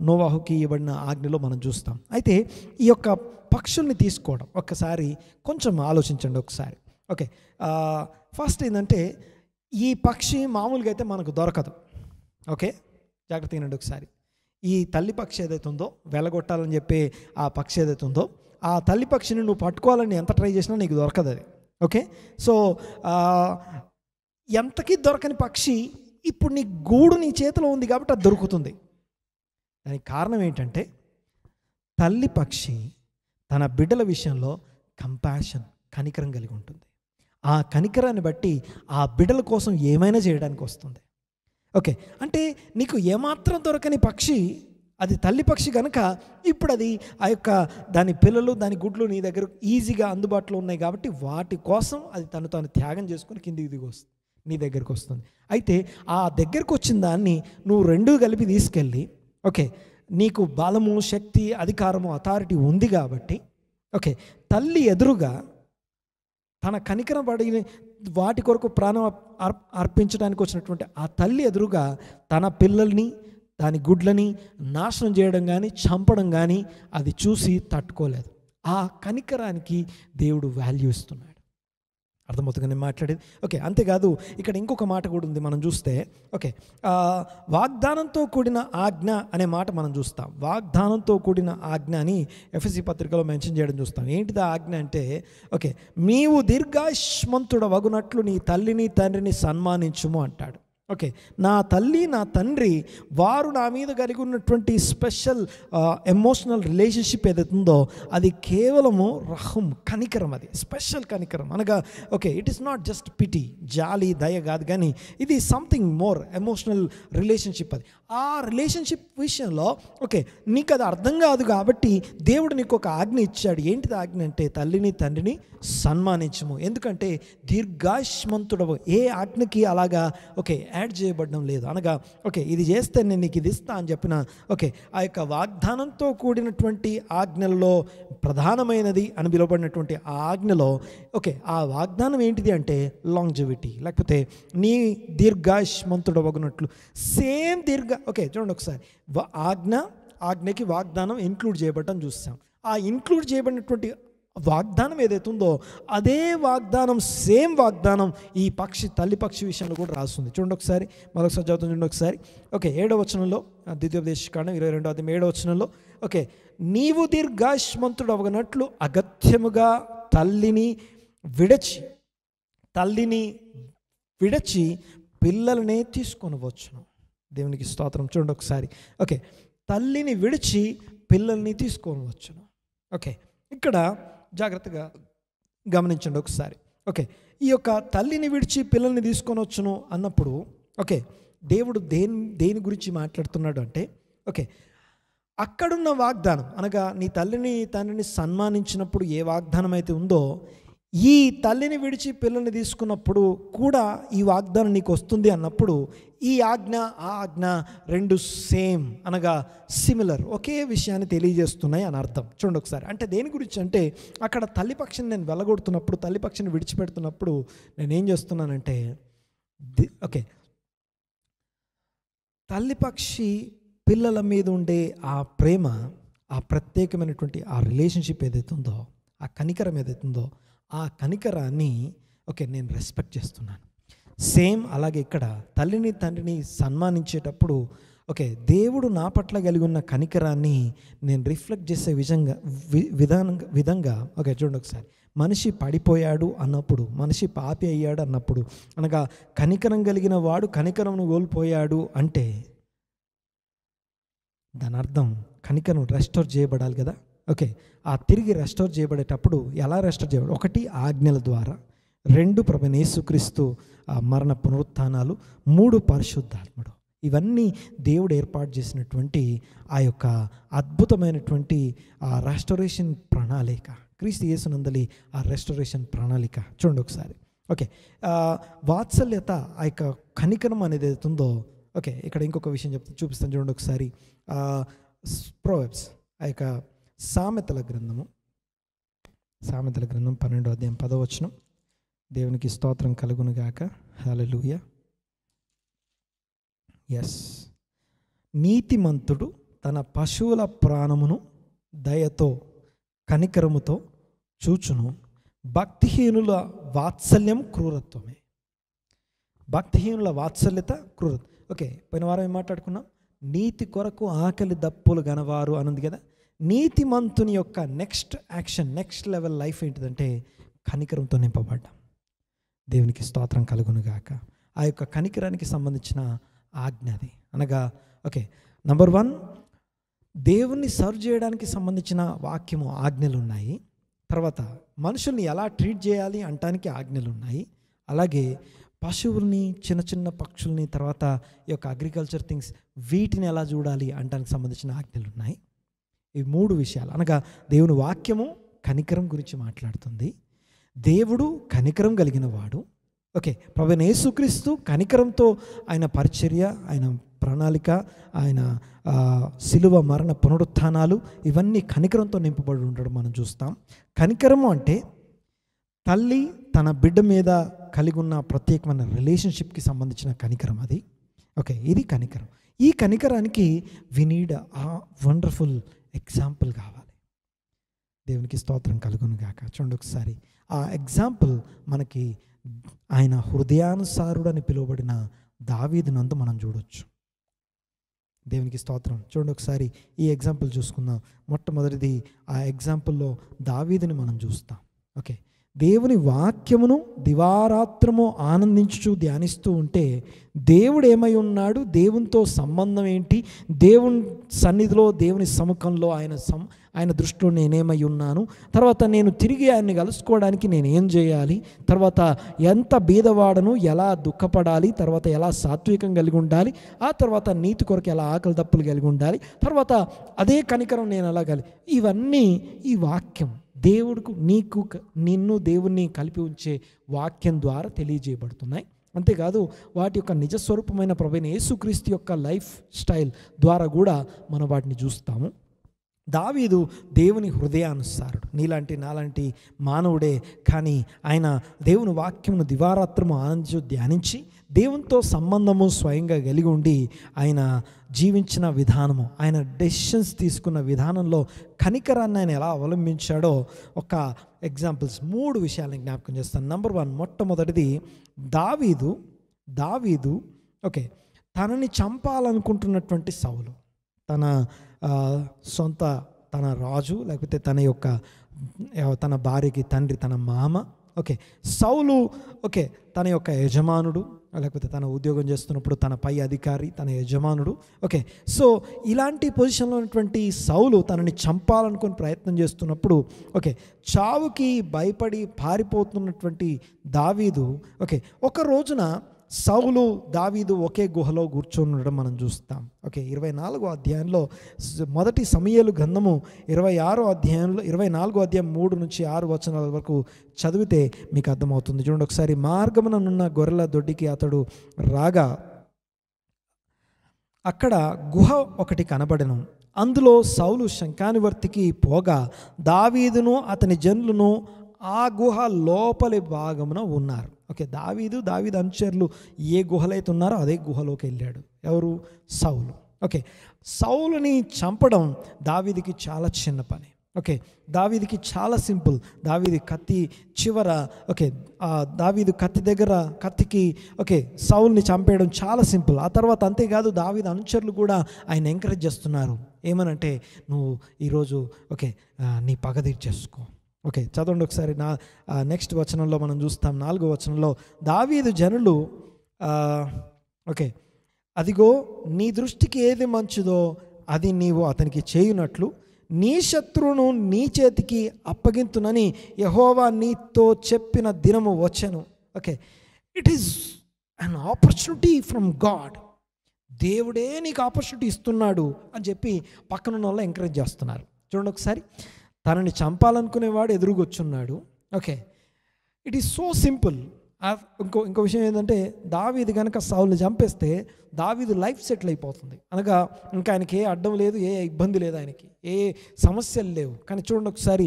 నోవాహుకి ఇవ్వబడిన ఆజ్ఞలో మనం చూస్తాం. అయితే ఈ యొక్క పక్షుల్ని తీసుకోవడం ఒక్కసారి కొంచెం ఆలోచించండి ఒకసారి. ఓకే, ఫస్ట్ ఏంటంటే ఈ పక్షి మామూలుగా అయితే మనకు దొరకదు. ఓకే, జాగ్రత్తగా వినండి ఒకసారి. ఈ తల్లి పక్షి ఏదైతే ఉందో, వెలగొట్టాలని చెప్పి ఆ పక్షి ఏదైతే ఉందో, ఆ తల్లి పక్షిని నువ్వు పట్టుకోవాలని ఎంత ట్రై చేసినా నీకు దొరకదు అది. ఓకే, సో ఎంతకీ దొరకని పక్షి ఇప్పుడు నీ గూడు నీ చేతిలో ఉంది కాబట్టి అది దొరుకుతుంది. దానికి కారణం ఏంటంటే తల్లి పక్షి తన బిడ్డల విషయంలో కనికరం కలిగి ఉంటుంది. ఆ కనికరాన్ని బట్టి ఆ బిడ్డల కోసం ఏమైనా చేయడానికి వస్తుంది. ఓకే, అంటే నీకు ఏమాత్రం దొరకని పక్షి అది తల్లి పక్షి కనుక ఇప్పుడు అది ఆ యొక్క దాని పిల్లలు, దాని గుడ్లు నీ దగ్గర ఈజీగా అందుబాటులో ఉన్నాయి కాబట్టి వాటి కోసం అది తాను త్యాగం చేసుకొని కిందికి దిగి వస్తుంది, నీ దగ్గరికి వస్తుంది. అయితే ఆ దగ్గరకు వచ్చిన దాన్ని నువ్వు రెండూ కలిపి తీసుకెళ్ళి ఓకే నీకు బలము, శక్తి, అధికారము, అథారిటీ ఉంది కాబట్టి ఓకే తల్లి ఎదురుగా తన కనికరం పడి వాటి కొరకు ప్రాణం అర్పించడానికి వచ్చినటువంటి ఆ తల్లి ఎదురుగా తన పిల్లల్ని, దాని గుడ్లని నాశనం చేయడం కానీ చంపడం కానీ అది చూసి తట్టుకోలేదు. ఆ కనికరానికి దేవుడు వాల్యూ ఇస్తున్నాడు. అర్థమవుతుంది నేను మాట్లాడేది. ఓకే, అంతేకాదు ఇక్కడ ఇంకొక మాట కూడా ఉంది మనం చూస్తే. ఓకే, వాగ్దానంతో కూడిన ఆజ్ఞ అనే మాట మనం చూస్తాం. వాగ్దానంతో కూడిన ఆజ్ఞ అని ఎఫెసీ పత్రికలో మెన్షన్ చేయడం చూస్తాం. ఏంటిది ఆజ్ఞ అంటే ఓకే నీవు దీర్ఘాయుష్మంతుడవగునట్లు నీ తల్లిని తండ్రిని సన్మానించుము అంటాడు. ఓకే, నా తల్లి నా తండ్రి వారు నా మీద కలిగి ఉన్నటువంటి స్పెషల్ ఎమోషనల్ రిలేషన్షిప్ ఏదైతే ఉందో అది కేవలము కనికరం, అది స్పెషల్ కనికరం. అనగా okay it is not just pity, జాలి, దయ కాదు, కానీ ఇది సంథింగ్ మోర్ ఎమోషనల్ రిలేషన్షిప్. అది ఆ రిలేషన్షిప్ విషయంలో ఓకే నీకు అది అర్థం కాదు కాబట్టి దేవుడు నీకు ఒక ఆజ్ఞ ఇచ్చాడు. ఏంటిది ఆజ్ఞ అంటే తల్లిని తండ్రిని సన్మానించము, ఎందుకంటే దీర్ఘాయుష్మంతుడవు. ఏ ఆజ్ఞకి అలాగా ఓకే యాడ్ చేయబడడం లేదు. అనగా ఓకే ఇది చేస్తే నేను నీకు ఇది ఇస్తా అని చెప్పిన ఓకే ఆ యొక్క వాగ్దానంతో కూడినటువంటి ఆజ్ఞలలో ప్రధానమైనది అని పిలువబడినటువంటి ఆ ఆజ్ఞలో ఓకే ఆ వాగ్దానం ఏంటిది అంటే లాంగ్జివిటీ, లేకపోతే నీ దీర్ఘాయుష్మంతుడవగునట్లు. సేమ్ ఓకే చూడండి ఒకసారి, ఆజ్ఞకి వాగ్దానం ఇంక్లూడ్ చేయబడటం చూస్తాం. ఆ ఇంక్లూడ్ చేయబడినటువంటి వాగ్దానం ఏదైతే ఉందో అదే వాగ్దానం, సేమ్ వాగ్దానం ఈ తల్లి పక్షి విషయంలో కూడా రాస్తుంది. చూడండి ఒకసారి, మరొకసారి చదువుతుంది చూడండి ఒకసారి. ఓకే 7వ వచనంలో, ద్వితీయోపదేశకాండం 22వ అధ్యాయం 7వ వచనంలో ఓకే నీవు దీర్ఘాయుష్మంతుడు అవగనట్లు అగత్యముగా తల్లిని విడచి పిల్లలనే తీసుకొనవచ్చును. దేవునికి స్తోత్రం. చూడండి ఒకసారి, ఓకే తల్లిని విడిచి పిల్లల్ని తీసుకొనవచ్చును. ఓకే ఇక్కడ జాగ్రత్తగా గమనించండి ఒకసారి. ఓకే ఈ యొక్క తల్లిని విడిచి పిల్లల్ని తీసుకొని వచ్చును అన్నప్పుడు ఓకే దేవుడు దేని గురించి మాట్లాడుతున్నాడు అంటే ఓకే అక్కడున్న వాగ్దానం, అనగా నీ తండ్రిని సన్మానించినప్పుడు ఏ వాగ్దానం అయితే ఉందో ఈ తల్లిని విడిచి పిల్లల్ని తీసుకున్నప్పుడు కూడా ఈ వాగ్దానం నీకు వస్తుంది అన్నప్పుడు ఈ ఆజ్ఞ ఆ ఆజ్ఞ రెండు సేమ్, అనగా సిమిలర్, ఒకే విషయాన్ని తెలియజేస్తున్నాయి అని అర్థం. చూడండి ఒకసారి, అంటే దేని గురించి అంటే అక్కడ తల్లిపక్షిని నేను వెళ్ళగొడుతున్నప్పుడు, తల్లిపక్షిని విడిచిపెడుతున్నప్పుడు నేనేం చేస్తున్నానంటే ఓకే తల్లిపక్షి పిల్లల మీద ఉండే ఆ ప్రేమ, ఆ ప్రత్యేకమైనటువంటి ఆ రిలేషన్షిప్ ఏదైతే ఉందో, ఆ కనికరం ఏదైతే ఉందో ఆ కనికరాన్ని ఓకే నేను రెస్పెక్ట్ చేస్తున్నాను. సేమ్ అలాగే ఇక్కడ తల్లిని తండ్రిని సన్మానించేటప్పుడు ఓకే దేవుడు నా పట్ల కలిగి ఉన్న కనికరాన్ని నేను రిఫ్లెక్ట్ చేసే విధంగా ఓకే చూడండి ఒకసారి, మనిషి పడిపోయాడు అన్నప్పుడు, మనిషి పాపి అయ్యాడు అన్నప్పుడు, అనగా కనికరం కలిగిన వాడు కనికరంను కోల్పోయాడు అంటే దాని అర్థం కనికరం రెస్టోర్ చేయబడాలి కదా. ఓకే ఆ తిరిగి రెస్టోర్ చేయబడేటప్పుడు ఎలా రెస్టోర్ చేయబడి, ఒకటి ఆజ్ఞల ద్వారా, రెండు ప్రభువైన యేసుక్రీస్తు మరణ పునరుత్థానాలు, మూడు పరిశుద్ధాత్ముడు. ఇవన్నీ దేవుడు ఏర్పాటు చేసినటువంటి ఆ యొక్క అద్భుతమైనటువంటి ఆ రెస్టోరేషన్ ప్రణాళిక, క్రీస్తు యేసునందలి ఆ రెస్టోరేషన్ ప్రణాళిక. చూడండి ఒకసారి, ఓకే వాత్సల్యత, ఆ యొక్క కనికరం అనేది ఏదైతుందో ఓకే ఇక్కడ ఇంకొక విషయం చూపిస్తాను చూడండి ఒకసారి. ప్రోవెబ్స్, ఆ యొక్క సామెతల గ్రంథం 12వ అధ్యాయం 10వ వచనం. దేవునికి స్తోత్రం కలుగును గాక. హల్లెలూయా. ఎస్, నీతిమంతుడు తన పశువుల ప్రాణమును దయతో కనికరముతో చూచును, భక్తిహీనుల వాత్సల్యం క్రూరత్వమే. భక్తిహీనుల వాత్సల్యత క్రూరత్వం. ఓకే పోయిన వారం ఏం మాట్లాడుకున్నాం, నీతి కొరకు ఆకలి దప్పులు గనవారు అన్నది కదా. నీతిమంతుని యొక్క next action, next level life ఏంటిదంటే కనికరంతో నింపబడ్డాం. దేవునికి స్తోత్రం కలుగును గాక. ఆ యొక్క కనికరానికి సంబంధించిన ఆజ్ఞ అది, అనగా ఓకే నంబర్ 1 దేవుణ్ణి సర్వ్ చేయడానికి సంబంధించిన వాక్యము ఆజ్ఞలు ఉన్నాయి. తర్వాత మనుషుల్ని ఎలా ట్రీట్ చేయాలి అంటానికి ఆజ్ఞలు ఉన్నాయి. అలాగే పశువుల్ని, చిన్న చిన్న పక్షుల్ని, తర్వాత ఈ యొక్క అగ్రికల్చర్ థింగ్స్ వీటిని ఎలా చూడాలి అంటానికి సంబంధించిన ఆజ్ఞలు ఉన్నాయి. ఈ 3 విషయాలు, అనగా దేవుని వాక్యము కనికరం గురించి మాట్లాడుతుంది. దేవుడు కనికరం కలిగిన వాడు. ఓకే ప్రభువైన యేసుక్రీస్తు కనికరంతో ఆయన పరిచర్య, ఆయన ప్రణాళిక, ఆయన శిలువ మరణ పునరుత్థానాలు ఇవన్నీ కనికరంతో నింపబడి ఉండడం మనం చూస్తాం. కనికరము అంటే తల్లి తన బిడ్డ మీద కలిగి ఉన్న ప్రత్యేకమైన రిలేషన్షిప్కి సంబంధించిన కనికరం అది. ఓకే ఇది కనికరం. ఈ కనికరానికి వి నీడ్ ఆ వండర్ఫుల్ ఎగ్జాంపుల్ కావాలి. దేవునికి స్తోత్రం కలుగును గాక. చూడండి ఒకసారి, ఆ ఎగ్జాంపుల్ మనకి ఆయన హృదయానుసారుడని పిలువబడిన దావీదునందు మనం చూడొచ్చు. దేవునికి స్తోత్రం. చూడండి ఒకసారి ఈ ఎగ్జాంపుల్ చూసుకుందాం. మొట్టమొదటిది ఆ ఎగ్జాంపుల్లో దావీదుని మనం చూస్తాం. ఓకే దేవుని వాక్యమును దివారాత్రము ఆనందించుచు ధ్యానిస్తూ ఉంటే దేవుడు ఏమై ఉన్నాడు, దేవునితో సంబంధం ఏంటి, దేవుని సన్నిధిలో దేవుని సముఖంలో ఆయన దృష్టిలో నేనేమై ఉన్నాను, తర్వాత నేను తిరిగి ఆయన్ని కలుసుకోవడానికి నేను ఏం చేయాలి, తర్వాత ఎంత బీదవాడను, ఎలా దుఃఖపడాలి, తర్వాత ఎలా సాత్వికం కలిగి ఉండాలి, ఆ తర్వాత నీతి కొరకు ఎలా ఆకలి దప్పులు కలిగి ఉండాలి, తర్వాత అదే కనికరం నేను ఎలా కలిగి, ఇవన్నీ ఈ వాక్యం దేవుడికి నిన్ను దేవుణ్ణి కలిపి ఉంచే వాక్యం ద్వారా తెలియజేయబడుతున్నాయి. అంతేకాదు వాటి యొక్క నిజస్వరూపమైన ప్రభువైన యేసుక్రీస్తు యొక్క లైఫ్ స్టైల్ ద్వారా కూడా మనం వాటిని చూస్తాము. దావీదు దేవుని హృదయానుసారుడు, నీలాంటి నాలాంటి మానవుడే, కానీ ఆయన దేవుని వాక్యమును దివారాత్రము ఆనందించి ధ్యానించి దేవునితో సంబంధము స్వయంగా కలిగి ఉండి ఆయన జీవించిన విధానము, ఆయన డెసిషన్స్ తీసుకున్న విధానంలో కనికరాన్ని ఆయన ఎలా అవలంబించాడో ఒక ఎగ్జాంపుల్స్ 3 విషయాలను జ్ఞాపకం చేస్తాను. నంబర్ 1, మొట్టమొదటిది దావీదు తనని చంపాలనుకుంటున్నటువంటి సౌలు, తన రాజు, లేకపోతే తన భార్యకి తండ్రి, తన మామ. సౌలు తన యొక్క యజమానుడు, లేకపోతే తన ఉద్యోగం చేస్తున్నప్పుడు తన పై అధికారి, తన యజమానుడు. సో ఇలాంటి పొజిషన్లో ఉన్నటువంటి సౌలు తనని చంపాలనుకుని ప్రయత్నం చేస్తున్నప్పుడు చావుకి భయపడి పారిపోతున్నటువంటి దావీదు ఒక రోజున సౌలు దావీదు ఒకే గుహలో కూర్చొని ఉండడం మనం చూస్తాం. 24వ అధ్యాయంలో మొదటి సమూయేలు గ్రంథము 24వ అధ్యాయంలో 24వ అధ్యాయం 3 నుంచి 6 వచనాల వరకు చదివితే మీకు అర్థమవుతుంది. చూడండి ఒకసారి. మార్గముననున్న గొర్రెల దొడ్డికి అతడు రాగా అక్కడ గుహ ఒకటి కనబడెను. అందులో సౌలు శంఖానివర్తికి పోగా దావీదును అతని జనులను ఆ గుహ లోపలి భాగమున ఉన్నారు. దావీదు అనుచరులు ఏ గుహలైతే ఉన్నారో అదే గుహలోకి వెళ్ళాడు. ఎవరు? సౌలు. సౌలుని చంపడం దావీదుకి చాలా చిన్న పని. దావీదుకి చాలా సింపుల్. దావీదు కత్తి చివర దావీదు కత్తి దగ్గర కత్తికి సౌల్ని చంపేయడం చాలా సింపుల్. ఆ తర్వాత అంతేకాదు దావీదు అనుచరులు కూడా ఆయన ఎంకరేజ్ చేస్తున్నారు. ఏమనంటే, నువ్వు ఈరోజు నీ పగ తీర్చేసుకో. చదవండి ఒకసారి. నెక్స్ట్ వచనంలో మనం చూస్తాం, 4వ వచనంలో దావీదు జనులు అదిగో నీ దృష్టికి ఏది మంచిదో అది నీవు అతనికి చేయునట్లు నీ శత్రువును నీ చేతికి అప్పగింతునని యెహోవా నీతో చెప్పిన దినము వచ్చెను. It is an opportunity from God. దేవుడే నీకు ఆపర్చునిటీ ఇస్తున్నాడు అని చెప్పి పక్కనున్న వాళ్ళు ఎంకరేజ్ చేస్తున్నారు. చూడండి ఒకసారి. తనని చంపాలనుకునేవాడు ఎదురుగొచ్చున్నాడు. It is so simple. ఇంకో విషయం ఏంటంటే, దావీదు కనుక సౌల్ని చంపేస్తే దావీదు లైఫ్ సెటిల్ అయిపోతుంది. అనగా ఇంకా ఆయనకి ఏ అడ్డం లేదు, ఏ ఇబ్బంది లేదు, ఆయనకి ఏ సమస్యలు లేవు. కానీ చూడండి ఒకసారి.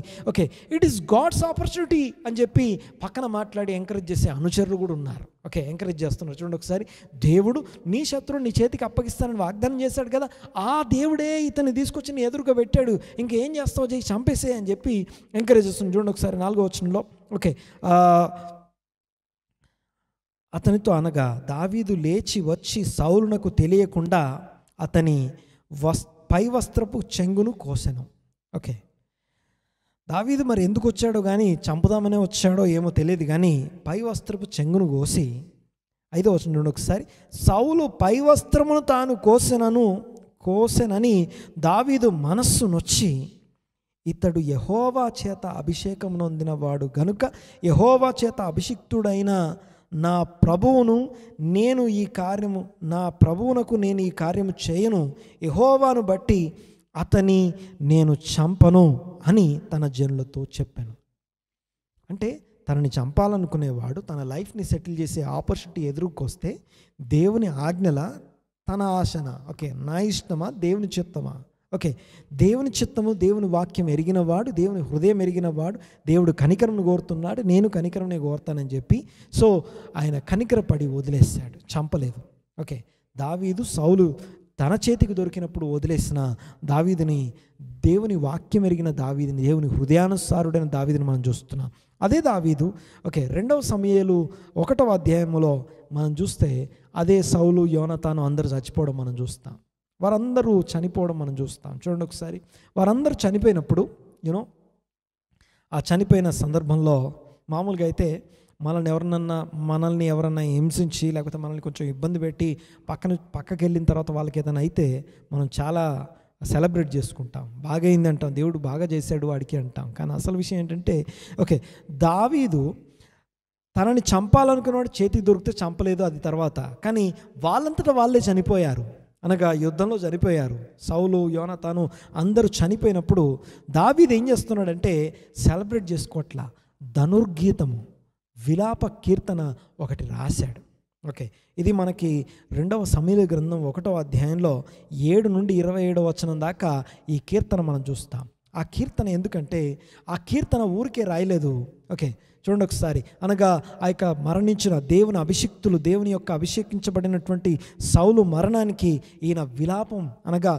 ఇట్ ఈస్ గాడ్స్ ఆపర్చునిటీ అని చెప్పి పక్కన మాట్లాడి ఎంకరేజ్ చేసే అనుచరులు కూడా ఉన్నారు. ఎంకరేజ్ చేస్తున్నారు. చూడండి ఒకసారి. దేవుడు నీ శత్రువు నీ చేతికి అప్పగిస్తానని వాగ్దానం చేశాడు కదా, ఆ దేవుడే ఇతన్ని తీసుకొచ్చి నీ ఎదురుగా పెట్టాడు, ఇంకేం చేస్తావు, చేయి చంపేసే అని చెప్పి ఎంకరేజ్ చేస్తుంది. చూడండి ఒకసారి 4వ వచనంలో. అతనితో అనగా దావీదు లేచి వచ్చి సౌలునకు తెలియకుండా అతని పై వస్త్రపు చెంగును కోసెను. దావీదు మరి ఎందుకు వచ్చాడో కానీ, చంపుదామనే వచ్చాడో ఏమో తెలియదు కానీ పై వస్త్రపు చెంగును కోసి, 5వ వచనం చూడండి ఒకసారి. సౌలు పై వస్త్రమును తాను కోసెనని దావీదు మనస్సు నొచ్చి, ఇతడు యెహోవా చేత అభిషేకం నొందిన వాడు గనుక యెహోవా చేత అభిషిక్తుడైన నా ప్రభువునకు నేను ఈ కార్యము చేయను, యెహోవాను బట్టి అతని నేను చంపను అని తన జనులతో చెప్పాను. అంటే తనని చంపాలనుకునేవాడు తన లైఫ్ని సెటిల్ చేసే ఆపర్చునిటీ ఎదురుకొస్తే దేవుని ఆజ్ఞల తన ఆశన నా ఇష్టమా దేవుని చిత్తమా? దేవుని చిత్తము, దేవుని వాక్యం ఎరిగినవాడు, దేవుని హృదయం ఎరిగినవాడు, దేవుడు కనికరను కోరుతున్నాడు, నేను కనికరనే కోరుతానని చెప్పి సో ఆయన కనికరపడి వదిలేశాడు, చంపలేదు. దావీదు సౌలు తన చేతికి దొరికినప్పుడు వదిలేసిన దావీదుని, దేవుని వాక్యం ఎరిగిన దావీదుని, దేవుని హృదయానుసారుడైన దావీదుని మనం చూస్తున్నాం. అదే దావీదు 2వ సమూయేలు 1వ అధ్యాయంలో మనం చూస్తే అదే సౌలు, యోనతాను అందరూ చచ్చిపోవడం మనం చూస్తాం. వారందరూ చనిపోవడం మనం చూస్తాం. చూడండి ఒకసారి. వారందరూ చనిపోయినప్పుడు ఆ చనిపోయిన సందర్భంలో మామూలుగా అయితే మనల్ని ఎవరన్నా హింసించి లేకపోతే మనల్ని కొంచెం ఇబ్బంది పెట్టి పక్కకి వెళ్ళిన తర్వాత వాళ్ళకి ఏదైనా అయితే మనం చాలా సెలబ్రేట్ చేసుకుంటాం, బాగైంది అంటాం, దేవుడు బాగా చేశాడు వాడికి అంటాం. కానీ అసలు విషయం ఏంటంటే, ఓకే, దావీదు తనని చంపాలనుకున్నవాడు చేతికి దొరికితే చంపలేదు, అది తర్వాత. కానీ వాళ్ళంతటా వాళ్ళే చనిపోయారు, అనగా యుద్ధంలో చనిపోయారు. సౌలు, యోనాతాను అందరూ చనిపోయినప్పుడు దావీదు ఏం చేస్తున్నాడంటే సెలబ్రేట్ చేసుకోవట్లా, ధనుర్గీతము, విలాప కీర్తన ఒకటి రాశాడు. ఓకే, ఇది మనకి 2వ సమూయేలు గ్రంథం 1వ అధ్యాయంలో 7 నుండి 27వ వచనం దాకా ఈ కీర్తన మనం చూస్తాం. ఆ కీర్తన ఎందుకంటే ఆ కీర్తన ఊరికే రాయలేదు. ఓకే, చూడండి ఒకసారి. అనగా ఆ యొక్క మరణించిన దేవుని యొక్క అభిషేకించబడినటువంటి సౌలు మరణానికి ఈయన విలాపం, అనగా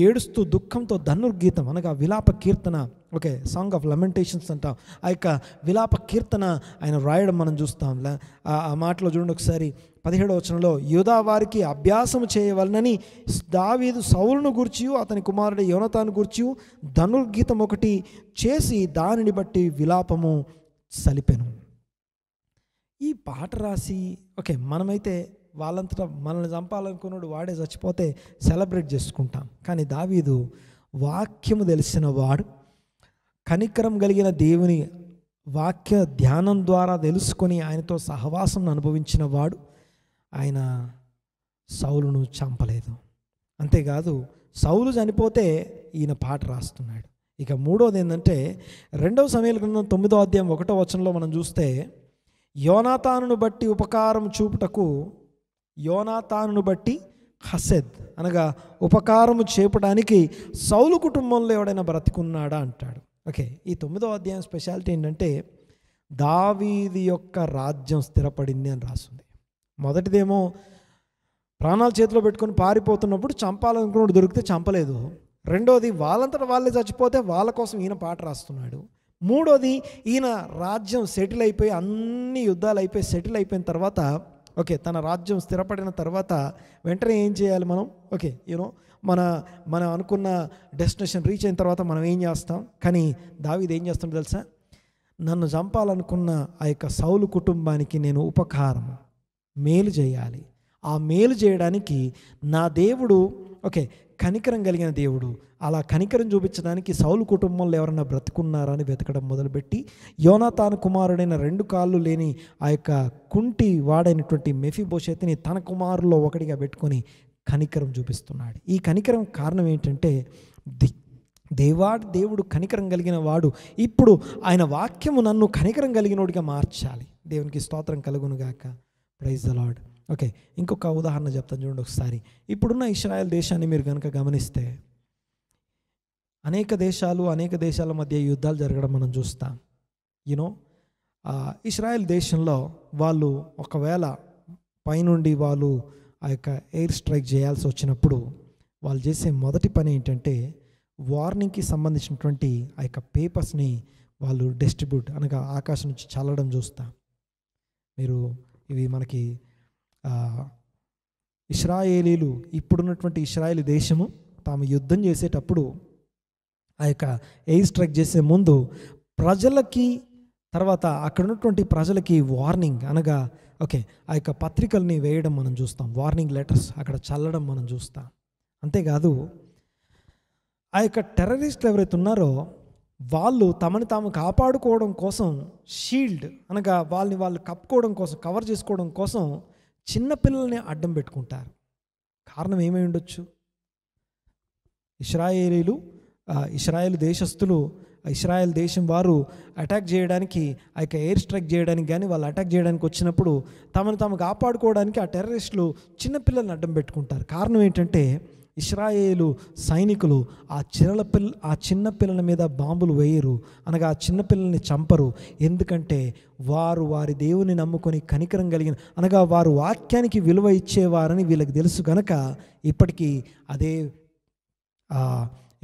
ఏడుస్తూ దుఃఖంతో ధనుర్గీతం, అనగా విలాప కీర్తన, ఓకే, సాంగ్ ఆఫ్ లమెంటేషన్స్ అంటాం. ఆ యొక్క విలాప కీర్తన ఆయన రాయడం మనం చూస్తాం. ఆ మాటలో చూడండి ఒకసారి 17వ వచనంలో, యూదా వారికి అభ్యాసము చేయవలనని దావీదు సౌలును గూర్చి అతని కుమారుడు యోనాతాను గూర్చి ధనుర్గీతం ఒకటి చేసి దానిని బట్టి విలాపము సలిపెను. ఈ పాట రాసి, ఓకే, మనమైతే వాళ్ళంతటా మనల్ని చంపాలనుకున్నాడు వాడే చచ్చిపోతే సెలబ్రేట్ చేసుకుంటాం. కానీ దావీదు వాక్యము తెలిసిన వాడు, కనికరం కలిగిన దేవుని వాక్య ధ్యానం ద్వారా తెలుసుకొని ఆయనతో సహవాసం అనుభవించిన వాడు, ఆయన సౌలును చంపలేదు. అంతేకాదు, సౌలు చనిపోతే ఈయన పాట రాస్తున్నాడు. ఇక మూడోది ఏంటంటే 2వ సమూయేలు గ్రంథం 9వ అధ్యాయం 1వ వచనంలో మనం చూస్తే, యోనాతానును బట్టి ఉపకారం చూపుటకు, యోనాతానును బట్టి హసెద్, అనగా ఉపకారము చేపడానికి సౌలు కుటుంబంలో ఎవడైనా బ్రతికున్నాడా అంటాడు. ఓకే, ఈ 9వ అధ్యాయం స్పెషాలిటీ ఏంటంటే దావీదు యొక్క రాజ్యం స్థిరపడింది అని రాస్తుంది. మొదటిదేమో ప్రాణాలు చేతిలో పెట్టుకొని పారిపోతున్నప్పుడు చంపాలనుకున్నాడు, దొరికితే చంపలేదు. రెండోది వాళ్ళంతటా వాళ్ళే చచ్చిపోతే వాళ్ళ కోసం ఈయన పాట రాస్తున్నాడు. మూడోది ఈయన రాజ్యం సెటిల్ అయిపోయి, అన్ని యుద్ధాలు అయిపోయి సెటిల్ అయిపోయిన తర్వాత, ఓకే, తన రాజ్యం స్థిరపడిన తర్వాత వెంటనే ఏం చేయాలి మనం? ఓకే, మనం అనుకున్న డెస్టినేషన్ రీచ్ అయిన తర్వాత మనం ఏం చేస్తాం? కానీ దావీదు ఏం చేస్తాడో తెలుసా? నన్ను చంపాలనుకున్న ఆ యొక్క సౌలు కుటుంబానికి నేను ఉపకారం, మేలు చేయాలి. ఆ మేలు చేయడానికి నా దేవుడు, ఓకే, కనికరం కలిగిన దేవుడు, అలా కనికరం చూపించడానికి సౌలు కుటుంబంలో ఎవరైనా బ్రతుకున్నారా అని వెతకడం మొదలుపెట్టి, యోనాతాను కుమారుడైన 2 కాళ్ళు లేని ఆ యొక్క కుంటి వాడైనటువంటి మెఫీబోషెతుని తన కుమారుల్లో ఒకటిగా పెట్టుకొని కనికరం చూపిస్తున్నాడు. ఈ కనికరం కారణం ఏంటంటే దేవుడు కనికరం కలిగిన వాడు. ఇప్పుడు ఆయన వాక్యము నన్ను కనికరం కలిగినోడిగా మార్చాలి. దేవునికి స్తోత్రం కలుగునుగాక. Praise the lord. ఓకే, ఇంకొక ఉదాహరణ చెప్తాను చూడండి ఒకసారి. ఇప్పుడున్న ఇశ్రాయేల్ దేశాన్ని మీరు కనుక గమనిస్తే అనేక దేశాల మధ్య యుద్ధాలు జరగడం మనం చూస్తాం. ఇశ్రాయేల్ దేశంలో వాళ్ళు ఒకవేళ పైనుండి వాళ్ళు ఆ యొక్క ఎయిర్ స్ట్రైక్ చేయాల్సి వచ్చినప్పుడు వాళ్ళు చేసే మొదటి పని ఏంటంటే వార్నింగ్కి సంబంధించినటువంటి ఆ యొక్క పేపర్స్ని వాళ్ళు డిస్ట్రిబ్యూట్, అనగా ఆకాశం నుంచి చల్లడం చూస్తాం. మీరు ఇవి మనకి ఇశ్రాయేలీలు, ఇప్పుడున్నటువంటి ఇశ్రాయేల్ దేశము తాము యుద్ధం చేసేటప్పుడు ఆ యొక్క ఎయిర్ స్ట్రైక్ చేసే ముందు ప్రజలకి, తర్వాత అక్కడ ఉన్నటువంటి ప్రజలకి వార్నింగ్, అనగా ఓకే, ఆ యొక్క పత్రికల్ని వేయడం మనం చూస్తాం. వార్నింగ్ లెటర్స్ అక్కడ చల్లడం మనం చూస్తాం. అంతేకాదు, ఆ యొక్క టెర్రరిస్టులు ఎవరైతే ఉన్నారో వాళ్ళు తమని తాము కాపాడుకోవడం కోసం షీల్డ్, అనగా వాళ్ళు కప్పుకోవడం కోసం, కవర్ చేసుకోవడం కోసం చిన్నపిల్లల్ని అడ్డం పెట్టుకుంటారు. కారణం ఏమై ఉండొచ్చు? ఇశ్రాయేలు దేశస్తులు, ఇశ్రాయేల్ దేశం వారు అటాక్ చేయడానికి, ఆ యొక్క ఎయిర్ స్ట్రైక్ చేయడానికి కానీ వాళ్ళు అటాక్ చేయడానికి వచ్చినప్పుడు తమను తాము కాపాడుకోవడానికి ఆ టెర్రరిస్టులు చిన్నపిల్లల్ని అడ్డం పెట్టుకుంటారు. కారణం ఏంటంటే ఇశ్రాయేలు సైనికులు ఆ చిన్నపిల్లల మీద బాంబులు వేయరు, అనగా ఆ చిన్నపిల్లల్ని చంపరు. ఎందుకంటే వారి దేవుని నమ్ముకొని కనికరం కలిగిన, అనగా వారు వాక్యానికి విలువ ఇచ్చేవారని వీళ్ళకి తెలుసు కనుక ఇప్పటికీ అదే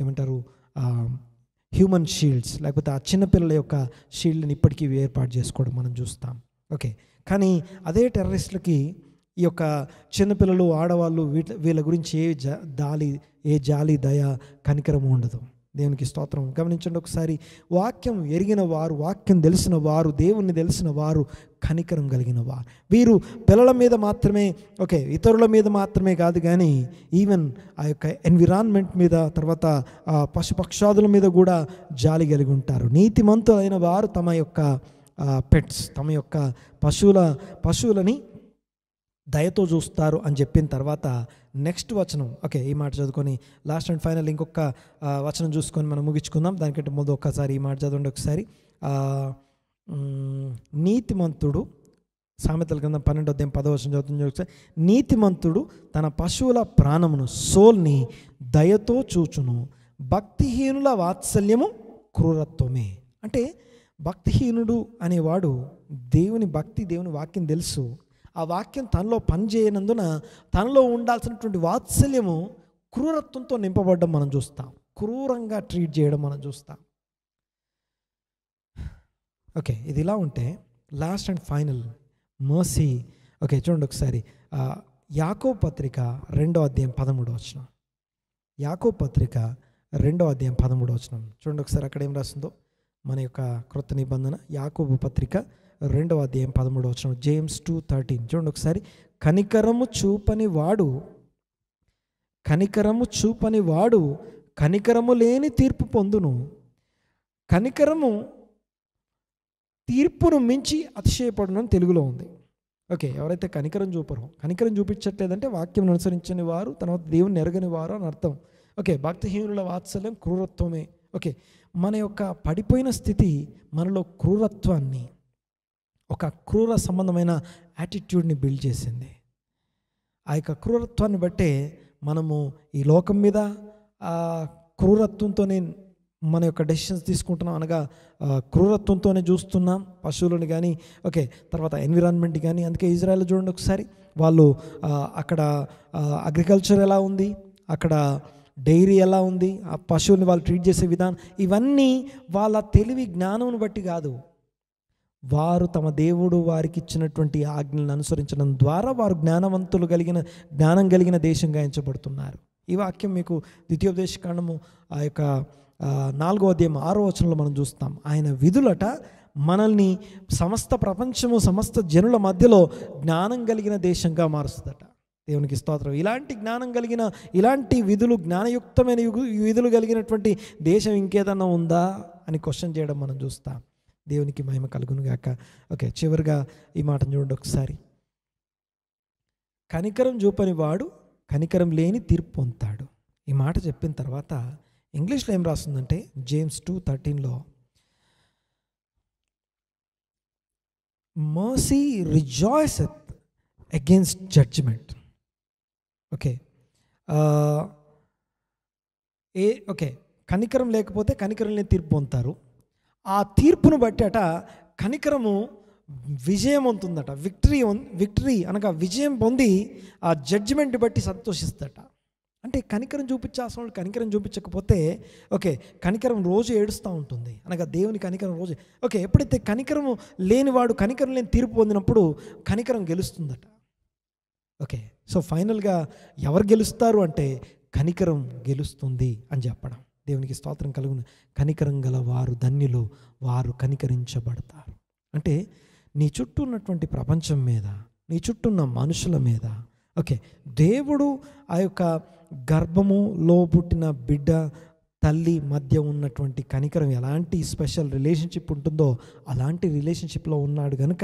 ఏమంటారు హ్యూమన్ షీల్డ్స్, లేకపోతే ఆ చిన్నపిల్లల యొక్క షీల్డ్ని ఇప్పటికీ ఏర్పాటు చేసుకోవడం మనం చూస్తాం. ఓకే, కానీ అదే టెర్రరిస్టులకి ఈ యొక్క చిన్నపిల్లలు, ఆడవాళ్ళు వీళ్ళ గురించి ఏ జాలి, దయ, కనికరం ఉండదు. దేవునికి స్తోత్రం. గమనించండి ఒకసారి, వాక్యం ఎరిగిన వారు, వాక్యం తెలిసిన వారు, దేవుణ్ణి తెలిసిన వారు కనికరం కలిగిన వారు. వీరు పిల్లల మీద మాత్రమే, ఇతరుల మీద మాత్రమే కాదు కానీ ఈవెన్ ఆ యొక్క ఎన్విరాన్మెంట్ మీద, తర్వాత పశుపక్షాదుల మీద కూడా జాలి కలిగి ఉంటారు. నీతిమంతులైన వారు తమ యొక్క పెట్స్, తమ యొక్క పశువులని దయతో చూస్తారు అని చెప్పిన తర్వాత నెక్స్ట్ వచనం, ఈ మాట చదువుకొని లాస్ట్ అండ్ ఫైనల్ ఇంకొక వచనం చూసుకొని మనం ముగించుకుందాం. దానికంటే ముందు ఒక్కసారి ఈ మాట చదవండి ఒకసారి. నీతిమంతుడు, సామెతల కింద 12:10 చదువుతుంది ఒకసారి. నీతిమంతుడు తన పశువుల ప్రాణమును, సోల్ని దయతో చూచును, భక్తిహీనుల వాత్సల్యము క్రూరత్వమే. అంటే భక్తిహీనుడు అనేవాడు దేవుని వాక్యం తెలుసు, ఆ వాక్యం తనలో పనిచేయనందున తనలో ఉండాల్సినటువంటి వాత్సల్యము క్రూరత్వంతో నింపబడడం మనం చూస్తాం, క్రూరంగా ట్రీట్ చేయడం మనం చూస్తాం. ఇది ఇలా ఉంటే లాస్ట్ అండ్ ఫైనల్ మర్సీ. చూడండి ఒకసారి, యాకోబు పత్రిక 2:13. యాకోబు పత్రిక 2:13 చూడండి ఒకసారి. అక్కడ ఏం రాస్తుందో మన యొక్క క్రొత్త నిబంధన, యాకోబు పత్రిక 2:13, జేమ్స్ 2:13 చూడండి ఒకసారి. కనికరము చూపని వాడు కనికరము లేని తీర్పు పొందును, కనికరము తీర్పును మించి అతిశయపడును అని తెలుగులో ఉంది. ఎవరైతే కనికరం చూపించట్లేదంటే వాక్యం అనుసరించని వారు, తర్వాత దేవుని ఎరగని వారు అని అర్థం. భక్తిహీనుల వాత్సల్యం క్రూరత్వమే. మన యొక్క పడిపోయిన స్థితి మనలో క్రూరత్వాన్ని, ఒక క్రూర సంబంధమైన యాటిట్యూడ్ని బిల్డ్ చేసింది. ఆ యొక్క క్రూరత్వాన్ని బట్టే మనము ఈ లోకం మీద క్రూరత్వంతోనే మన యొక్క డెసిషన్స్ తీసుకుంటున్నాం, అనగా క్రూరత్వంతోనే చూస్తున్నాం పశువులను కానీ, తర్వాత ఎన్విరాన్మెంట్ కానీ. అందుకే ఇజ్రాయెల్ చూడండి ఒకసారి, వాళ్ళు అక్కడ అగ్రికల్చర్ ఎలా ఉంది, అక్కడ డైరీ ఎలా ఉంది, ఆ పశువుని వాళ్ళు ట్రీట్ చేసే విధానం, ఇవన్నీ వాళ్ళ తెలివి జ్ఞానం బట్టి కాదు, వారు తమ దేవుడు వారికి ఇచ్చినటువంటి ఆజ్ఞలను అనుసరించడం ద్వారా వారు జ్ఞానం కలిగిన దేశంగా ఎంచబడుతున్నారు. ఈ వాక్యం మీకు ద్వితీయోపదేశకాండము ఆ యొక్క 4:6 మనం చూస్తాం. ఆయన విధులట మనల్ని సమస్త ప్రపంచము, సమస్త జనుల మధ్యలో జ్ఞానం కలిగిన దేశంగా మారుస్తుందట. దేవునికి స్తోత్రం. ఇలాంటి విధులు, జ్ఞానయుక్తమైన విధులు కలిగినటువంటి దేశం ఇంకేదన్నా ఉందా అని క్వశ్చన్ చేయడం మనం చూస్తాం. దేవునికి మహిమ కలుగును గాక. చివరిగా ఈ మాటను చూడండి ఒకసారి. కనికరం చూపని వాడు కనికరం లేని తీర్పు పొందుతాడు. ఈ మాట చెప్పిన తర్వాత ఇంగ్లీష్లో ఏం రాస్తుందంటే, జేమ్స్ 2:13 మర్సీ రిజాయిసెత్ అగైన్స్ట్ జడ్జిమెంట్. కనికరం లేకపోతే కనికరం లేని తీర్పు పొందుతారు. ఆ తీర్పును బట్టి కనికరము విజయం ఉంటుందట. విక్టరీ అనగా విజయం పొంది ఆ జడ్జిమెంట్ బట్టి సంతోషిస్తట. అంటే కనికరం చూపించాల్సిన వాళ్ళు కనికరం చూపించకపోతే కనికరం రోజు ఏడుస్తూ ఉంటుంది, అనగా దేవుని కనికరం రోజు. ఎప్పుడైతే కనికరము లేనివాడు కనికరం లేని తీర్పు పొందినప్పుడు కనికరం గెలుస్తుందట. సో ఫైనల్గా ఎవరు గెలుస్తారు అంటే కనికరం గెలుస్తుంది అని చెప్పడం. దేవునికి స్తోత్రం కలుగును. కనికరం గల వారు ధన్యులు, వారు కనికరించబడతారు. అంటే నీ చుట్టూ ఉన్నటువంటి ప్రపంచం మీద, నీ చుట్టూ ఉన్న మనుషుల మీద దేవుడు ఆ యొక్క గర్భములో పుట్టిన బిడ్డ తల్లి మధ్య ఉన్నటువంటి కనికరం ఎలాంటి స్పెషల్ రిలేషన్షిప్ ఉంటుందో అలాంటి రిలేషన్షిప్లో ఉన్నాడు కనుక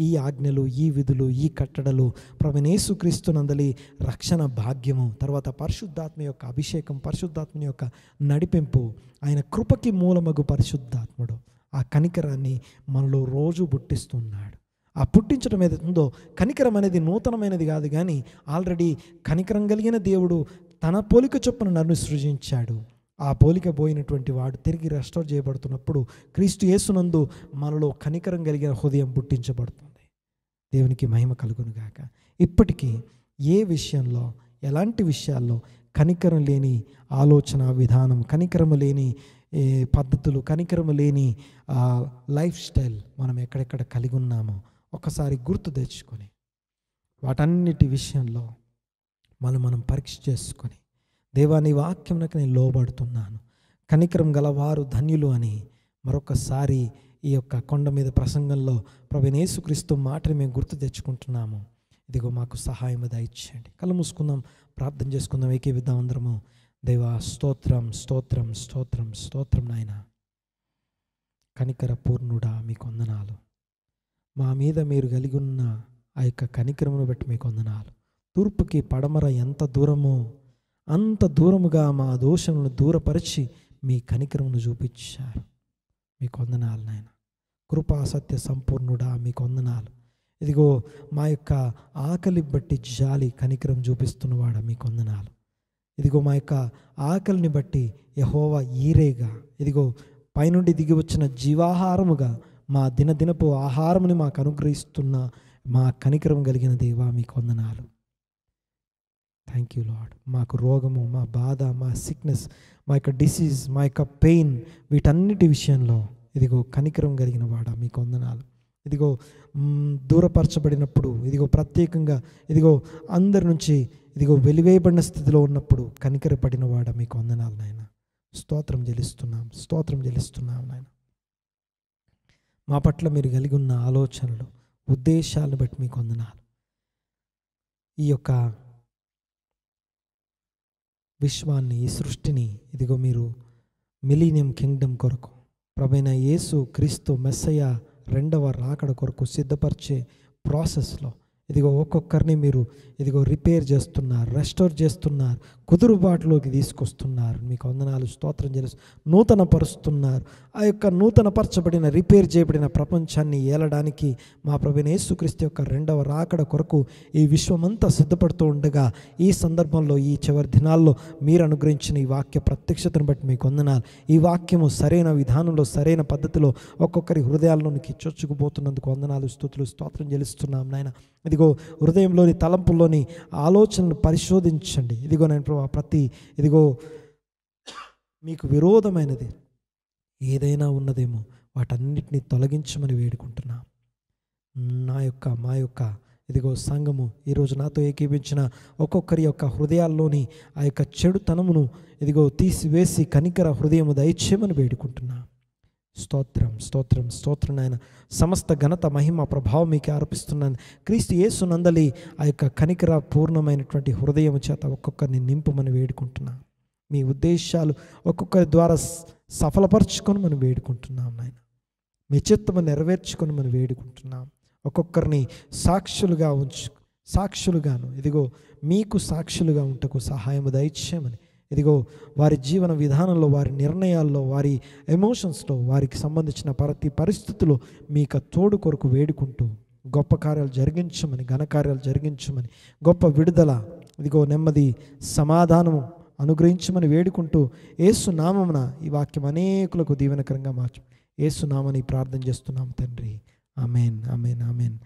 ఈ ఆజ్ఞలు, ఈ విధులు, ఈ కట్టడలు, ప్రభువైన యేసుక్రీస్తునందలి రక్షణ భాగ్యము, తర్వాత పరిశుద్ధాత్మ యొక్క అభిషేకం, పరిశుద్ధాత్మని యొక్క నడిపింపు, ఆయన కృపకి మూలమగు పరిశుద్ధాత్ముడు ఆ కనికరాన్ని మనలో రోజు పుట్టిస్తున్నాడు. ఆ పుట్టించడం ఏదైతే ఉందో, కనికరం అనేది నూతనమైనది కాదు, కానీ ఆల్రెడీ కనికరం కలిగిన దేవుడు తన పోలిక చొప్పున నన్ను సృజించాడు. ఆ పోలిక పోయినటువంటి వాడు తిరిగి రెస్టోర్ చేయబడుతున్నప్పుడు క్రీస్తు యేసునందు మనలో కనికరం కలిగిన హృదయం పుట్టించబడుతుంది. దేవునికి మహిమ కలుగును గాక. ఇప్పటికీ ఏ విషయంలో, ఎలాంటి విషయాల్లో కనికరం లేని ఆలోచన విధానం, కనికరము లేని పద్ధతులు, కనికరము లేని లైఫ్ స్టైల్ మనం ఎక్కడెక్కడ కలిగి ఉన్నామో ఒకసారి గుర్తు తెచ్చుకొని వాటన్నిటి విషయంలో మనం పరీక్ష చేసుకొని, దేవా నీ వాక్యంకి నేను లోబడుతున్నాను, కనికరం గలవారు ధన్యులు అని మరొకసారి ఈ యొక్క కొండ మీద ప్రసంగంలో ప్రభువైన యేసుక్రీస్తు మాటని మేము గుర్తు తెచ్చుకుంటున్నాము. ఇదిగో మాకు సహాయం దయచేయండి. కళ్ళు మూసుకుందాం, ప్రార్థన చేసుకుందాం, ఏకీవిద్దాం అందరము. దేవా స్తోత్రం స్తోత్రం స్తోత్రం స్తోత్రం నాయన. కనికర పూర్ణుడా మీకు వందనాలు. మా మీద మీరు కలిగి ఉన్న ఆ యొక్క కనికరమును బట్టి మీకు వందనాలు. తూర్పుకి పడమర ఎంత దూరమో అంత దూరముగా మా దోషములను దూరపరిచి మీ కనికరమును చూపించారు. మీకు వందనాలు నాయన. కృపా సత్య సంపూర్ణుడా మీకు వందనాలు. ఇదిగో మా యొక్క ఆకలి బట్టి జాలి కనికరం చూపిస్తున్నవాడా మీకు వందనాలు. ఇదిగో మా యొక్క ఆకలిని బట్టి యెహోవా ఈరేగా, ఇదిగో పైనుండి దిగి వచ్చిన జీవాహారముగా మా దినదినపు ఆహారముని మాకు అనుగ్రహిస్తున్న మా కనికరం కలిగిన దేవా మీకు వందనాలు. Thank you lord. మాకు రోగము, మా బాధ, మా సిక్నెస్, మా యొక్క డిసీజ్, మా యొక్క పెయిన్, వీటన్నిటి విషయంలో ఇదిగో కనికరం కలిగిన వాడా మీకు వందనాలు. ఇదిగో దూరపరచబడినప్పుడు, ఇదిగో ప్రత్యేకంగా ఇదిగో అందరి నుంచి ఇదిగో వెలివేయబడిన స్థితిలో ఉన్నప్పుడు కనికరపడిన వాడా మీకు వందనాలు నాయన. స్తోత్రం చెల్లిస్తున్నాం, స్తోత్రం చెల్లిస్తున్నాం నాయన. మా పట్ల మీరు కలిగి ఉన్న ఆలోచనలు, ఉద్దేశాలను బట్టి మీకు వందనాలు. ఈ యొక్క విశ్వాన్ని, ఈ సృష్టిని ఇదిగో మీరు మిలీనియం కింగ్డమ్ కొరకు, ప్రభువైన యేసు క్రీస్తు మెస్సయ్య రెండవ రాకడ కొరకు సిద్ధపరిచే ప్రాసెస్లో ఇదిగో ఒక్కొక్కరిని మీరు ఇదిగో రిపేర్ చేస్తున్నారు, రెస్టోర్ చేస్తున్నారు, కుదురుబాటులోకి తీసుకొస్తున్నారు. మీకు వందనాలు, స్తోత్రం చేస్తూ నూతన పరుస్తున్నారు. ఆ యొక్క నూతన పరచబడిన, రిపేర్ చేయబడిన ప్రపంచాన్ని ఏలడానికి మా ప్రభువైన యేసుక్రీస్తు యొక్క రెండవ రాకడ కొరకు ఈ విశ్వమంతా సిద్ధపడుతూ ఉండగా, ఈ సందర్భంలో ఈ చివరి దినాల్లో మీరు అనుగ్రహించిన ఈ వాక్య ప్రత్యక్షతను బట్టి మీకు వందనాలు. ఈ వాక్యము సరైన విధానంలో, సరైన పద్ధతిలో ఒక్కొక్కరి హృదయాల్లోనికి చొచ్చుకుపోతున్నందుకు వందనాలు, స్తుతులు, స్తోత్రం చెల్లిస్తున్నాం నాయన. ఇదిగో హృదయంలోని, తలంపుల్లోని ఆలోచనలు పరిశోధించండి. ఇదిగో నేను ప్రభా ప్రతి ఇదిగో మీకు విరోధమైనది ఏదైనా ఉన్నదేమో వాటన్నిటిని తొలగించమని వేడుకుంటున్నా. మా యొక్క ఇదిగో సంఘము ఈరోజు నాతో ఏకీపించిన ఒక్కొక్కరి యొక్క హృదయాల్లోని ఆ యొక్క చెడుతనమును ఇదిగో తీసివేసి కనికర హృదయము దయచేయమని వేడుకుంటున్నా. స్తోత్రం స్తోత్రం స్తోత్రం నాయన. సమస్త ఘనత, మహిమ, ప్రభావం మీకు అర్పిస్తున్నాను. క్రీస్తు యేసు నందలి ఆ యొక్క కనికర పూర్ణమైనటువంటి హృదయం చేత ఒక్కొక్కరిని నింపమని వేడుకుంటున్నా. మీ ఉద్దేశాలు ఒక్కొక్కరి ద్వారా సఫలపరచుకొని మనం వేడుకుంటున్నాం నాయన. మీ చిత్తము నెరవేర్చుకొని మనం వేడుకుంటున్నాం. ఒక్కొక్కరిని సాక్షులుగాను ఇదిగో మీకు సాక్షులుగా ఉంటకు సహాయము దయచేయమని, ఇదిగో వారి జీవన విధానంలో, వారి నిర్ణయాల్లో, వారి ఎమోషన్స్లో, వారికి సంబంధించిన ప్రతి పరిస్థితుల్లో మీకు తోడు కొరకు వేడుకుంటూ గొప్ప కార్యాలు జరిగించమని, ఘనకార్యాలు జరిగించమని, గొప్ప విడుదల, ఇదిగో నెమ్మది, సమాధానము అనుగ్రహించమని వేడుకుంటూ యేసు నామమున ఈ వాక్యం అనేకులకు దీవెనకరంగా మార్చు. యేసు నామని ప్రార్థన చేస్తున్నాము తండ్రి. Amen, amen, amen.